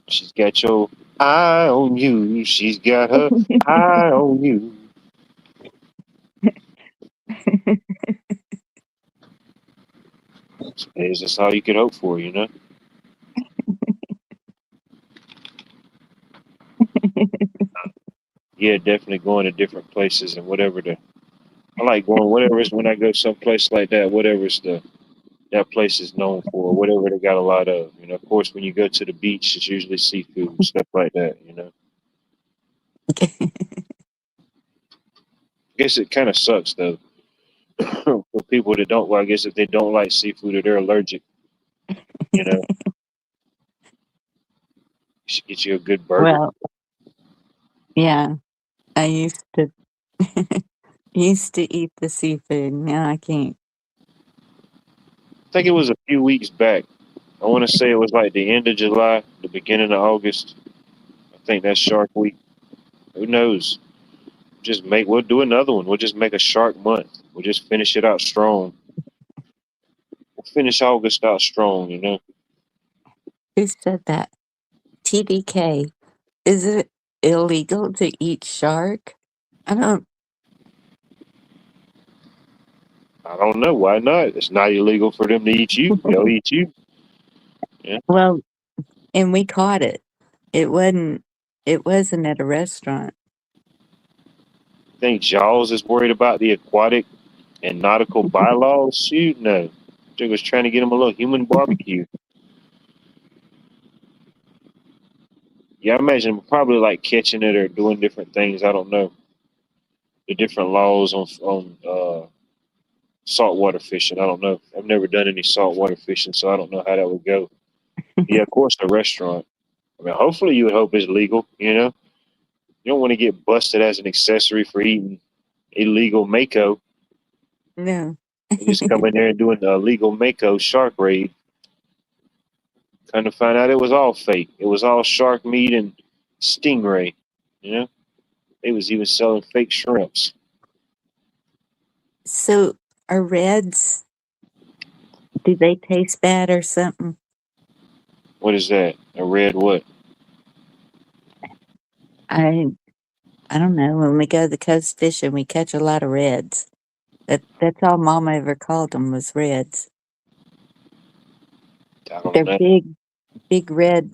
she's got your eye on you. She's got her eye on you. Is that's all you could hope for, you know? Yeah, definitely going to different places and whatever the I like going whatever is when I go someplace like that, whatever's the that place is known for, whatever they got a lot of. You know, of course when you go to the beach it's usually seafood, stuff like that, you know. I guess it kinda sucks though. For people that don't well, I guess if they don't like seafood or they're allergic, you know, you should get you a good burger. Well, yeah, I used to eat the seafood. Now I can't. I think it was a few weeks back. I wanna say it was like the end of July, the beginning of August. I think that's Shark Week. Who knows? We'll do another one. We'll just make a shark month. We'll just finish it out strong. We'll finish August out strong, you know. Who said that? TDK. Is it illegal to eat shark? I don't. I don't know. Why not? It's not illegal for them to eat you. They'll eat you. Yeah. Well, and we caught it. It wasn't. It wasn't at a restaurant. Think Jaws is worried about the aquatic and nautical bylaws? Shoot, no. They was trying to get him a little human barbecue. Yeah, I imagine probably like catching it or doing different things. I don't know the different laws on saltwater fishing. I don't know. I've never done any saltwater fishing, so I don't know how that would go. Yeah, of course, the restaurant. I mean, hopefully, you would hope it's legal. You know, you don't want to get busted as an accessory for eating illegal mako. No. You just come in there and doing the illegal mako shark raid. Kind of find out it was all fake. It was all shark meat and stingray. You know, they was even selling fake shrimps. So are reds? Do they taste bad or something? What is that? A red what? I I don't know. When we go to the coast fishing, we catch a lot of reds. That's all Mama ever called them was reds. I don't They're know. big red.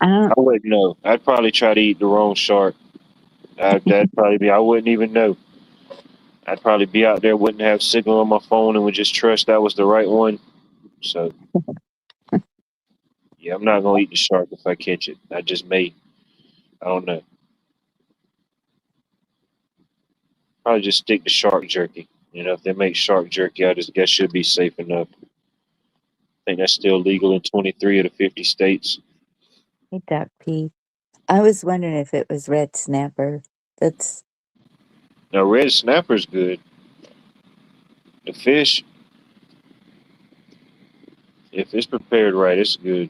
I I don't. wouldn't know. I'd probably try to eat the wrong shark. That'd probably be. I wouldn't even know. I'd probably be out there, wouldn't have signal on my phone, and would just trust that was the right one. So yeah, I'm not gonna eat the shark if I catch it. I just may. I don't know. Probably just stick to shark jerky. You know, if they make shark jerky, I just guess should be safe enough. I think that's still legal in 23 of the 50 states. Hey, Doc P. I was wondering if it was red snapper. That's Now, red snapper's good. The fish, if it's prepared right, it's good.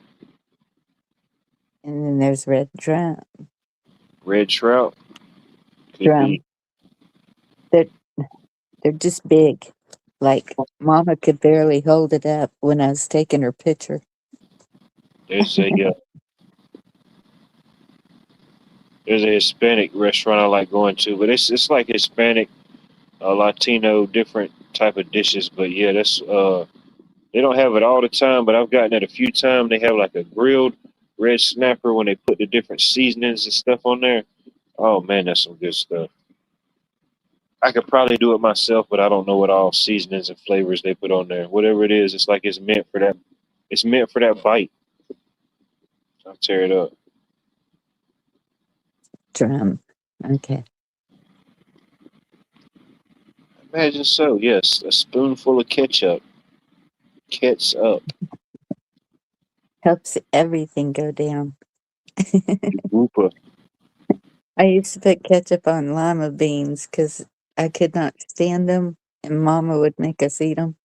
and then there's red Red trout could drum. be. They're they're just big. Like Mama could barely hold it up when I was taking her picture. There's a there's a Hispanic restaurant I like going to, but it's like Hispanic, Latino, different type of dishes. But yeah, that's they don't have it all the time, but I've gotten it a few times. They have like a grilled red snapper when they put the different seasonings and stuff on there. Oh man, that's some good stuff. I could probably do it myself, but I don't know what all seasonings and flavors they put on there. Whatever it is, it's like it's meant for that. It's meant for that bite. I'll tear it up. Drum. Okay. Imagine so. Yes, a spoonful of ketchup. Ketchup. Helps everything go down. Whooper. I used to put ketchup on lima beans because I could not stand them, and Mama would make us eat them.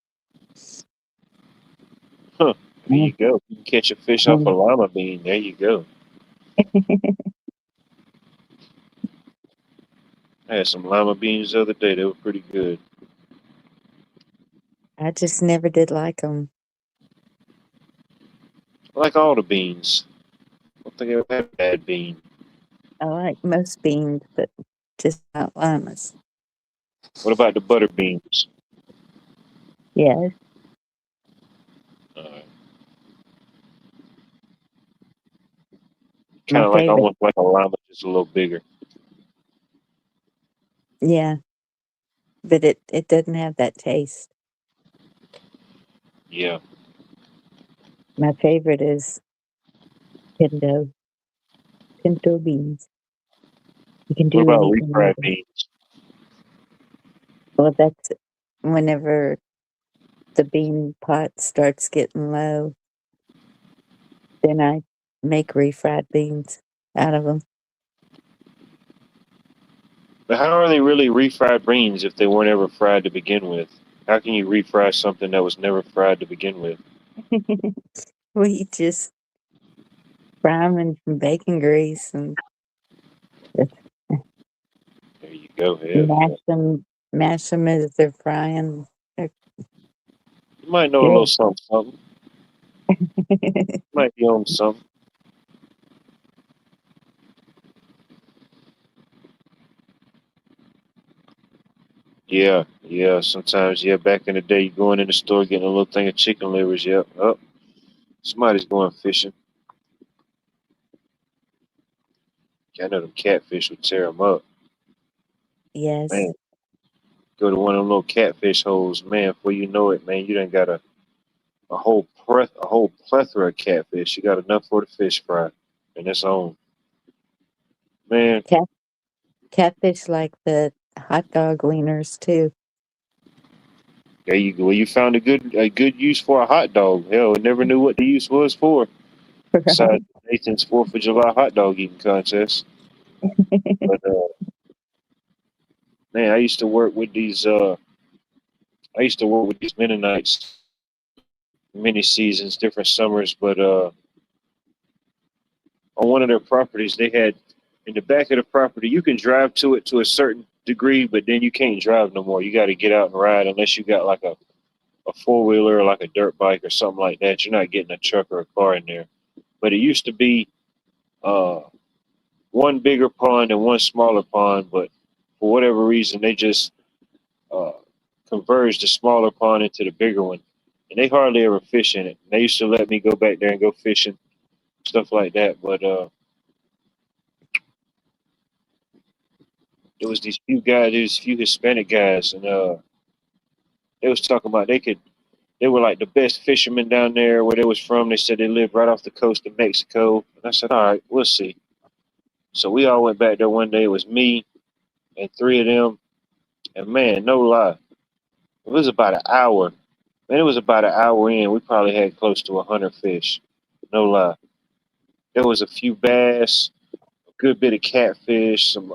Huh. There you go. You can catch a fish off a lima bean. There you go. I had some lima beans the other day. They were pretty good. I just never did like them. I like all the beans. I don't think I ever had a bad bean. I like most beans, but just not limas. What about the butter beans? Yes, Kind my of like favorite. almost like a lima, just a little bigger. Yeah, but it doesn't have that taste. Yeah. My favorite is pinto beans. You can What do about anything with refried them. beans? Well, that's whenever the bean pot starts getting low, then I make refried beans out of them. But how are they really refried beans if they weren't ever fried to begin with? How can you refry something that was never fried to begin with? We just fry them in some bacon grease and just There you go. Yeah, mash yeah. them as they're frying. They're You might know a little good. something, something. Might be on something. Yeah, yeah. Sometimes, yeah. Back in the day, you going in the store getting a little thing of chicken livers. Yep. Oh, somebody's going fishing. Yeah, I know them catfish would tear them up. Yes. Man, go to one of them little catfish holes, man. Before you know it, man, you done got a whole plethora of catfish. You got enough for the fish fry, and it's on. Man, Cat Catfish like the hot dog wieners too. there you go. Well, you found a good use for a hot dog. Hell, I never knew what the use was for. Besides Right. Nathan's Fourth of July hot dog eating contest. But man, I used to work with these Mennonites many seasons, different summers. But on one of their properties, they had in the back of the property, you can drive to it to a certain degree, but then you can't drive no more. You got to get out and ride unless you got like a four wheeler or like a dirt bike or something like that. You're not getting a truck or a car in there. But it used to be uh, one bigger pond and one smaller pond, but for whatever reason, they just uh, converged the smaller pond into the bigger one. and they hardly ever fish in it. They used to let me go back there and go fishing, stuff like that. But there was these few guys, these few Hispanic guys, and they was talking about they were like the best fishermen down there where they was from. They said they lived right off the coast of Mexico. And I said, all right, we'll see. So we all went back there one day. It was me and three of them. And man, no lie, it was about an hour. Man, it was about an hour in. We probably had close to 100 fish. No lie. There was a few bass, a good bit of catfish, some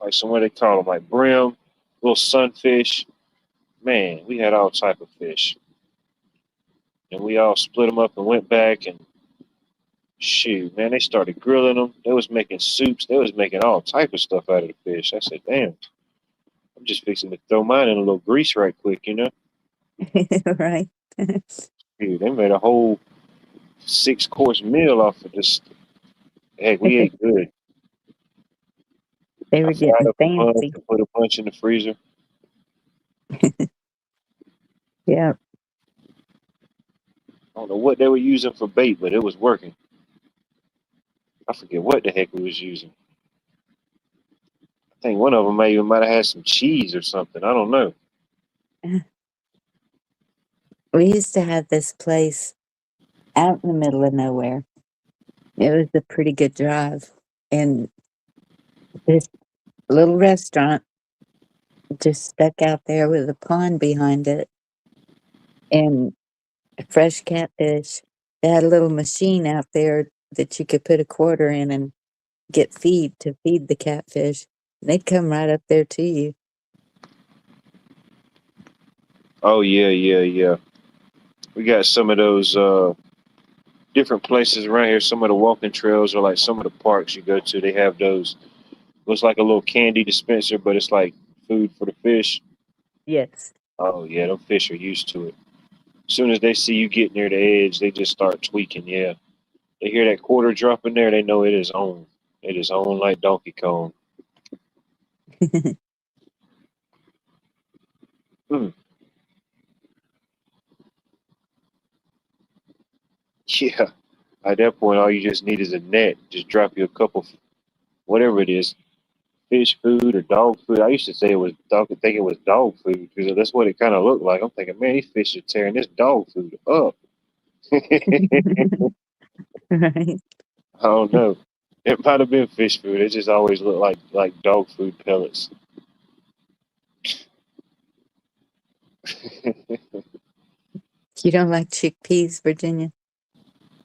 like some what they call them, like brim, little sunfish. Man, we had all type of fish, and we all split them up and went back and shoot, man, they started grilling them. They was making soups. They was making all type of stuff out of the fish. I said, damn, I'm just fixing to throw mine in a little grease right quick, you know? Right. Dude, they made a whole 6-course meal off of this. Heck, we ate good. They I were fried getting up a bunch fancy. and put a bunch in the freezer. Yeah. I don't know what they were using for bait, but it was working. I forget what the heck we was using. I think one of them might have had some cheese or something. I don't know. We used to have this place out in the middle of nowhere. It was a pretty good drive. And this little restaurant just stuck out there with a pond behind it and fresh catfish. They had a little machine out there that you could put a quarter in and get feed to feed the catfish. They'd come right up there to you. Oh yeah, yeah, yeah. We got some of those different places around here. Some of the walking trails or like some of the parks you go to, they have those. Looks like a little candy dispenser, but it's like food for the fish. Yes. Oh yeah, them fish are used to it. As soon as they see you get near the edge, they just start tweaking. Yeah, they hear that quarter drop in there, they know it is on. It is on like Donkey Kong. Hmm. Yeah. At that point, all you just need is a net. Just drop you a couple, whatever it is, fish food or dog food. I used to say it was dog. Think it was dog food because that's what it kind of looked like. I'm thinking, man, these fish are tearing this dog food up. I Right. don't know. It might have been fish food. It just always looked like dog food pellets. You don't like chickpeas, Virginia?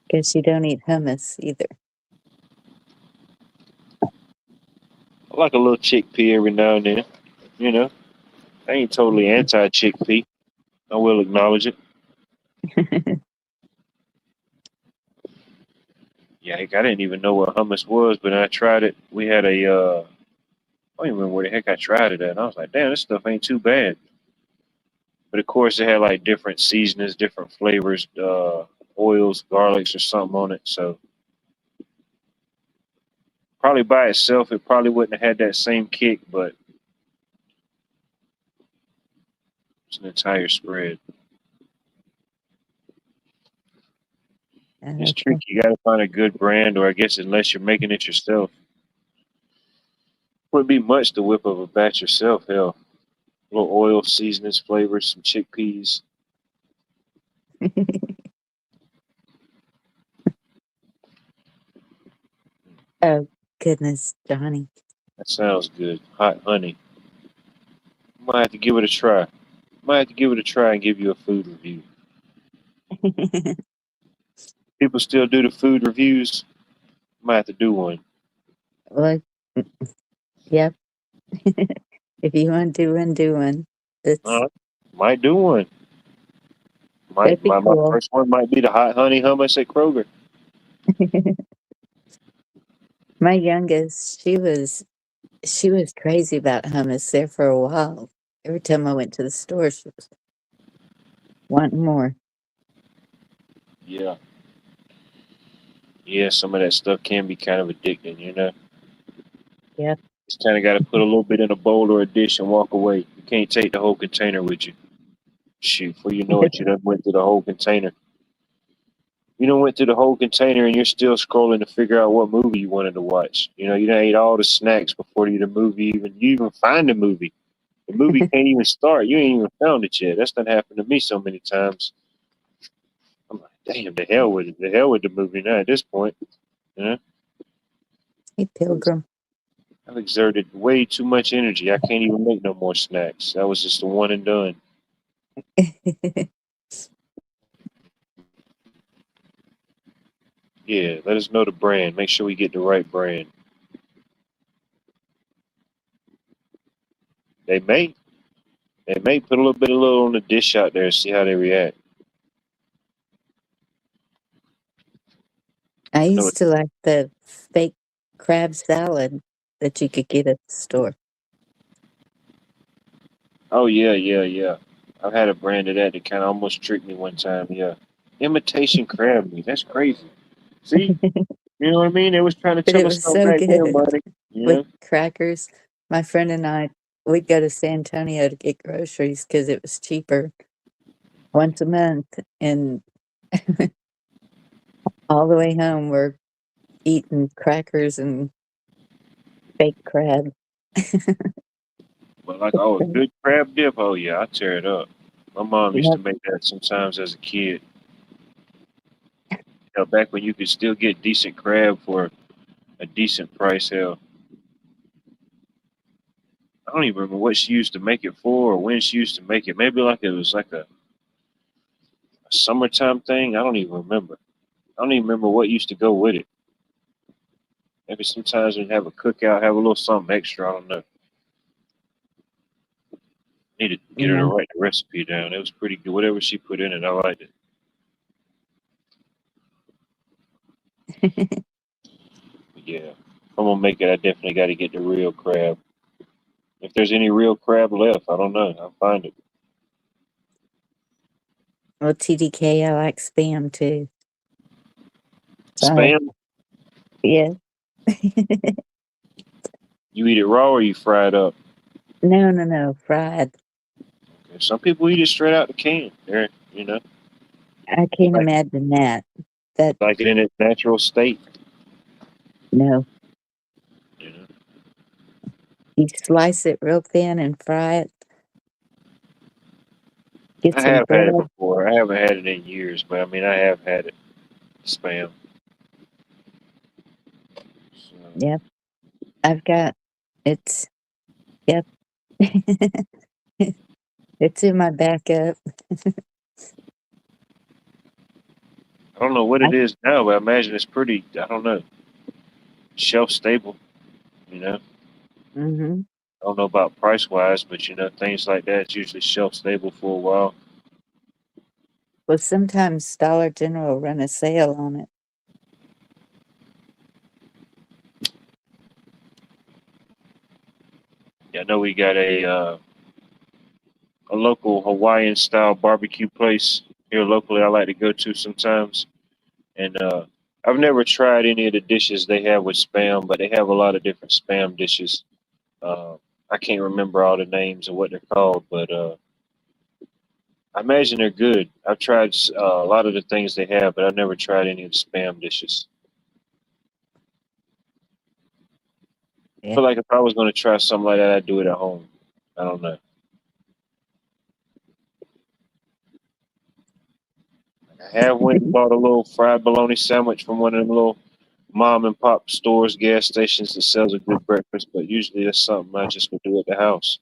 Because you don't eat hummus either. I like a little chickpea every now and then. You know, I ain't totally anti chickpea. I will acknowledge it. Yeah, heck, I didn't even know what hummus was, but I tried it. We had I don't even remember where the heck I tried it at. And I was like, damn, this stuff ain't too bad. But of course, it had like different seasonings, different flavors, oils, garlics, or something on it. So probably by itself, it probably wouldn't have had that same kick, but it's an entire spread. It's Okay. tricky. You got to find a good brand, or I guess unless you're making it yourself, wouldn't be much to whip up a batch yourself. Hell, a little oil, seasonings, flavors, some chickpeas. Oh, goodness, Johnny. That sounds good. Hot honey. Might have to give it a try. Might have to give it a try and give you a food review. People still do the food reviews. Might have to do one. Well, yep. If you want to do one, do one. It's, Uh, might do one. that'd Might be my cool. first one might be the hot honey hummus at Kroger. My youngest, she was crazy about hummus there for a while. Every time I went to the store, she was wanting more. Yeah, yeah. Some of that stuff can be kind of addicting. You know, Yep. just kind of got to put a little bit in a bowl or a dish and walk away. You can't take the whole container with you. Shoot, before you know it, you done went through the whole container. You done went through the whole container and you're still scrolling to figure out what movie you wanted to watch. You done ate all the snacks before the movie you even find the movie. The movie can't even start. You ain't even found it yet. That's done happened to me so many times. I'm like, damn, the hell with the movie now at this point. You know, Hey, Pilgrim. I've exerted way too much energy. I can't even make no more snacks. That was just a one and done. Yeah, let us know the brand. Make sure we get the right brand. They may. They may put a little on the dish out there, see how they react. I You know what? used to like the fake crab salad that you could get at the store. Oh yeah, yeah, yeah. I've had a brand of that kind of almost tricked me one time. Yeah, imitation crab meat. That's crazy. See, you know what I mean? They was trying to But tell it us was something so back then, good buddy. You with know? crackers. My friend and I, we'd go to San Antonio to get groceries because it was cheaper once a month. And all the way home, we're eating crackers and fake crab. But like, oh, a good crab dip. Oh yeah, I tear it up. My mom used to Yep. make that sometimes as a kid. Back when you could still get decent crab for a decent price. Hell, I don't even remember what she used to make it for or when she used to make it. Maybe like it was like a summertime thing. I don't even remember. I don't even remember what used to go with it. Maybe sometimes we have a cookout, have a little something extra. I don't know. Need to get her to Yeah. write the recipe down. It was pretty good. Whatever she put in it, I liked it. But yeah, if I'm gonna make it, I definitely got to get the real crab. If there's any real crab left, I don't know. I'll find it. Well, TDK, I like Spam too. So, Spam, yeah. you eat it raw or you fry it up? No, fried. Some people eat it straight out the can. There, you know, I they can't like imagine that. That, like it in its natural state. no. You know, You slice it real thin and fry it. Get I some have had it bread. before. I haven't had it in years, but I mean, I have had it. Spam. So, Yep. I've got, it's, yep. It's in my backup. I don't know what I, it is now, but I imagine it's pretty. I don't know, shelf stable. You know, hmm I don't know about price wise, but things like that is usually shelf stable for a while. Well, sometimes Dollar General run a sale on it. Yeah, I know we got a local Hawaiian style barbecue place here locally. I like to go to sometimes, and I've never tried any of the dishes they have with spam, but they have a lot of different spam dishes. Uh, I can't remember all the names of what they're called, but I imagine they're good. I've tried a lot of the things they have, but I've never tried any of the spam dishes. I Yeah. feel like if I was going to try something like that, I'd do it at home. I don't know. I have went and bought a little fried bologna sandwich from one of them little mom and pop stores, gas stations that sells a good breakfast, but usually that's something I just would do at the house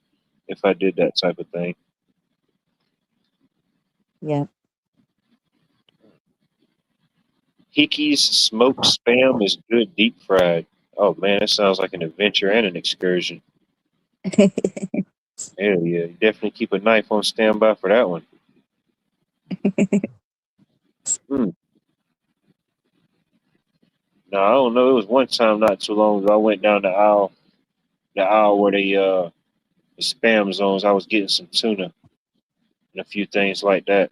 if I did that type of thing. Yeah. Hickey's smoked spam is good deep fried. Oh man, that sounds like an adventure and an excursion. Hell yeah, you definitely keep a knife on standby for that one. Hmm. No, I don't know. It was one time not too long ago. I went down the aisle where the spam zones. I was getting some tuna and a few things like that.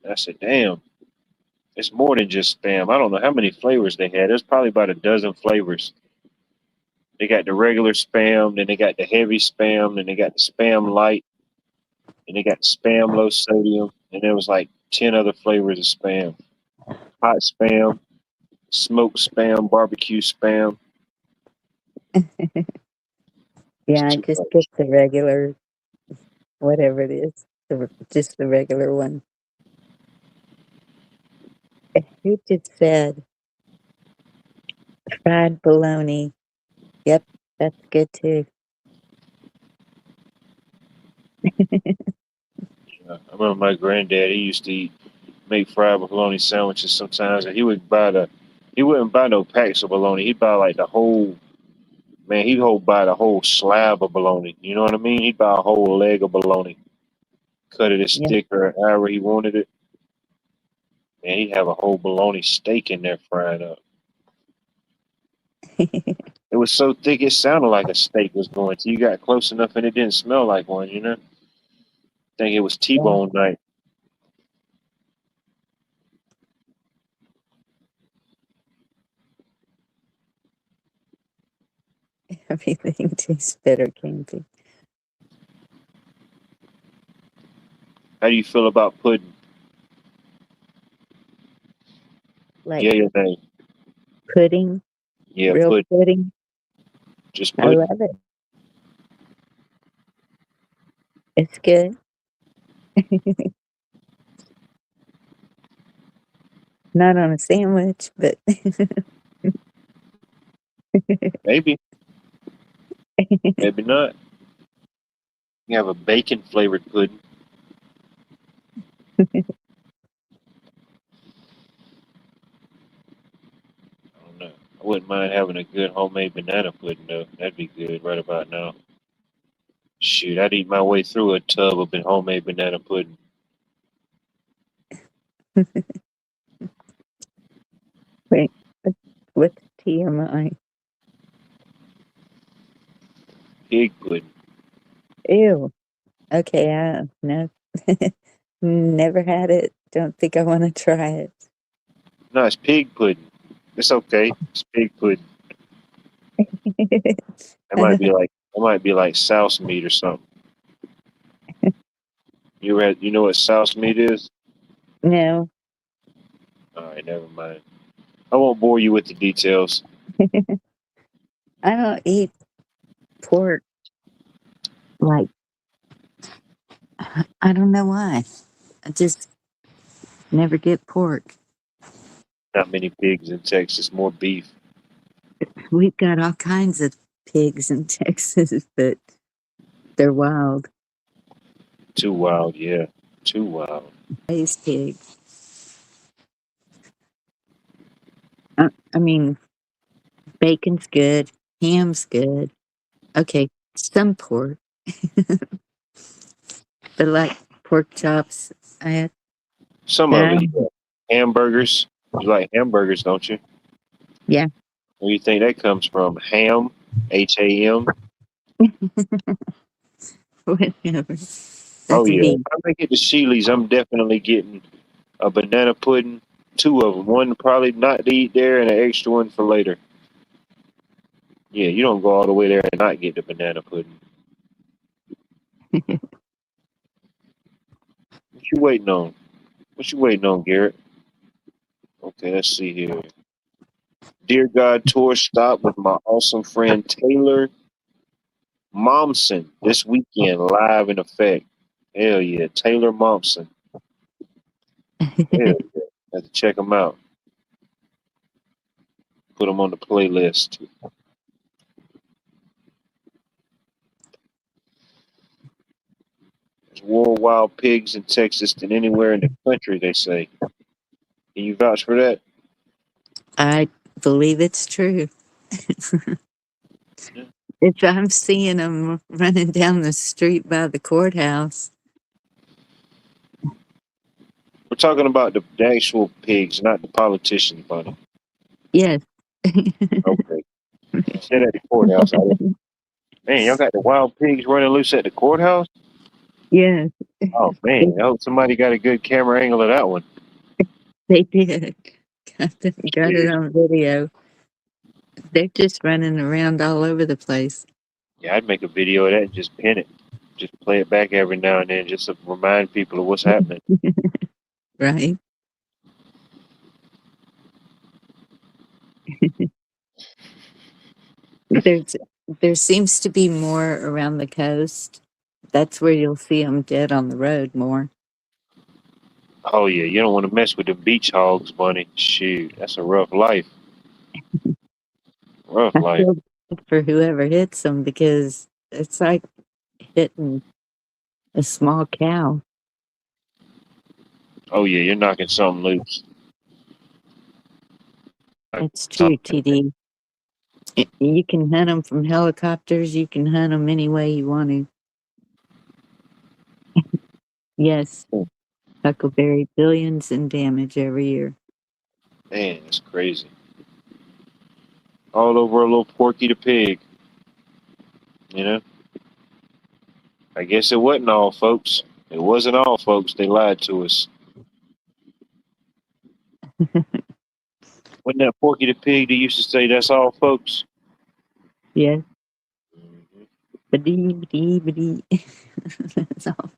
And I said, "Damn, it's more than just spam." I don't know how many flavors they had. There's probably about a dozen flavors. They got the regular spam, then they got the heavy spam, then they got the spam light. and they got spam low sodium, and there was like 10 other flavors of spam: hot spam, smoked spam, barbecue spam. It's Yeah, I too just get much. the regular, whatever it is, just the regular one. You just said fried bologna. Yep, that's good too. I remember my granddad. He used to make fried bologna sandwiches sometimes, and he wouldn't buy no packs of bologna. He'd buy like the whole man. Buy the whole slab of bologna. You know what I mean? He'd buy a whole leg of bologna, cut it as Yeah. thick or however he wanted it, and he'd have a whole bologna steak in there fried up. It was so thick it sounded like a steak was going to. You got close enough and it didn't smell like one. You know, think it was Yeah. T-bone night. Everything tastes better, candy. How do you feel about pudding? Like Yeah, or nay? pudding, Yeah, real pudding. pudding. Just I pudding. love it. It's good. Not on a sandwich, but Maybe, maybe not. You have a bacon flavored pudding. I don't know. I wouldn't mind having a good homemade banana pudding though. That'd be good right about now. Shoot, I'd eat my way through a tub of homemade banana pudding. wait, what's TMI? Pig pudding. Ew. Okay, no. Never had it. Don't think I want to try it. No, it's pig pudding. It's okay. It's pig pudding. It might be like souse meat or something. You know what souse meat is? No. All right, never mind. I won't bore you with the details. I don't eat pork. Like, I don't know why. I just never get pork. Not many pigs in Texas, more beef. We've got all kinds of pigs in Texas, but they're wild. Too wild, yeah. Too wild. Raised pig. I mean, bacon's good. Ham's good. Okay, some pork, but like pork chops, I had. Some of it, Uh, yeah. Hamburgers. You like hamburgers, don't you? yeah. Where do you think that comes from? Ham, Ham. Whatever. Oh That's yeah. If beef. I make it to Sheely's, I'm definitely getting a banana pudding, two of them. One probably not to eat there, and an extra one for later. Yeah, you don't go all the way there and not get the banana pudding. What you waiting on? What you waiting on, Garrett? Okay, let's see here. Dear God tour stop with my awesome friend Taylor Momsen this weekend, live in effect. Hell yeah, Taylor Momsen. Hell yeah, have to check him out. Put him on the playlist. There's more wild pigs in Texas than anywhere in the country, they say. Can you vouch for that? I believe it's true. Yeah. If I'm seeing them running down the street by the courthouse, We're talking about the actual pigs, not the politicians, buddy. yes. Okay. You said at the courthouse. Man, y'all got the wild pigs running loose at the courthouse? Yes, Oh man, I hope somebody got a good camera angle of that one. they did. Got it Yeah, on video. They're just running around all over the place. yeah, I'd make a video of that and just pin it. Just play it back every now and then, just to remind people of what's happening. Right. There's there seems to be more around the coast. That's where you'll see them dead on the road more. Oh yeah, you don't want to mess with the beach hogs, Bunny. Shoot, that's a rough life. Rough I life. feel bad for whoever hits them because it's like hitting a small cow. Oh yeah, you're knocking something loose. That's true, TD. You can hunt them from helicopters. You can hunt them any way you want to. Yes, Huckleberry, billions in damage every year. Man, it's crazy. All over a little Porky the Pig. You know. I guess it wasn't all, folks. It wasn't all, folks. They lied to us. Wasn't that Porky the Pig that used to say, "That's all, folks"? Yes, Mm-hmm. ba-dee. That's all.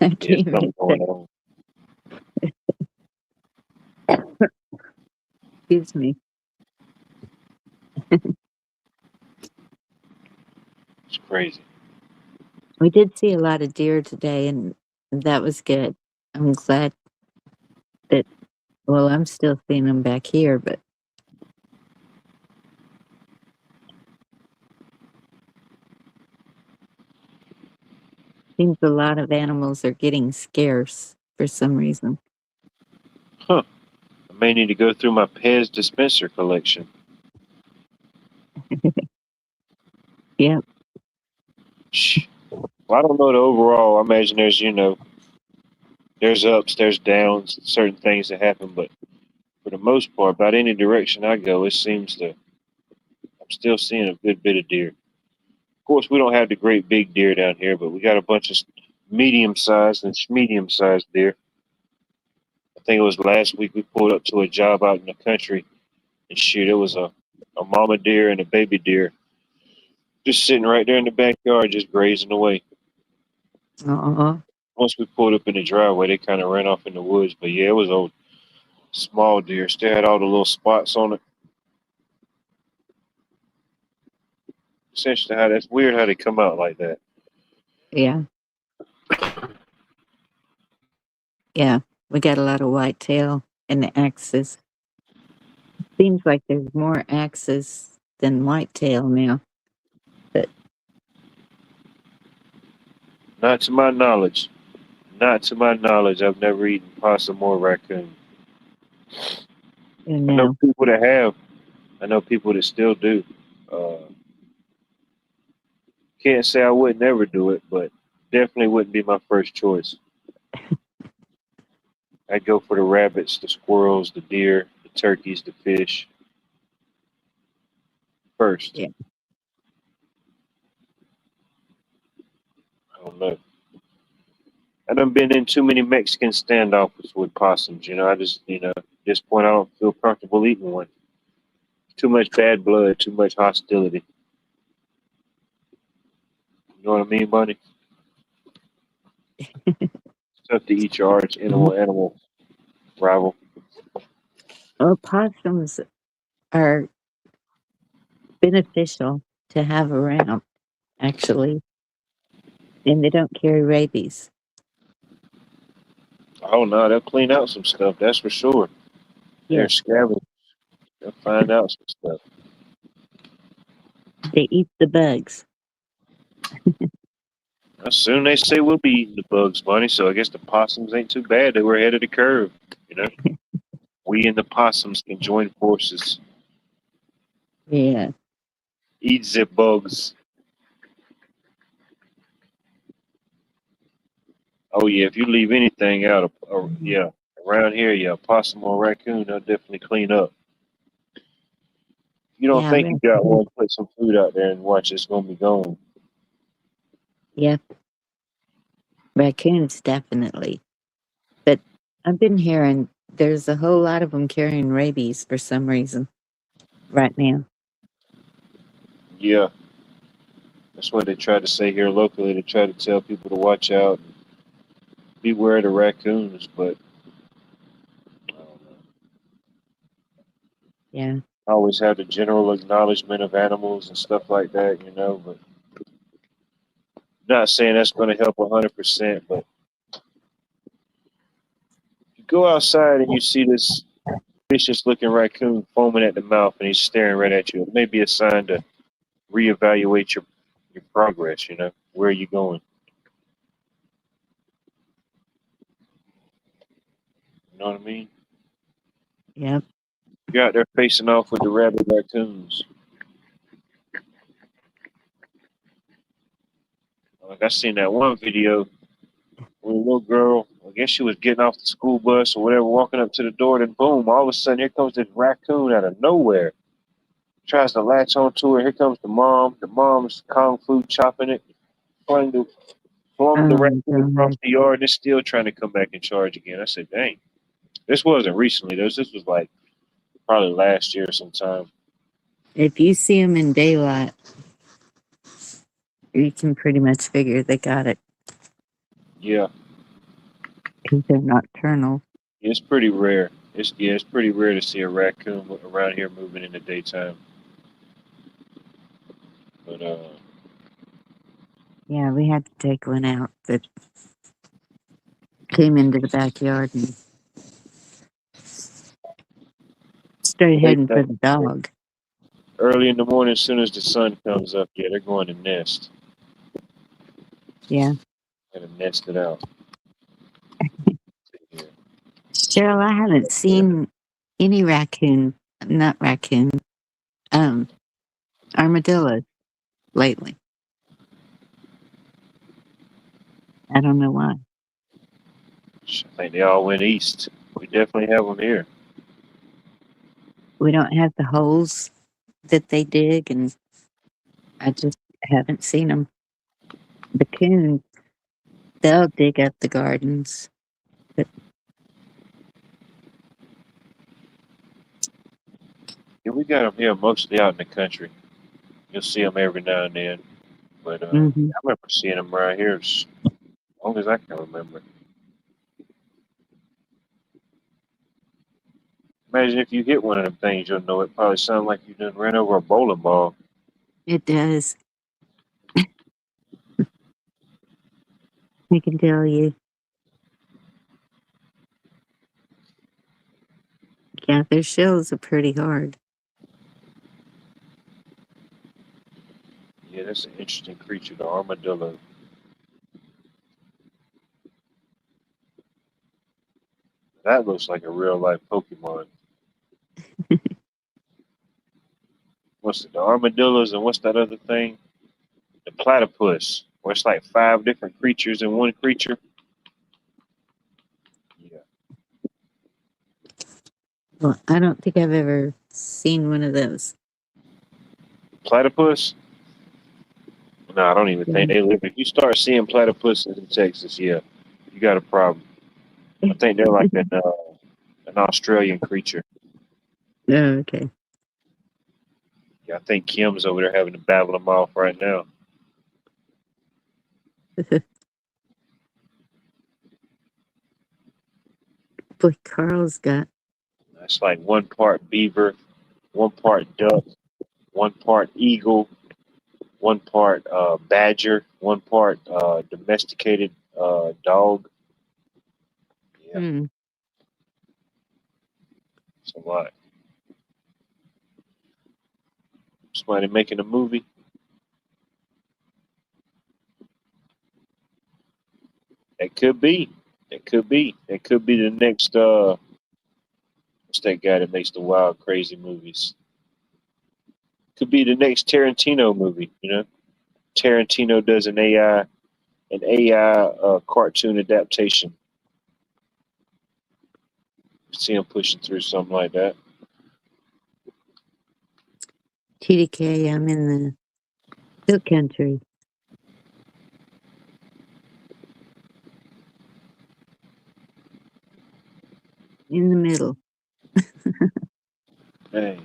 I can't Yeah, even something say. going on. Excuse me. It's crazy. We did see a lot of deer today, and that was good. I'm glad that, well, I'm still seeing them back here, but seems a lot of animals are getting scarce for some reason. Huh. I may need to go through my Pez dispenser collection. Yep. Shh. Well, I don't know the overall. I imagine there's ups, there's downs, certain things that happen, but for the most part, about any direction I go, it seems to, I'm still seeing a good bit of deer. Of course, we don't have the great big deer down here, but we got a bunch of medium sized and medium sized deer. I think it was last week we pulled up to a job out in the country, and shoot, it was a mama deer and a baby deer just sitting right there in the backyard, just grazing away. Aw. Once we pulled up in the driveway, they kind of ran off in the woods. But yeah, it was a small deer. Still had all the little spots on it. Essentially, how that's weird how they come out like that. Yeah. Yeah. We got a lot of whitetail and the axes. Seems like there's more axes than whitetail now. But Not to my knowledge. Not to my knowledge. I've never eaten possum or raccoon. you I know know, people that have. I know people that still do. Uh, can't say I would never do it, but definitely wouldn't be my first choice. I'd go for the rabbits, the squirrels, the deer, the turkeys, the fish first. yeah. I don't know. I done been in too many Mexican standoffs with possums. I just, at this point, I don't feel comfortable eating one. Too much bad blood, too much hostility. You know what I mean, Bunny? It's tough to eat your arch animal rival. Well, possums are beneficial to have around, actually, and they don't carry rabies. Oh no, they'll clean out some stuff. That's for sure. They're Yes, scavengers. They'll find out some stuff. they eat the bugs. Soon they say we'll be eating the bugs, Bunny. So I guess the possums ain't too bad. They were ahead of the curve. You know, we and the possums can join forces. Yeah, Eat the bugs. Oh yeah, if you leave anything out of, yeah, around here, yeah, possum or raccoon, they'll definitely clean up. You don't yeah, think you got one, put some food out there and watch it's gonna be gone. yeah, raccoons definitely. But I've been hearing there's a whole lot of them carrying rabies for some reason right now. Yeah, That's what they try to say here locally. They try to tell people to watch out, beware of the raccoons. But I don't know. Yeah. I always have the general acknowledgement of animals and stuff like that, you know. But not saying that's going to help 100%. But you go outside and you see this vicious looking raccoon foaming at the mouth and he's staring right at you. It may be a sign to reevaluate your progress, you know. Where are you going? You know what I mean? Yep. You're out there facing off with the rabid raccoons. Like I seen that one video where a little girl, I guess she was getting off the school bus or whatever, walking up to the door, then boom, all of a sudden here comes this raccoon out of nowhere. Tries to latch onto her. Here comes the mom. The mom's kung fu chopping it, flung the Oh my raccoon across God. the yard, and it's still trying to come back in charge again. I said, dang. This wasn't recently. This was like probably last year sometime. If you see them in daylight, you can pretty much figure they got it Yeah, because they're nocturnal. it's pretty rare. It's pretty rare to see a raccoon around here moving in the daytime. But Yeah, we had to take one out that came into the backyard and started they heading for the dog. early in the morning, as soon as the sun comes up, yeah, they're going to nest. Yeah. Gonna nest it out. Yeah. Cheryl, I haven't seen any not raccoon, um, armadillos lately. I don't know why. I think they all went east. We definitely have them here. We don't have the holes that they dig, and I just haven't seen them. The coon, they'll dig up the gardens. But Yeah, we got them here mostly out in the country. You'll see them every now and then. But mhm. I remember seeing them around here as long as I can remember. Imagine if you hit one of them things, you'll know it probably sounds like you done ran over a bowling ball. It does. I can tell you. Yeah, their shells are pretty hard. Yeah, that's an interesting creature, the armadillo. That looks like a real life Pokemon. What's it, the armadillos and what's that other thing? The platypus, where it's like five different creatures in one creature. Yeah. Well, I don't think I've ever seen one of those. Platypus? No, I don't even think Yeah. they live. If you start seeing platypuses in Texas, yeah, you got a problem. I think they're like an Australian creature. Oh, okay. Yeah, I think Kim's over there having to battle them off right now. Boy, Carl's got. It's like one part beaver, one part duck, one part eagle, one part badger, one part domesticated dog. Yeah, Hmm. it's a lot. Somebody making a movie. It could be. It could be. It could be the next. What's that guy that makes the wild, crazy movies? Could be the next Tarantino movie. You know, Tarantino does an AI cartoon adaptation. See him pushing through something like that. TDK, I'm in the hill country, in the middle, Hey,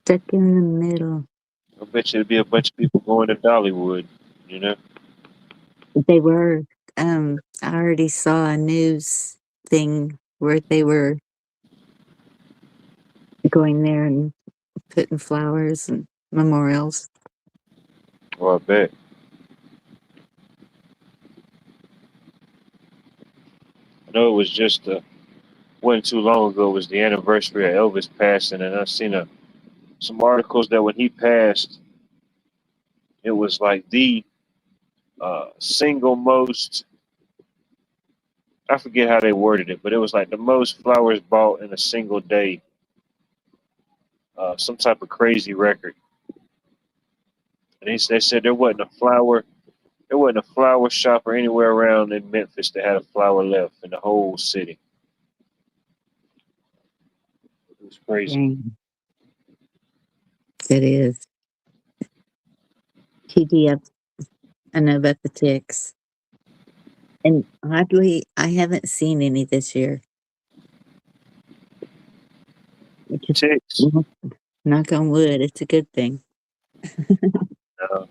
stuck in the middle. bet you there'd be a bunch of people going to Dollywood, you know? They were. I already saw a news thing where they were going there and putting flowers and memorials. Well, I bet. I know it was just wasn't too long ago. It was the anniversary of Elvis passing, and I seen some articles that when he passed, it was like the single most. I forget how they worded it, but it was like the most flowers bought in a single day. Some type of crazy record. And they said there wasn't a flower shop or anywhere around in Memphis that had a flower left in the whole city. It was crazy. Dang. It is. TDF, I know about the ticks. And oddly, I haven't seen any this year. Which is, Ticks. knock on wood, it's a good thing. Uh,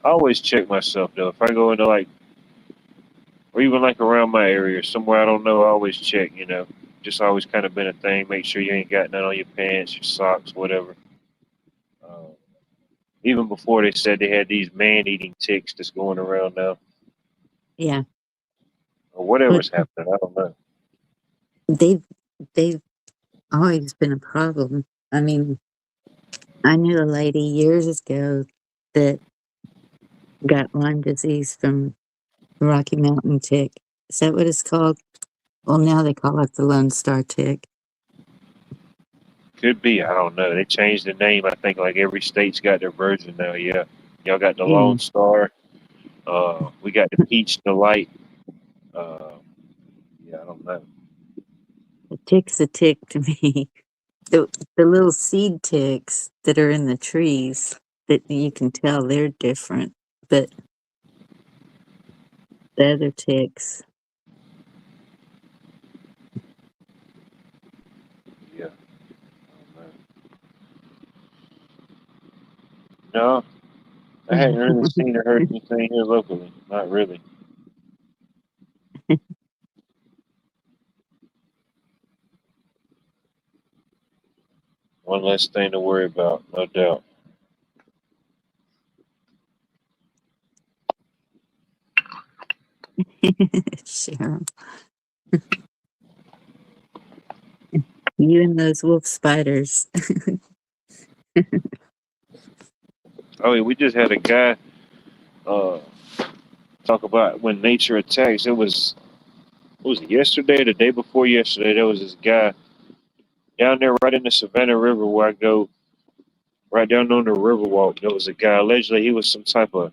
I always check myself though. If I go into like, or even like around my area, somewhere I don't know, I always check. You know, just always kind of been a thing. Make sure you ain't got none on your pants, your socks, whatever. Uh, Even before they said they had these man-eating ticks that's going around now, Yeah. or But whatever's happening. I don't know. they've they've always been a problem. I mean, I knew a lady years ago that got Lyme disease from Rocky Mountain tick. Is that what it's called? Well, now they call it the Lone Star tick. Could be. I don't know. They changed the name. I think like every state's got their version now. Yeah, y'all got the Yeah, Lone Star. We got the Peach Delight. Uh, yeah, I don't know. a tick's a tick to me. The little seed ticks that are in the trees that you can tell they're different, but the other ticks, Yeah, I don't know. No, I hadn't really seen or heard anything here locally. Not really. One less thing to worry about, no doubt. Cheryl, you and those wolf spiders. Oh, yeah, we just had a guy uh, talk about when nature attacks. It was yesterday, or the day before yesterday. There was this guy down there right in the Savannah River where I go, right down on the Riverwalk. There was a guy. Allegedly, he was some type of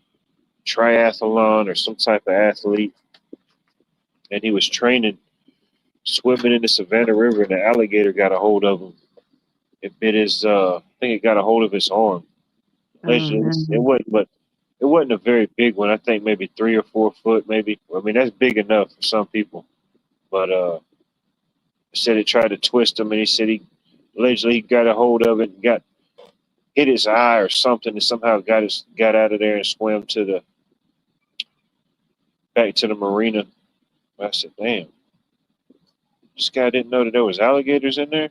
triathlon or some type of athlete, and he was training swimming in the Savannah River, and the alligator got a hold of him. It bit his. I think it got a hold of his arm. Oh Allegedly, it no. wasn't, but it wasn't a very big one. I think maybe 3 or 4 foot, maybe. I mean, that's big enough for some people. But said it tried to twist him, and he said he allegedly he got a hold of it, and got hit his eye or something, and somehow got out of there and swam to the back to the marina. I said, "Damn, this guy didn't know that there was alligators in there."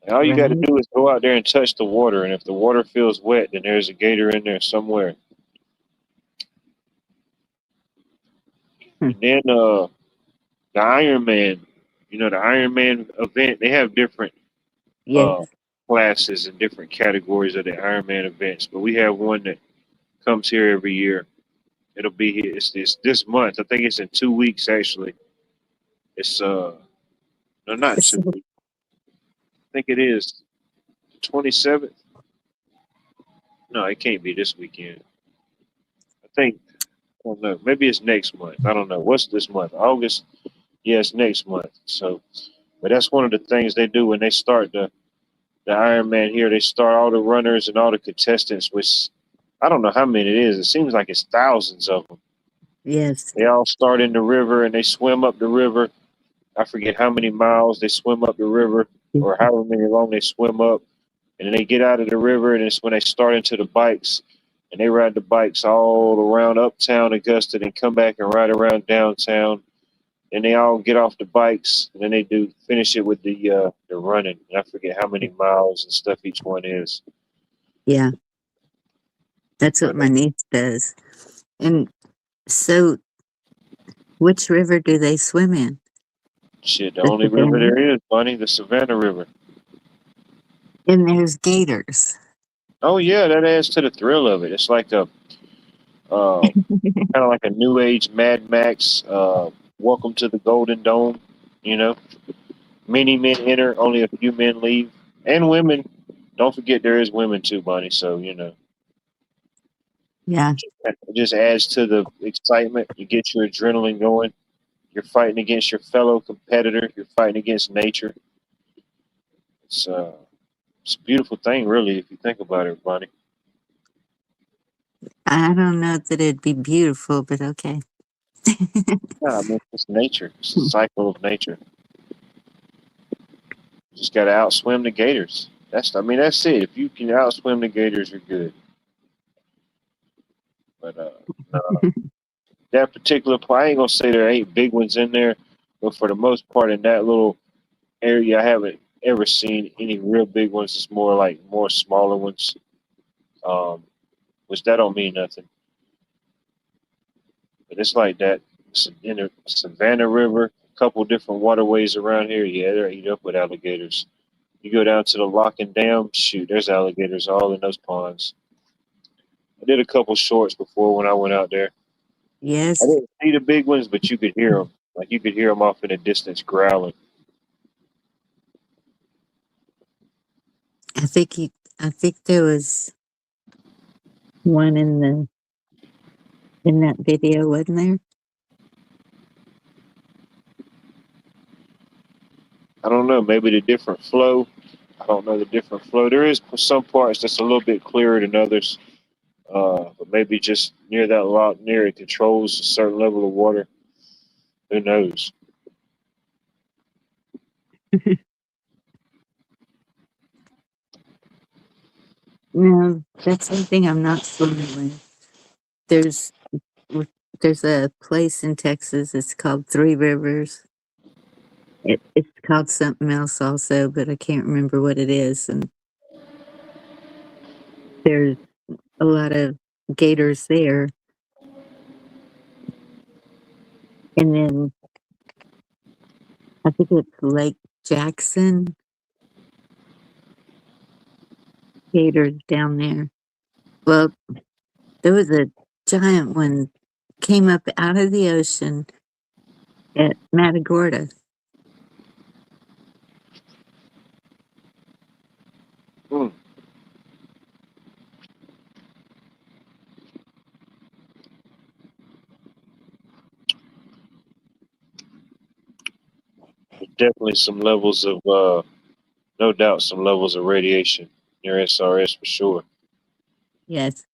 And all you got to Right. do is go out there and touch the water, and if the water feels wet, then there's a gator in there somewhere. Hmm. And then the Iron Man, the Iron Man event, they have different uh, Yes. classes and different categories of the Iron Man events, but we have one that comes here every year. It'll be here. It's this month. I think it's in 2 weeks actually. It's no, not two So, weeks. I think it is the 27th. No, it can't be this weekend. I think I don't know. Maybe it's next month. I don't know. What's this month? August. Yes, next month. So, but that's one of the things they do when they start the Ironman here. They start all the runners and all the contestants, which I don't know how many it is. It seems like it's thousands of them. yes. They all start in the river and they swim up the river. I forget how many miles they swim up the river or however many long they swim up. and then they get out of the river, and it's when they start into the bikes, and they ride the bikes all around uptown Augusta, and come back and ride around downtown, and they all get off the bikes, and then they do finish it with the running. And I forget how many miles and stuff each one is, Yeah, that's what but my niece does. And so, which river do they swim in? shit, the The only river Savannah? there is, Bunny, the Savannah River. And there's gators. Oh yeah, that adds to the thrill of it. It's like a kind of like a new age Mad Max. Welcome to the Golden Dome. You know, many men enter, only a few men leave, and women. Don't forget there is women too, Bunny. So Yeah, it just adds to the excitement. You get your adrenaline going. You're fighting against your fellow competitor. You're fighting against nature. It's uh, it's a beautiful thing, really, if you think about it, Bunny. I don't know that it'd be beautiful, but okay. Yeah, I mean, it's nature. It's a cycle of nature. You just got to outswim the gators. That's it. If you can outswim the gators, you're good. But that particular part, I ain't gonna say there ain't big ones in there, but for the most part, in that little area, I haven't ever seen any real big ones. It's more like more smaller ones, um, which that don't mean nothing. But it's like that. It's in the Savannah River, a couple different waterways around here. Yeah, they're eat up with alligators. You go down to the Lock and Dam, shoot, there's alligators all in those ponds. I did a couple shorts before when I went out there. I Yes, didn't see the big ones, but you could hear them. Like you could hear them off in the distance growling. I think he. I think there was one in that video, wasn't there? I don't know, maybe the different flow. I don't know the different flow. There is some parts that's a little bit clearer than others, but maybe just near that lock, near it controls a certain level of water. Who knows? No, that's something I'm not swimming with. There's there's a place in Texas. It's called Three Rivers. It's called something else also, but I can't remember what it is. And there's a lot of gators there. And then I think it's Lake Jackson gators down there. Well, there was a giant one came up out of the ocean at Matagorda. Hmm. There's definitely some levels of, no doubt, some levels of radiation near SRS for sure. Yes.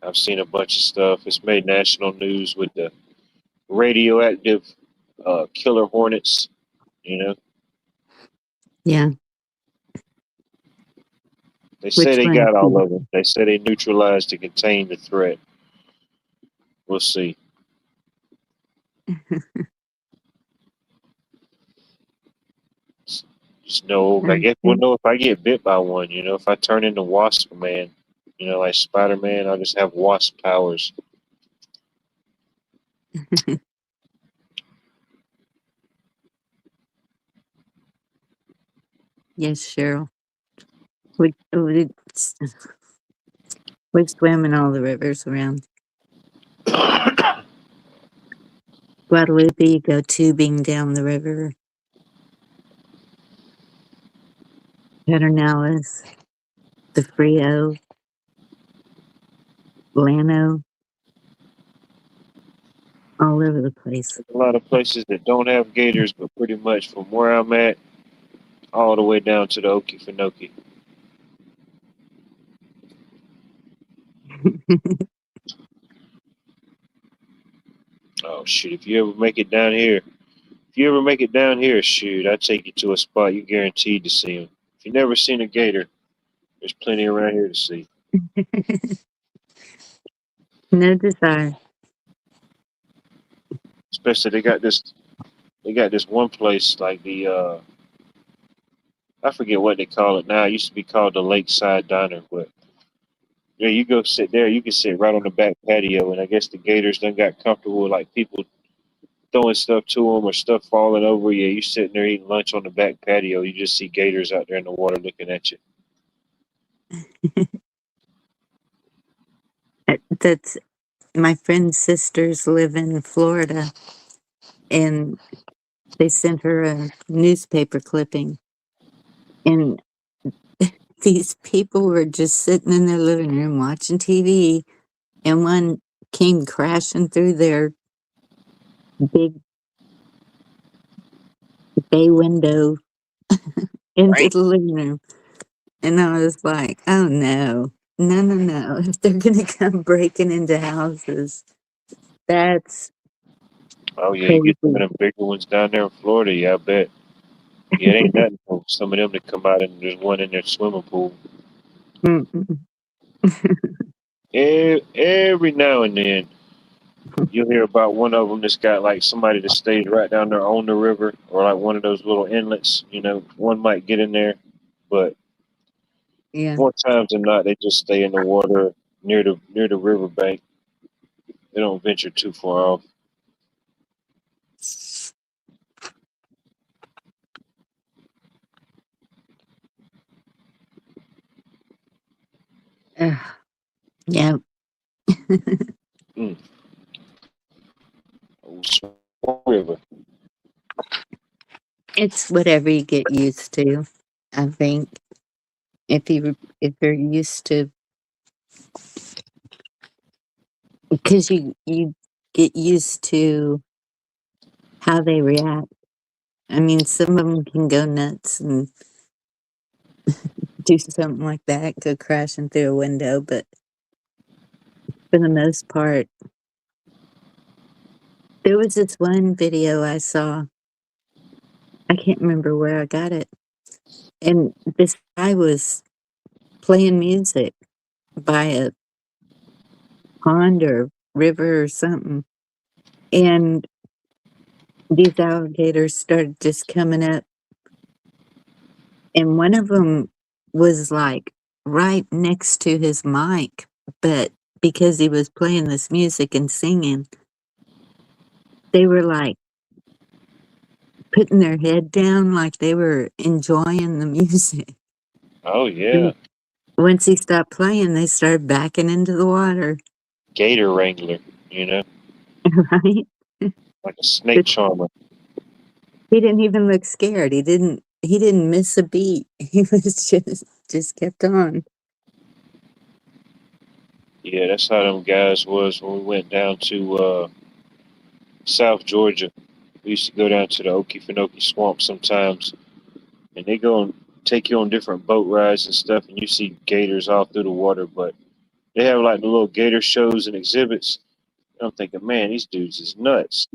I've seen a bunch of stuff. It's made national news with the radioactive killer hornets. You know, Yeah. they say Which they one? got all of them. They say they neutralized to contain the threat. We'll see. Just know, I guess we'll Okay. know if I get bit by one. You know, if I turn into Wasp Man, like Spider Man, I'll just have wasp powers. Yes, Cheryl. We we swim in all the rivers around Guadalupe. You go tubing down the river. Pedernales, the Frio, Llano, all over the place. A lot of places that don't have gators, but pretty much from where I'm at, all the way down to the Okefenokee. Oh shoot! If you ever make it down here, shoot, I take you to a spot you guaranteed to see them. If you never seen a gator, there's plenty around here to see. No desire. Especially they got this one place like the I forget what they call it now. It used to be called the Lakeside Diner, but yeah, you go sit there. You can sit right on the back patio, and I guess the gators done got comfortable with like people throwing stuff to them or stuff falling over you. You sitting there eating lunch on the back patio. You just see gators out there in the water looking at you. That's my friend's sisters live in Florida, and they sent her a newspaper clipping, and these people were just sitting in their living room watching TV, and one came crashing through their big bay window into Right. the living room. And I was like, oh no, no, no, no. If they're going to come breaking into houses, that's Oh yeah, you get some of crazy. them bigger ones down there in Florida. Yeah, I bet. Yeah, it ain't nothing for some of them to come out and there's one in their swimming pool. Mm-mm. Every now and then you'll hear about one of them that's got like somebody that stays right down there on the river or like one of those little inlets. You know, one might get in there, but Yeah. more times than not, they just stay in the water near the riverbank. They don't venture too far off. Ugh. Yeah. Mm. Oh, Swan River. It's whatever you get used to. I think if you're used to, because you get used to how they react. I mean, some of them can go nuts and do something like that, go crashing through a window, but for the most part, there was this one video I saw. I can't remember where I got it, and this guy was playing music by a pond or river or something, and these alligators started just coming up, and one of them was like right next to his mic, but because he was playing this music and singing, they were like putting their head down like they were enjoying the music. Oh yeah, And once he stopped playing, they started backing into the water, gator wrangler. You know, right? like a snake But charmer. he didn't even look scared. He didn't miss a beat. He was just kept on. Yeah, that's how them guys was when we went down to South Georgia. We used to go down to the Okefenokee Swamp sometimes, and they go and take you on different boat rides and stuff, and you see gators all through the water. But they have like the little gator shows and exhibits. And I'm thinking, man, these dudes is nuts,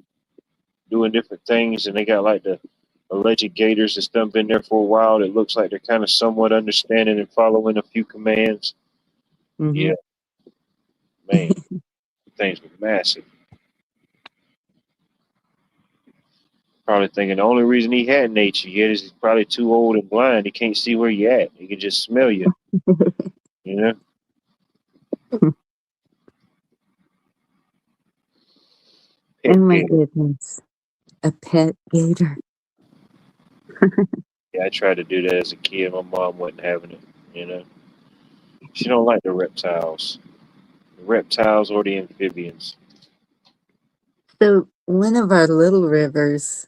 doing different things, and they got like the alleged gators that's done been there for a while. It looks like they're kind of somewhat understanding and following a few commands. Hmm. Yeah, man, things were massive. Probably thinking the only reason he hadn't ate you yet is he's probably too old and blind. He can't see where you at. He can just smell you. You know, Oh pet my gator. goodness, a pet gator. Yeah, I tried to do that as a kid. My mom wasn't having it. You know, she don't like the reptiles or the amphibians. So one of our little rivers,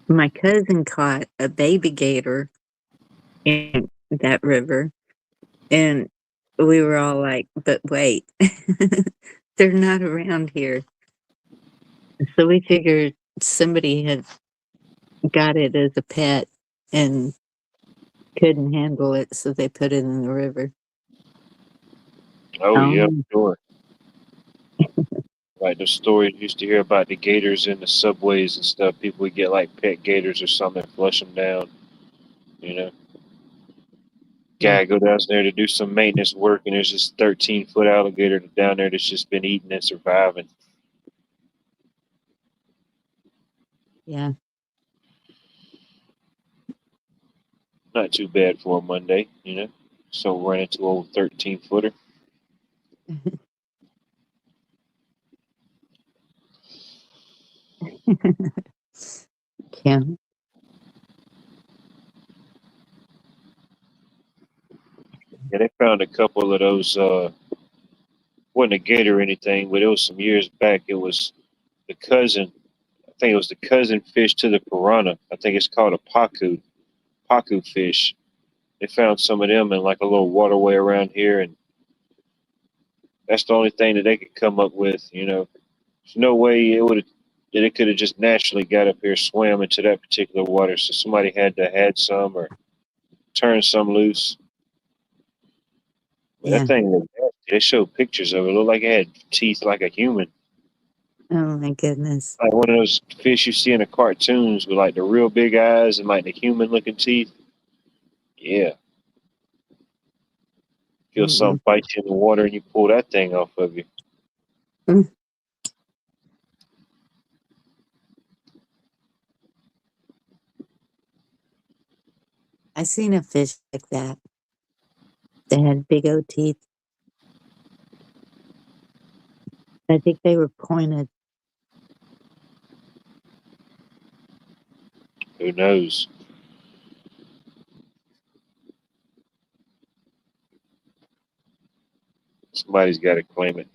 my cousin caught a baby gator in that river, and we were all like, "But wait, they're not around here." So we figured somebody had got it as a pet and couldn't handle it, so they put it in the river. Oh yeah, Um, sure. Like the stories you used to hear about the gators in the subways and stuff. People would get like pet gators or something, flush them down. You know. guy go down there to do some maintenance work, and there's this 13-foot alligator down there that's just been eating and surviving. Yeah. Not too bad for a Monday, you know. So run into old 13-footer. Kim. Yeah, they found a couple of those. Wasn't a gator or anything, but it was some years back. It was the cousin. I think it was the cousin fish to the piranha. I think it's called a pacu fish. They found some of them in like a little waterway around here, and that's the only thing that they could come up with. You know, there's no way it could have just naturally got up here, swam into that particular water. So somebody had to had some or turn some loose. But Yeah. that thing was nasty. They showed pictures of it. It looked like it had teeth like a human. Oh my goodness. Like one of those fish you see in the cartoons with like the real big eyes and like the human looking teeth. Yeah. Feel something bite you in the water and you pull that thing off of you. Mm. I seen a fish like that. They had big old teeth. I think they were pointed. Who knows? Somebody's got to claim it.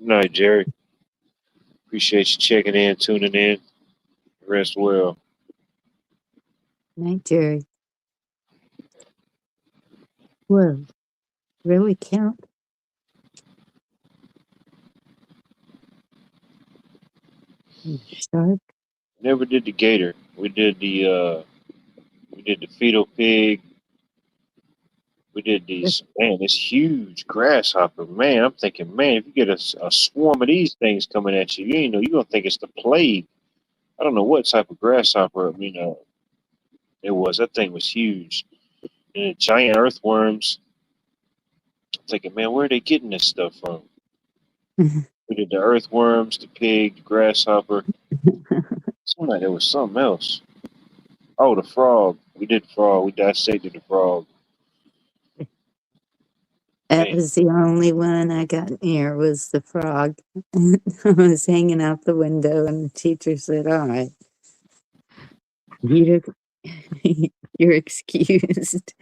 No, Jerry. Appreciate you checking in, tuning in. Rest well. Night, Jerry. Whoa. Really count? Shark? Never did the gator. We did the fetal pig. We did these, man, this huge grasshopper. Man, I'm thinking, man, if you get a swarm of these things coming at you, you ain't know, you're going to think it's the plague. I don't know what type of grasshopper, it was. That thing was huge. And the giant earthworms. I'm thinking, man, where are they getting this stuff from? We did the earthworms, the pig, the grasshopper. Something like there was something else. Oh, the frog. We did frog. We dissected the frog. That Man, was the only one I got near was the frog. I was hanging out the window and the teacher said, all right, you're, you're excused.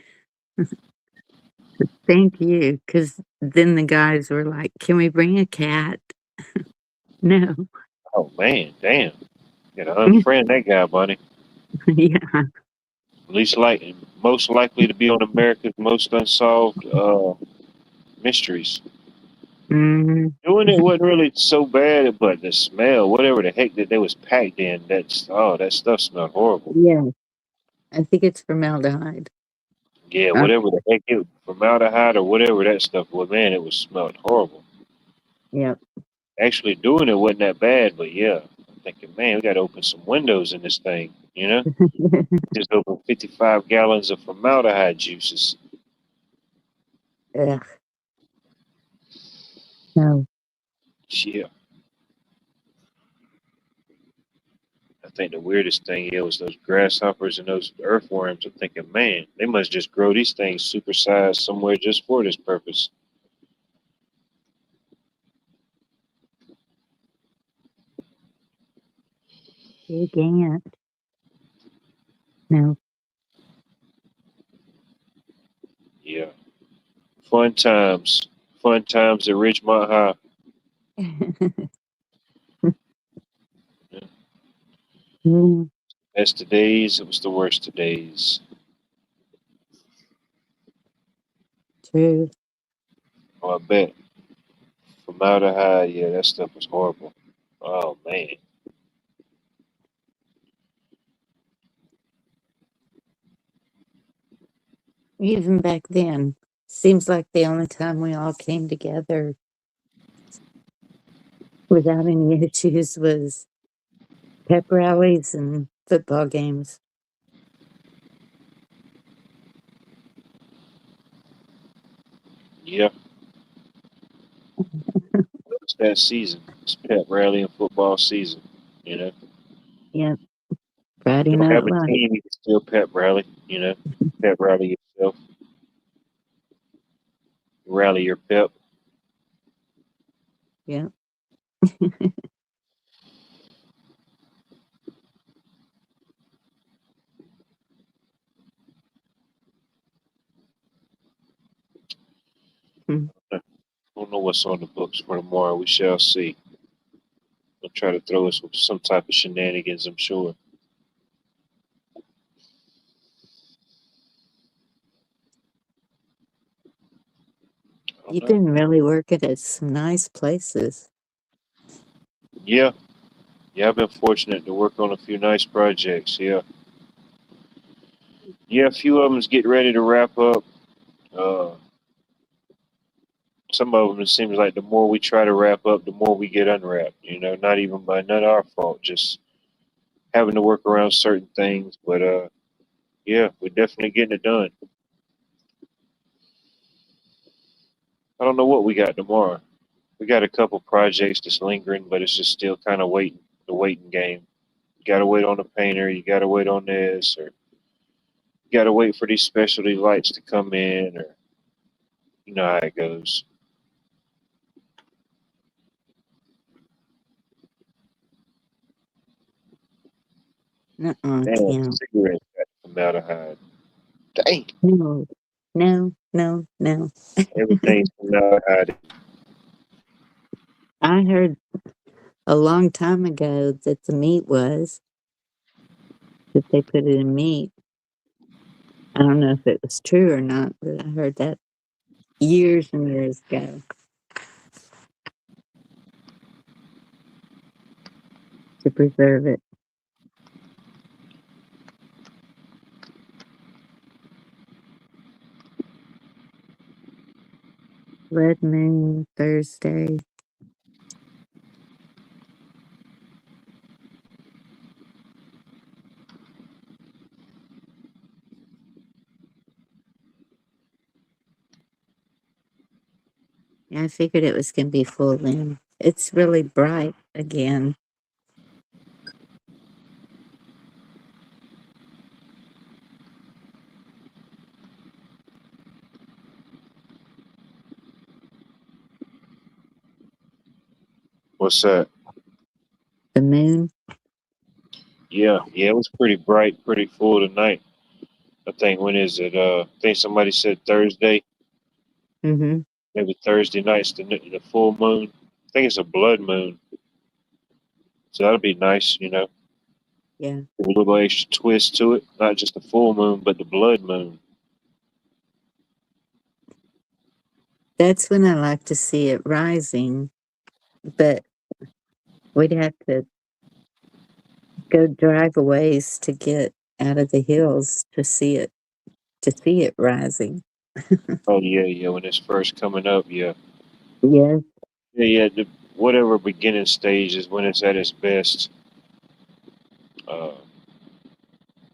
Thank you. Because then the guys were like, can we bring a cat? No. oh man, damn. You gotta unfriend that guy, buddy. Yeah. At least like most likely to be on America's most unsolved mysteries. Mhm. Doing it wasn't really so bad, but the smell, whatever the heck that they was packed in, that stuff smelled horrible. Yeah. I think it's formaldehyde. Yeah, whatever the heck it formaldehyde or whatever that stuff was, man, it was smelled horrible. Yep. Actually doing it wasn't that bad, but yeah. I'm thinking, man, we gotta open some windows in this thing, you know? Just open 55 gallons of formaldehyde juices. Ugh. No. Yeah. I think the weirdest thing was those grasshoppers and those earthworms. I'm thinking, man, they must just grow these things supersized somewhere just for this purpose. Big ant. No. Yeah. Fun times. Fun times at Ridgemont High. Mm, Best of days, it was the worst of days. true. Oh, I bet. Formaldehyde, yeah, that stuff was horrible. Oh, man. Even back then, seems like the only time we all came together without any issues was Pep rallies and football games. Yeah, it's that season. It's pep rally and football season. You know, Yep. Friday you don't Night have a Live. team, you can still pep rally. You know, pep rally yourself, rally your pep. Yep. Hmm. I don't know what's on the books for tomorrow. We shall see. They'll try to throw us with some type of shenanigans, I'm sure. I don't You've know. been really working at some nice places. Yeah, yeah, I've been fortunate to work on a few nice projects. Yeah, yeah, a few of them's getting ready to wrap up. Uh, some of them, it seems like the more we try to wrap up, the more we get unwrapped. You know, not our fault, just having to work around certain things. But yeah, we're definitely getting it done. I don't know what we got tomorrow. We got a couple projects that's lingering, but it's just still kind of waiting, the waiting game. You gotta wait on the painter. You gotta wait on this, or you gotta wait for these specialty lights to come in, or you know how it goes. Nuh-uh, Damn, Tim. cigarettes got formaldehyde. Dang, No. No, no, no. everything's formaldehyde. I heard a long time ago that the meat was, that they put it in meat. I don't know if it was true or not, but I heard that years and years ago to preserve it. Red Moon Thursday. Yeah, I figured it was going to be full moon. It's really bright again. What's that? The moon. Yeah, yeah, it was pretty bright, pretty full tonight. I think when is it? I think somebody said Thursday, Mm-hmm. maybe Thursday night's the full moon. I think it's a blood moon, so that'll be nice. You know, Yeah. a little extra twist to it. Not just the full moon, but the blood moon. That's when I like to see it rising, but we'd have to go drive a ways to get out of the hills to see it rising. Oh yeah, yeah. When it's first coming up, yeah, Yes. yeah, yeah. Whatever beginning stage is when it's at its best. Uh,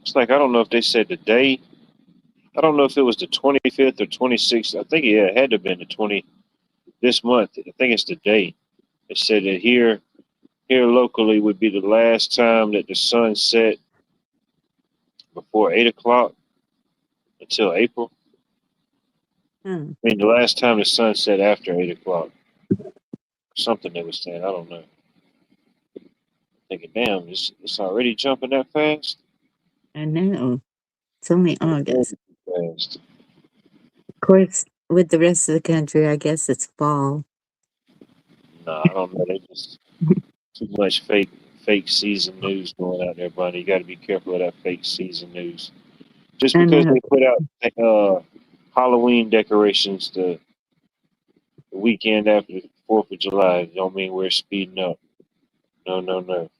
it's like I don't know if they said the day. I don't know if it was the 25th or 26th. I think yeah, it had to have been the 20 this month. I think it's the day. It said that here locally would be the last time that the sun set before 8 o'clock until April. Huh. I mean, the last time the sun set after 8 o'clock. Something they was saying. I don't know. Thinking, damn, it's already jumping that fast. I know. It's only August. Fast. Of course, with the rest of the country, I guess it's fall. Nah, I don't know. They just too much fake season news going out there, buddy. You got to be careful of that fake season news. Just I because know. they put out Halloween decorations the weekend after the 4th of July, don't mean we're speeding up. No, no, no.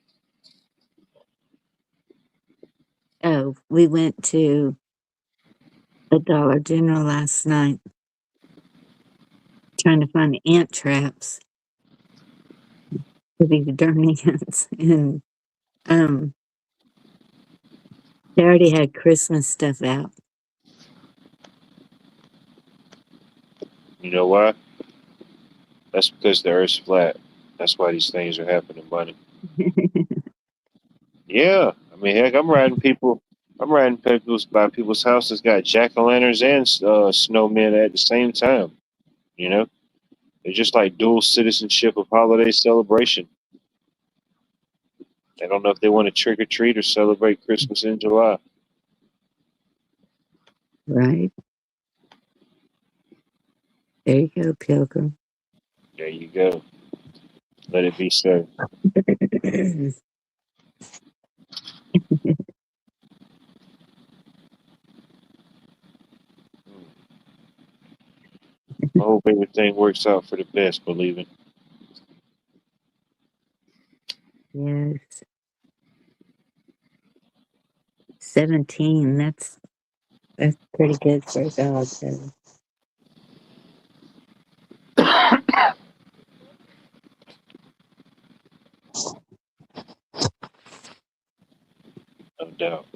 Oh, we went to the Dollar General last night trying to find ant traps for these darn ants. And Um, they already had Christmas stuff out. You know why? That's because the Earth's flat. That's why these things are happening, buddy. Yeah, I mean, heck, I'm riding people. I'm riding people's by people's houses got jack o' lanterns and snowmen at the same time. You know, they're just like dual citizenship of holiday celebration. They don't know if they want to trick or treat or celebrate Christmas in July. Right. There you go, Pilgrim. There you go. Let it be so. I hope everything works out for the best. Believe it. Yes. 17. That's pretty good for a dog. So. No doubt.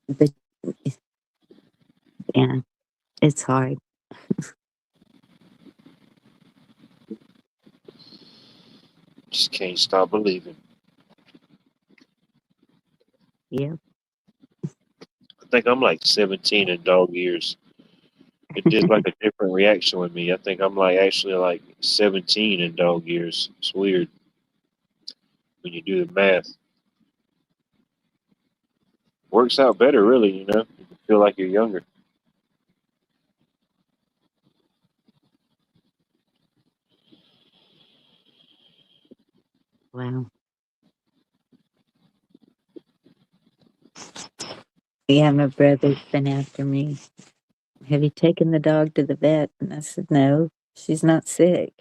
But yeah, it's hard. Just can't stop believing. Yeah. I think I'm like 17 in dog years. It did like a different reaction with me. I think I'm like actually like 17 in dog years. It's weird when you do the math. Works out better, really. You know, you feel like you're younger. Wow. Yeah, my brother's been after me. Have you taken the dog to the vet? And I said, no, she's not sick.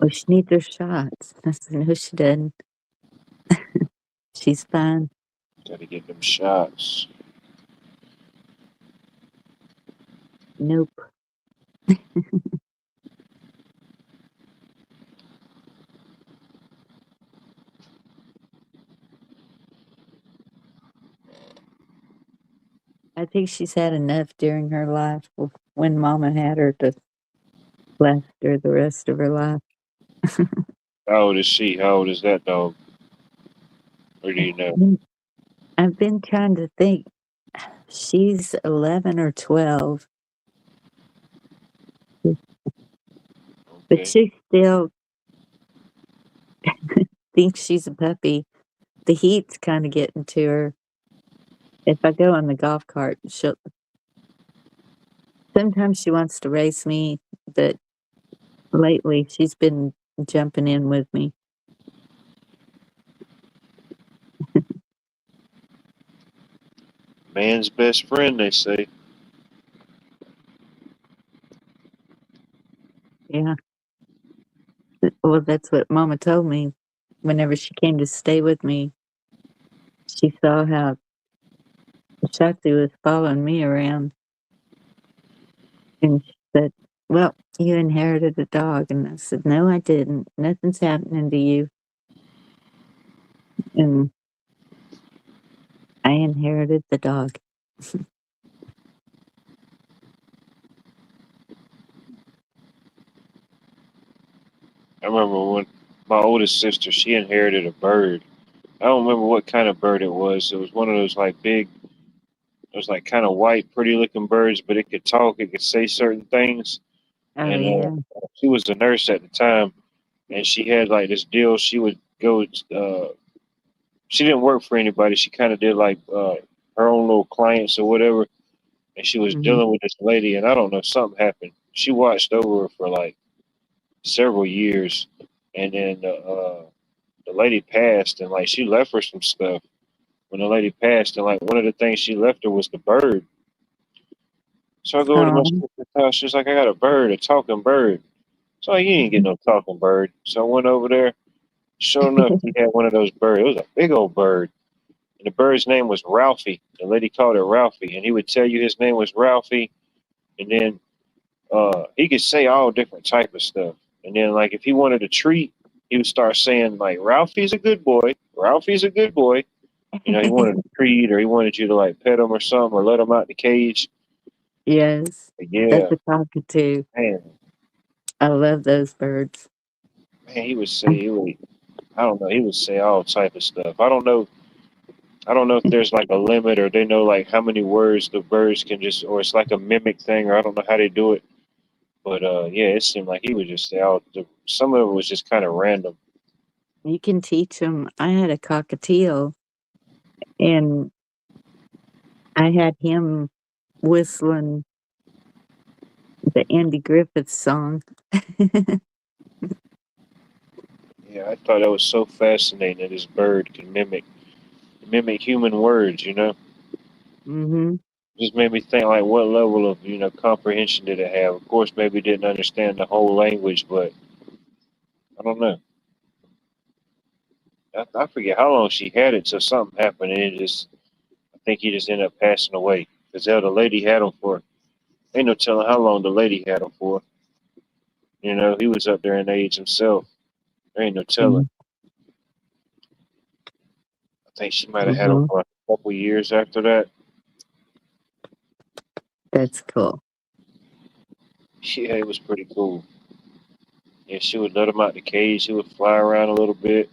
Oh, she needs her shots. I said, no, she doesn't. She's fine. Got to get them shots. Nope. I think she's had enough during her life when Mama had her to last her the rest of her life. How old is she? How old is that dog? Or do you know? I've been trying to think. She's 11 or 12, but Okay. she still thinks she's a puppy. The heat's kind of getting to her. If I go on the golf cart, sometimes she wants to race me, but lately she's been jumping in with me. Man's best friend, they say. Yeah. Well, that's what Mama told me whenever she came to stay with me. She saw how Shakti was following me around, and she said, well, you inherited a dog. And I said, no, I didn't. Nothing's happening to you. And I inherited the dog. I remember when my oldest sister, she inherited a bird. I don't remember what kind of bird it was. It was one of those like big, it was like kind of white, pretty looking birds, but it could talk, it could say certain things. Oh, And yeah. she was a nurse at the time, and she had like this deal. She would go. She didn't work for anybody. She kind of did like her own little clients or whatever. And she was Hmm. dealing with this lady, and I don't know, something happened. She watched over her for like several years, and then the lady passed, and like she left her some stuff. When the lady passed, and like one of the things she left her was the bird. So I go over to my Oh, sister's house. She's like, "I got a bird, a talking bird." So you ain't get no talking bird. So I went over there. Sure enough, he had one of those birds. It was a big old bird. and the bird's name was Ralphie. The lady called it Ralphie, and he would tell you his name was Ralphie, and then he could say all different type of stuff. And then like if he wanted a treat, he would start saying like Ralphie's a good boy. Ralphie's a good boy. You know, he wanted a treat or he wanted you to like pet him or something or let him out the cage. Yes, But that's yeah, a cockatoo. man, I love those birds. man, I don't know, he would say all type of stuff. I don't know if there's like a limit or they know like how many words the birds can just or it's like a mimic thing or I don't know how they do it. But yeah, it seemed like he would just say all some of it was just kind of random. You can teach them. I had a cockatiel, and I had him whistling the Andy Griffith song. Yeah, I thought that was so fascinating that this bird can mimic human words, you know? Hmm. Just made me think like what level of, you know, comprehension did it have? Of course maybe didn't understand the whole language, but I don't know. I forget how long she had it till something happened and it just I think he just ended up passing away. Because the lady had him for ain't no telling how long the lady had him for. You know, he was up there in age himself. There ain't no telling. I think she might have had him Hmm. for a couple years after that. That's cool. Yeah, it was pretty cool. Yeah, she would let him out the cage. He would fly around a little bit.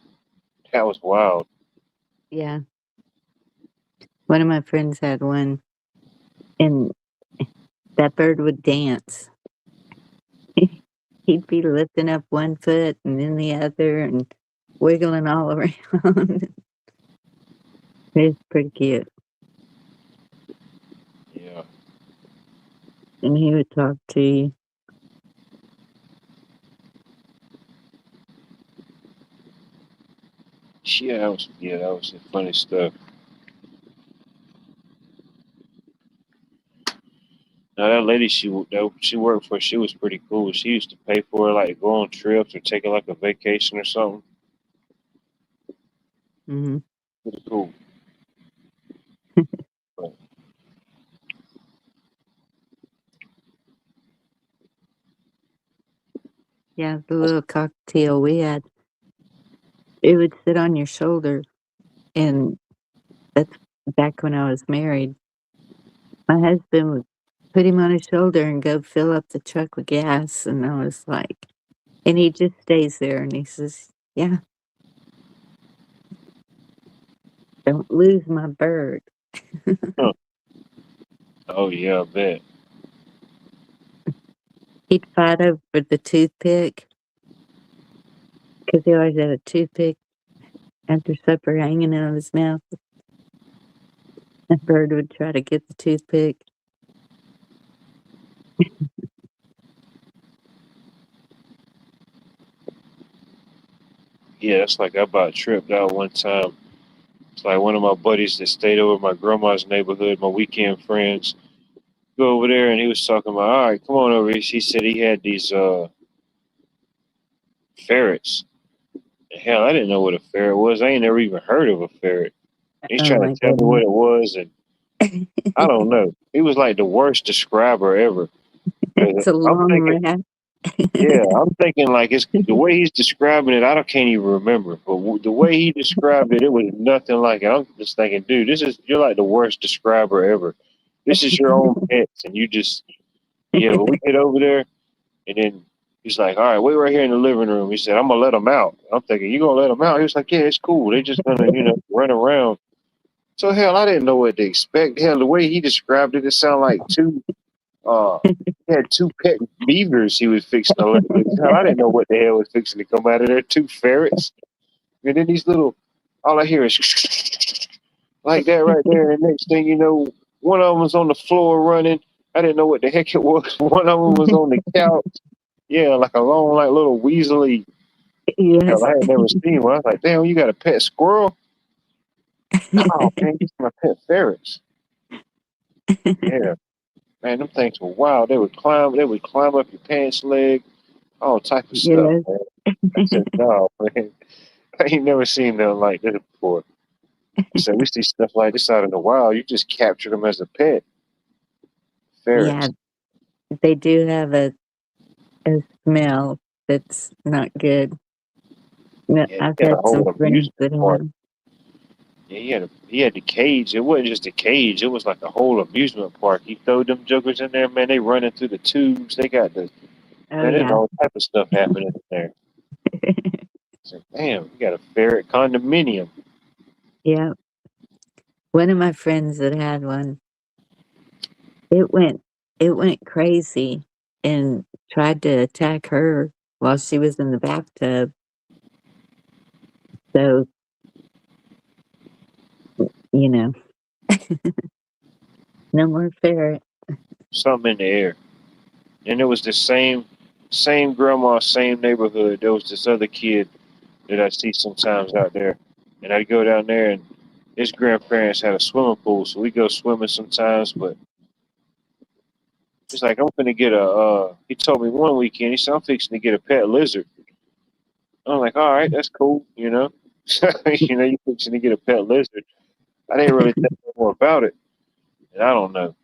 That was wild. Yeah. One of my friends had one, and that bird would dance. He'd be lifting up one foot and then the other and wiggling all around. It's pretty cute. Yeah. And he would talk to you. Yeah, that was some funny stuff. Now that lady that she worked for, she was pretty cool. She used to pay for her like go on trips or taking like a vacation or something. Hmm. Pretty cool. But, Yeah, the little cocktail we had, it would sit on your shoulder. And that's back when I was married. My husband would put him on his shoulder and go fill up the truck with gas. And I was like, and he just stays there and he says, yeah, don't lose my bird. huh. Oh yeah, I bet. He'd fight over the toothpick because he always had a toothpick after supper hanging out of his mouth. The bird would try to get the toothpick. Yeah, it's like I about tripped out one time. It's like one of my buddies that stayed over at my grandma's neighborhood, my weekend friends, go over there and he was talking about, all right, come on over. He said he had these ferrets. And hell, I didn't know what a ferret was. I ain't never even heard of a ferret. He's Oh trying to my tell me goodness. what it was, and I don't know. He was like the worst describer ever. 'Cause It's a I'm long thinking, rat. yeah, I'm thinking like it's the way he's describing it. Can't even remember, but the way he described it, it was nothing like it. I'm just thinking, dude, you're like the worst describer ever. This is your own pets, and you just yeah. But we get over there, and then he's like, all right, wait right here in the living room. He said, I'm gonna let them out. I'm thinking, you gonna let them out? He was like, yeah, it's cool. They just gonna run around. So hell, I didn't know what to expect. Hell, the way he described it, it sounded like uh he had two pet beavers he was fixing to let loose. Hell, I didn't know what the hell was fixing to come out of there. Two ferrets. And then these little all I hear is like that right there. And the next thing you know, one of them was on the floor running. I didn't know what the heck it was. One of them was on the couch. Yeah, like a long, like little weaselly. Hell, Yes. I had never seen one. I was like, damn, you got a pet squirrel? No, man, these are my pet ferrets. Yeah. Man, them things were wild. They would climb up your pants leg, all type of stuff, Yes. man. I said, no, man. I ain't never seen nothing like this before. So we see stuff like this out in the wild. You just capture them as a pet. Yeah, Ferrets. they do have a smell that's not good. No, Yeah, I've he had a had some whole friends amusement that had park. 'em. Yeah, he had the cage. It wasn't just a cage. It was like a whole amusement park. He throwed them jokers in there, man. They running through the tubes. They got the Oh man. There's yeah. all type of stuff happening in there. It's like, damn, you got a ferret condominium. Yeah. One of my friends that had one, it went it went crazy and tried to attack her while she was in the bathtub. So, you know, no more ferret. Something in the air. And it was the same grandma, same neighborhood. There was this other kid that I see sometimes out there, and I'd go down there, and his grandparents had a swimming pool, so we go swimming sometimes. But he's like, I'm gonna get a. He told me one weekend. He said, I'm fixing to get a pet lizard. I'm like, all right, that's cool, you know. You fixing to get a pet lizard. I didn't really think more about it, and I don't know.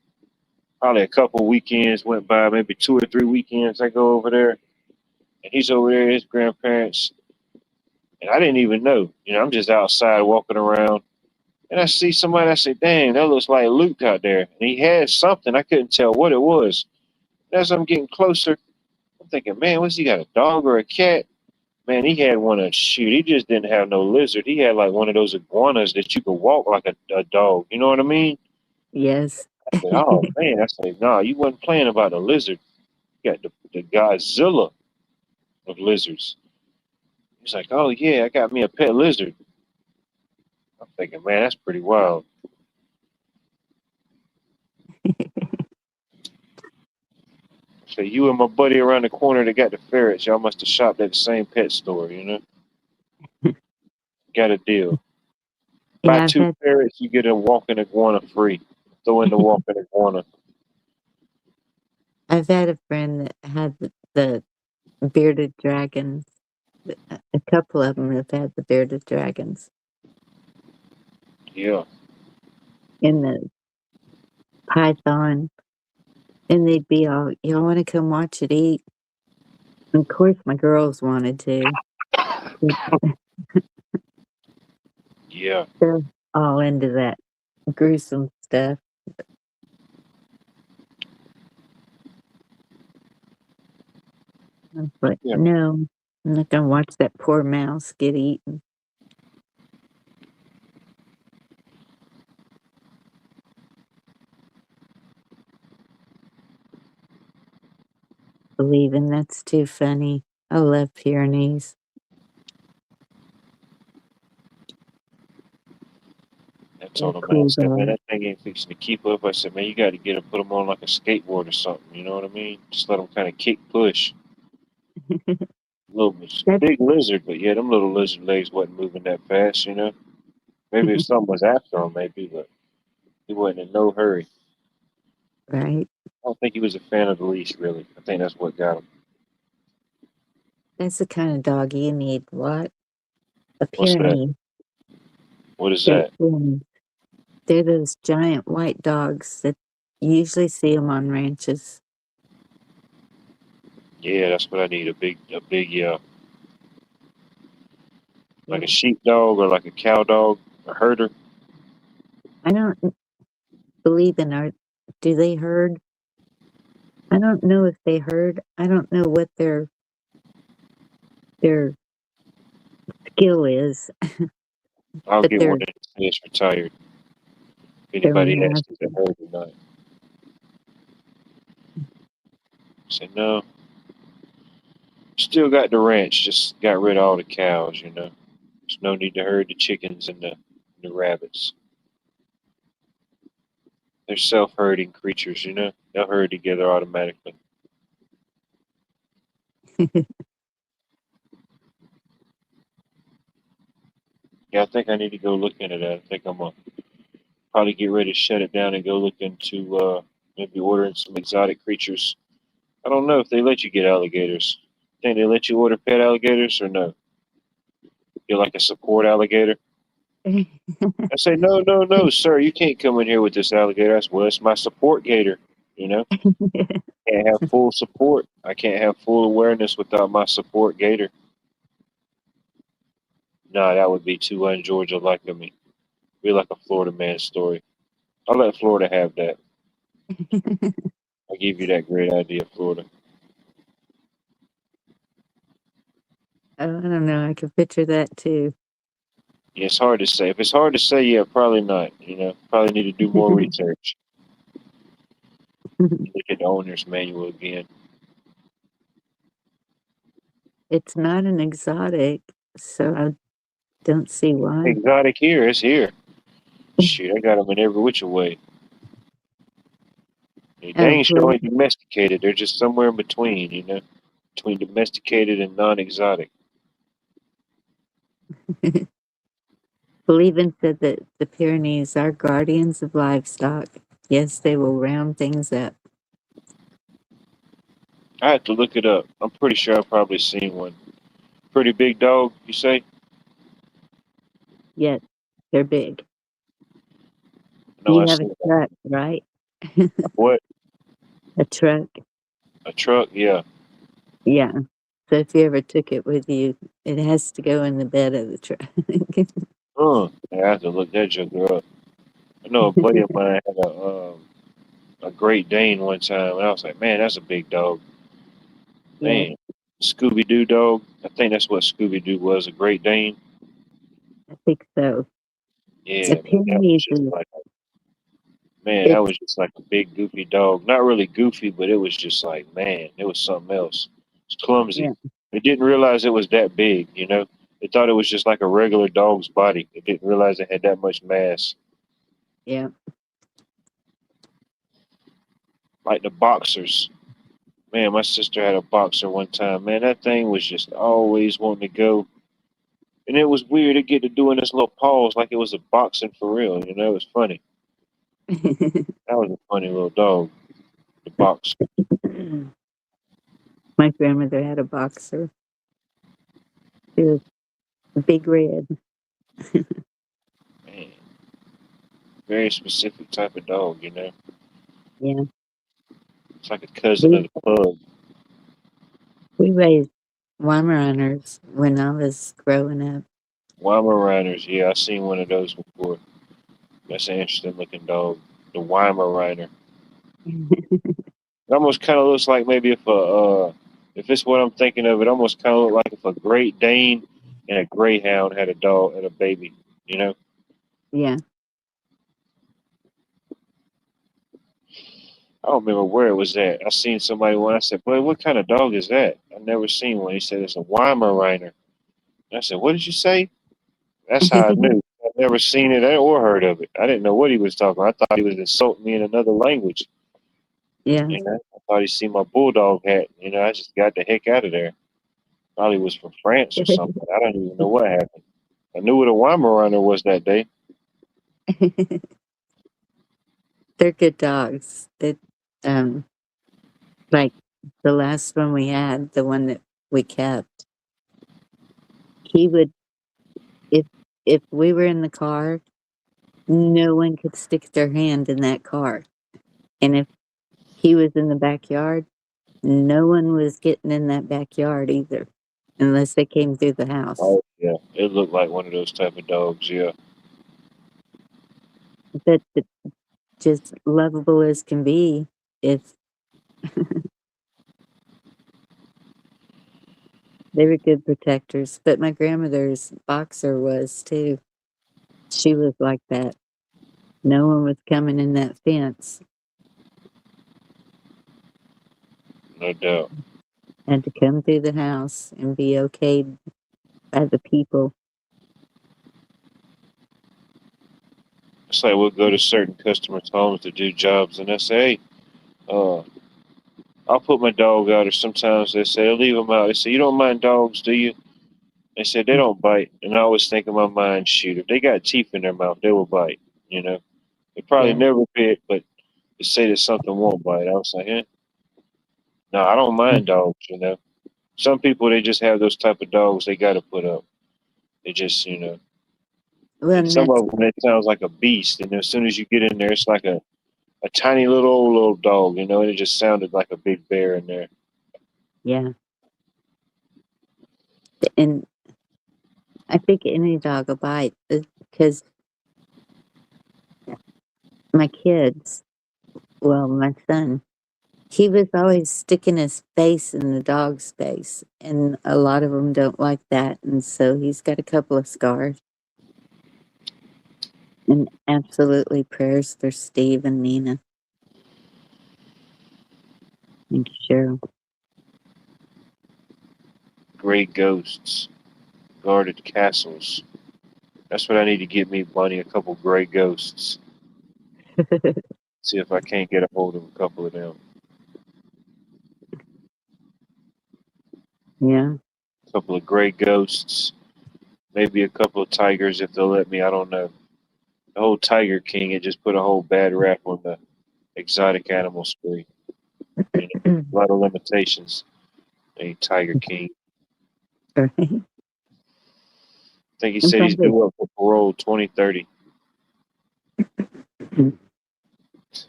Probably a couple weekends went by, maybe 2 or 3 weekends. I go over there, and he's over there, his grandparents, and I didn't even know. I'm just outside walking around, and I see somebody. I say, "Dang, that looks like Luke out there." And he had something. I couldn't tell what it was. As I'm getting closer, I'm thinking, "Man, what's he got? A dog or a cat?" Man, he had one of shoot. He just didn't have no lizard. He had like one of those iguanas that you could walk like a dog. You know what I mean? Yes. I said, "Oh man," I said, "Nah, you wasn't playing about a lizard. You got the Godzilla of lizards." He's like, "Oh yeah, I got me a pet lizard." I'm thinking, man, that's pretty wild. So you and my buddy around the corner that got the ferrets, y'all must have shopped at the same pet store, you know? Got a deal. Buy Yeah, I've two had ferrets, you get a walking iguana free. Throw in the walking iguana. I've had a friend that had the bearded dragons. A couple of them have had the bearded dragons Yeah. and the python, and they'd be all, "Y'all want to come watch it eat?" Of course, my girls wanted to. Yeah. They're all into that gruesome stuff. I was like, Yeah. no, I'm not gonna watch that poor mouse get eaten. Believing that's too funny. I love Pyrenees. I They're told him, man, I cool said, man, dogs. that thing ain't fixing to keep up. I said, man, you got to get him, put him on like a skateboard or something. You know what I mean? Just let him kind of kick, push. Little That big lizard, but yeah, them little lizard legs wasn't moving that fast, you know? Maybe if something was after him, maybe, but he wasn't in no hurry. right. I don't think he was a fan of the leash, really. I think that's what got him. That's the kind of dog you need. What? A What's that? Pyrenee. What is They're that? Pyrenees. They're those giant white dogs that you usually see them on ranches. Yeah, that's what I need. A big, like a Yeah. sheepdog or like a cow dog, a herder. I don't believe in art. Do they herd? I don't know if they herd. I don't know what their skill is, I'll but get one that says retired. If they're anybody asks if they massive. herd or not, say no. Still got the ranch, just got rid of all the cows. There's no need to herd the chickens and the rabbits. They're self-herding creatures. They'll herd together automatically. Yeah, I think I need to go look into that. I think I'm gonna probably get ready to shut it down and go look into maybe ordering some exotic creatures. I don't know if they let you get alligators. Think they let you order pet alligators or no? You're like a support alligator. I say, no, no, no, sir, you can't come in here with this alligator. I said, well, it's my support gator. You know, can't have full support. I can't have full awareness without my support gator. Nah, that would be too un-Georgia like of me. Be like a Florida man story. I'll let Florida have that. I give you that great idea, Florida. I don't know. I can picture that too. Yeah, it's hard to say. If it's hard to say, yeah, probably not. You know, probably need to do more research. Look at the owner's manual again. It's not an exotic, so I don't see why. Exotic here, it's here. Shoot, I got them in every which way. They Oh, ain't showing domesticated. They're just somewhere in between, you know, between domesticated and non-exotic. Believin said that the Pyrenees are guardians of livestock. Yes, they will round things up. I have to look it up. I'm pretty sure I've probably seen one. Pretty big dog, you say? Yet they're big. No, I You have a seen that. truck, right? What? A truck. A truck? Yeah. Yeah. So if you ever took it with you, it has to go in the bed of the truck. I have to look that joker up. I know a buddy of mine had a Great Dane one time, and I was like, man, that's a big dog. Yeah, Man, Scooby Doo dog. I think that's what Scooby Doo was, a Great Dane. I think so. The Yeah, man, that was Pyrenees just is like man, that it's was just like a big goofy dog. Not really goofy, but it was just like man, it was something else. It's clumsy. yeah, They didn't realize it was that big. You know, they thought it was just like a regular dog's body. They didn't realize it had that much mass. yeah. Like the boxers. Man, my sister had a boxer one time. Man, that thing was just always wanting to go. And it was weird to get to doing this little pause like it was a boxing for real. You know, it was funny. That was a funny little dog, the boxer. My grandmother had a boxer. She was big red. Man, very specific type of dog, you know. Yeah. It's like a cousin of We the pug. we raised Weimaraners when I was growing up. Weimaraners, yeah, I seen one of those before. That's an interesting looking dog. The Weimaraner. It almost kind of looks like maybe if it's what I'm thinking of, it almost kind of look like if a Great Dane and a Greyhound had a dog and a baby. You know, Yeah. I don't remember where it was at. I seen somebody one. I said, "Boy, what kind of dog is that?" I've never seen one. He said it's a Weimaraner. I said, "What did you say?" That's how I knew. I've never seen it or heard of it. I didn't know what he was talking. I thought he was insulting me in another language. Yeah. You know, I thought he seen my bulldog hat. You know, I just got the heck out of there. Thought he was from France or something. I don't even know what happened. I knew what a Weimaraner was that day. They're good dogs. They um like the last one we had, the one that we kept, he would if if we were in the car, no one could stick their hand in that car. And if he was in the backyard, no one was getting in that backyard either, unless they came through the house. Oh yeah, it looked like one of those type of dogs. Yeah, But just lovable as can be. It's they were good protectors. But my grandmother's boxer was too. She was like that. No one was coming in that fence. no doubt. Had to come through the house and be okayed by the people. It's like we'll go to certain customers' homes to do jobs, and they say, "Hey, I'll put my dog out." Or sometimes they say, "I'll leave them out." They say, "You don't mind dogs, do you?" They said they don't bite, and I always think in my mind, shoot, if they got teeth in their mouth, they will bite. You know, they probably Yeah. never bit, but to say that something won't bite, I was like, eh. No, I don't mind dogs. You know, some people they just have those type of dogs they got to put up. They just, you know, Well, And and some that's of them, it sounds like a beast. And as soon as you get in there, it's like a tiny little dog, you know, and it just sounded like a big bear in there. yeah. And I think any dog will bite because my kids, well, my son, he was always sticking his face in the dog's face, and a lot of them don't like that, and so he's got a couple of scars. And absolutely prayers for Steve and Nina. Thank you, Cheryl. Gray ghosts, guarded castles. That's what I need to get me, Bunny, a couple gray ghosts. See if I can't get a hold of a couple of them. Yeah. A couple of gray ghosts, maybe a couple of tigers if they'll let me. I don't know. The whole Tiger King, it just put a whole bad rap on the exotic animal spree. You know, a lot of limitations. A Tiger King. Right. I think he And said he's probably, due up for parole 2030.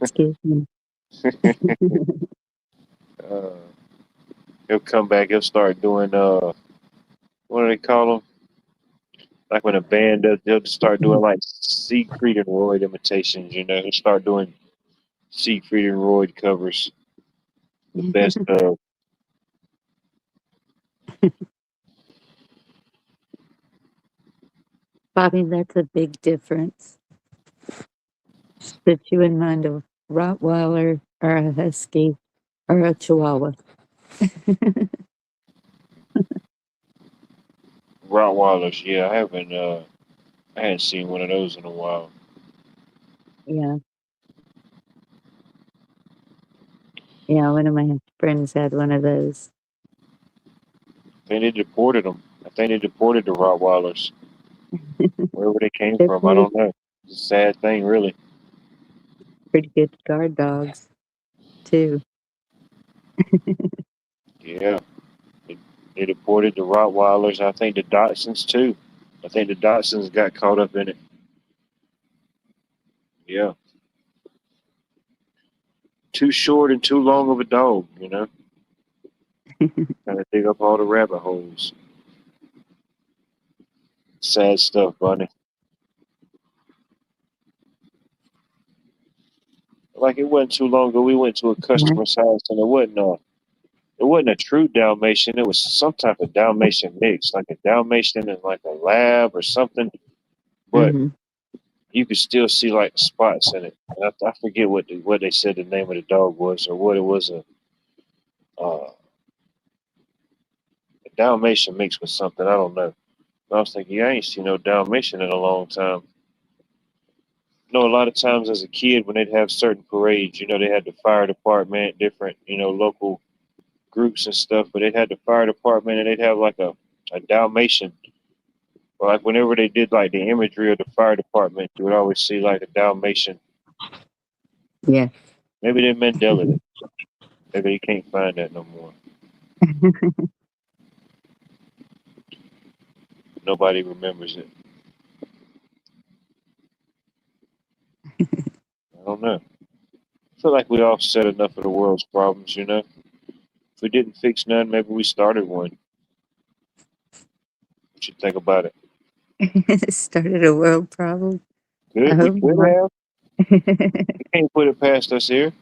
excuse me. uh, he'll come back. He'll start doing what do they call them? Like when a band does, they'll just start doing like Siegfried and Roy imitations. You know, he'll start doing Siegfried and Roy covers. The best of. Bobby, that's a big difference. Put you in mind of Rottweiler or a Husky or a Chihuahua. Rottweilers. Yeah, I hadn't seen one of those in a while. Yeah. Yeah, one of my friends had one of those. I think they deported them. I think they deported the Rottweilers. Wherever they came They're from, I don't know. It's a sad thing, really. pretty good guard dogs, too. Yeah, they, they deported the Rottweilers. I think the Dachshunds too. I think the Dachshunds got caught up in it. Yeah, too short and too long of a dog. You know, kind of dig up all the rabbit holes. Sad stuff, Bunny. Like it wasn't too long ago. We went to a Yeah. customer's house and it wasn't a true Dalmatian. It was some type of Dalmatian mix, like a Dalmatian and like a lab or something. But Hmm. you could still see like spots in it. And I forget what they said the name of the dog was or what it was a Dalmatian mixed with something. I don't know. But I was thinking, yeah, I ain't seen no Dalmatian in a long time. You know, a lot of times as a kid when they'd have certain parades, you know, they had the fire department, different, you know, local groups and stuff, but they'd had the fire department and they'd have like a Dalmatian. Or like whenever they did like the imagery of the fire department, you would always see like a Dalmatian. Yeah. Maybe they Mandela it. Maybe you can't find that no more. Nobody remembers it. I don't know. I feel like we offset enough of the world's problems, you know? If we didn't fix none, maybe we started one. What you think about it? Started a world problem. I Good, we hope could not. have. We can't put it past us here.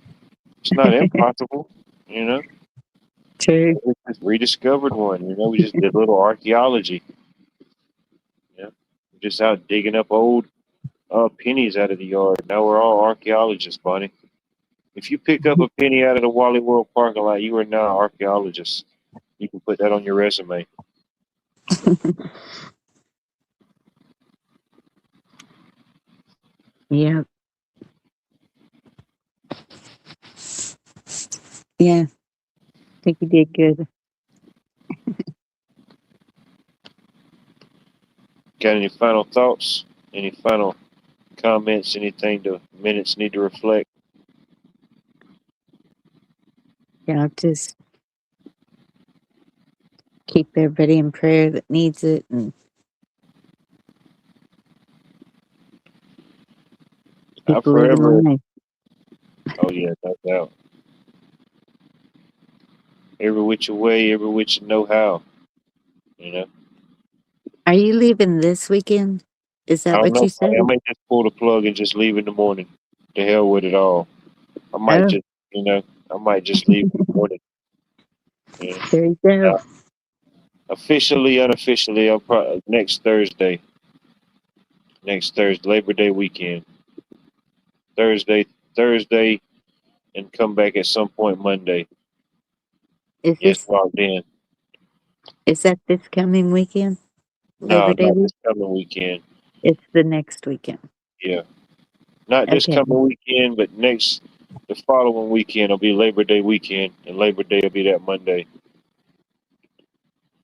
It's not impossible, you know? True. We just rediscovered one, you know? We just did a little archaeology. Yeah. We're just out digging up old pennies out of the yard. Now we're all archaeologists, Bonnie. If you pick up a penny out of the Wally World parking lot, you are now an archaeologist. You can put that on your resume. Yeah. Yeah. I think you did good. Got any final thoughts? Any final comments? Anything the minutes need to reflect? Yeah. Just keep everybody in prayer that needs it. And I People living forever. life. Oh yeah, no doubt. Every which way, every which know how. You know. Are you leaving this weekend? Is I that don't what know. you said? I may just pull the plug and just leave in the morning. To hell with it all. I might Oh, just, I might just leave in the morning. You know. there you go. Officially, unofficially, I'll probably next Thursday. Next Thursday, Labor Day weekend. Thursday, Thursday, and come back at some point Monday. Is Yes, this logged in. is that this coming weekend? Labor No, Day not week? this coming weekend. It's the next weekend. Yeah, not this Okay, coming weekend, but the following weekend will be Labor Day weekend, and Labor Day will be that Monday.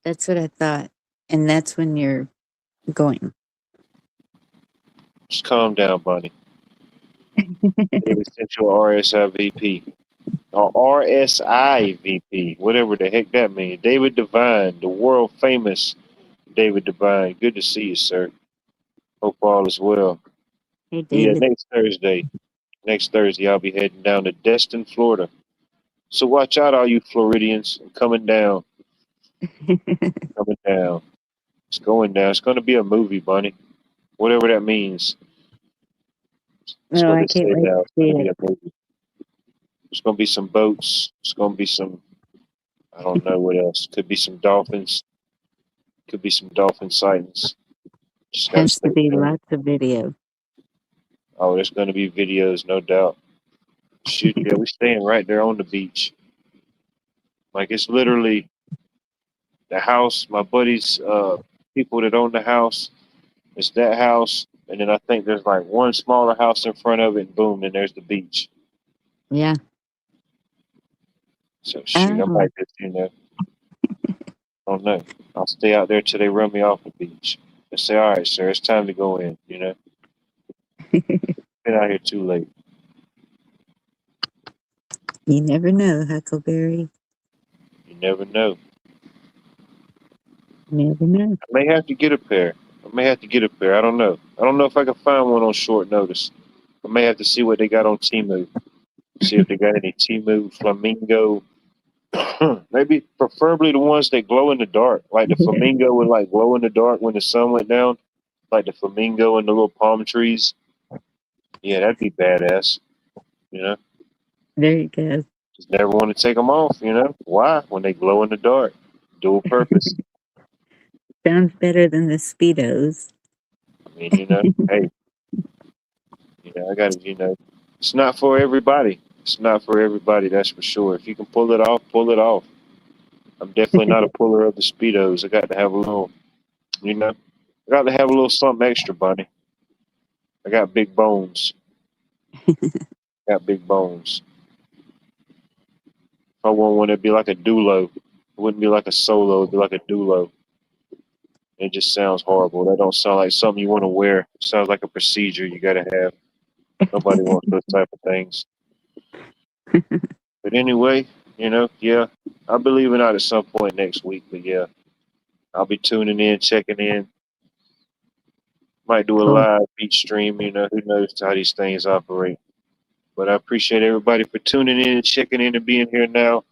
that's what I thought. And that's when you're going. Just calm down, Bonnie. Daily Central RSIVP. Or RSIVP, whatever the heck that means. David Devine, the world famous David Devine. Good to see you, sir. Hope all is well. Hey, Yeah, David. next Thursday. Next Thursday, I'll be heading down to Destin, Florida. So watch out, all you Floridians. I'm coming down. Coming down. It's going down. It's going to be a movie, Bunny. Whatever that means. It's No, going I to can't say wait now. to It's going see to be it. a movie. There's going to be some boats. It's going to be some, I don't know what else. Could be some dolphins. Could be some dolphin sightings. Just got to Has to stay be tuned. lots of video. Oh, there's going to be videos, no doubt. Shoot, yeah, we're staying right there on the beach. Like, it's literally the house, my buddies, people that own the house. It's that house, and then I think there's like one smaller house in front of it, and boom, then there's the beach. Yeah. So shoot, I Oh, might just, I don't know. I'll stay out there till they run me off the beach. And say, all right, sir, it's time to go in. Been out here too late. you never know, Huckleberry. You never know. Never know. I may have to get a pair. I may have to get a pair. I don't know. I don't know if I can find one on short notice. I may have to see what they got on Timu. See if they got any Timu Flamingo. Maybe preferably the ones that glow in the dark, like the flamingo would like glow in the dark when the sun went down, like the flamingo and the little palm trees. Yeah, that'd be badass. You know, There you go. just never want to take them off. Why? When they glow in the dark, dual purpose. Sounds better than the Speedos. I mean, hey, I got to, it's not for everybody. It's not for everybody, that's for sure. If you can pull it off, pull it off. I'm definitely not a puller of the speedos. I got to have a little, I got to have a little something extra, Bunny. I got big bones. Got big bones. If I want one, it'd be like a duo. It wouldn't be like a solo. It'd be like a duo. It just sounds horrible. That don't sound like something you want to wear. It sounds like a procedure you got to have. Nobody wants those type of things. But anyway, yeah, I'll be leaving out at some point next week. But yeah, I'll be tuning in, checking in. Might do a Cool. live beach stream. Who knows how these things operate. But I appreciate everybody for tuning in, checking in, and being here now.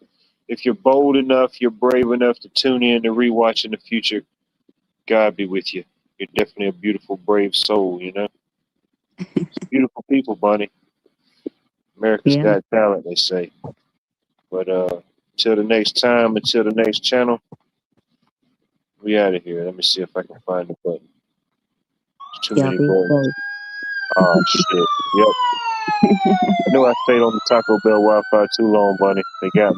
If you're bold enough, you're brave enough to tune in to rewatch in the future, God be with you. You're definitely a beautiful, brave soul. Beautiful people, Bunny. America's Yeah. Got Talent, they say. But until the next time, until the next channel, we out of here. Let me see if I can find the button. There's too Y'all many be buttons. safe. Oh shit. Yep. I knew I stayed on the Taco Bell Wi-Fi too long, Bunny. They got me.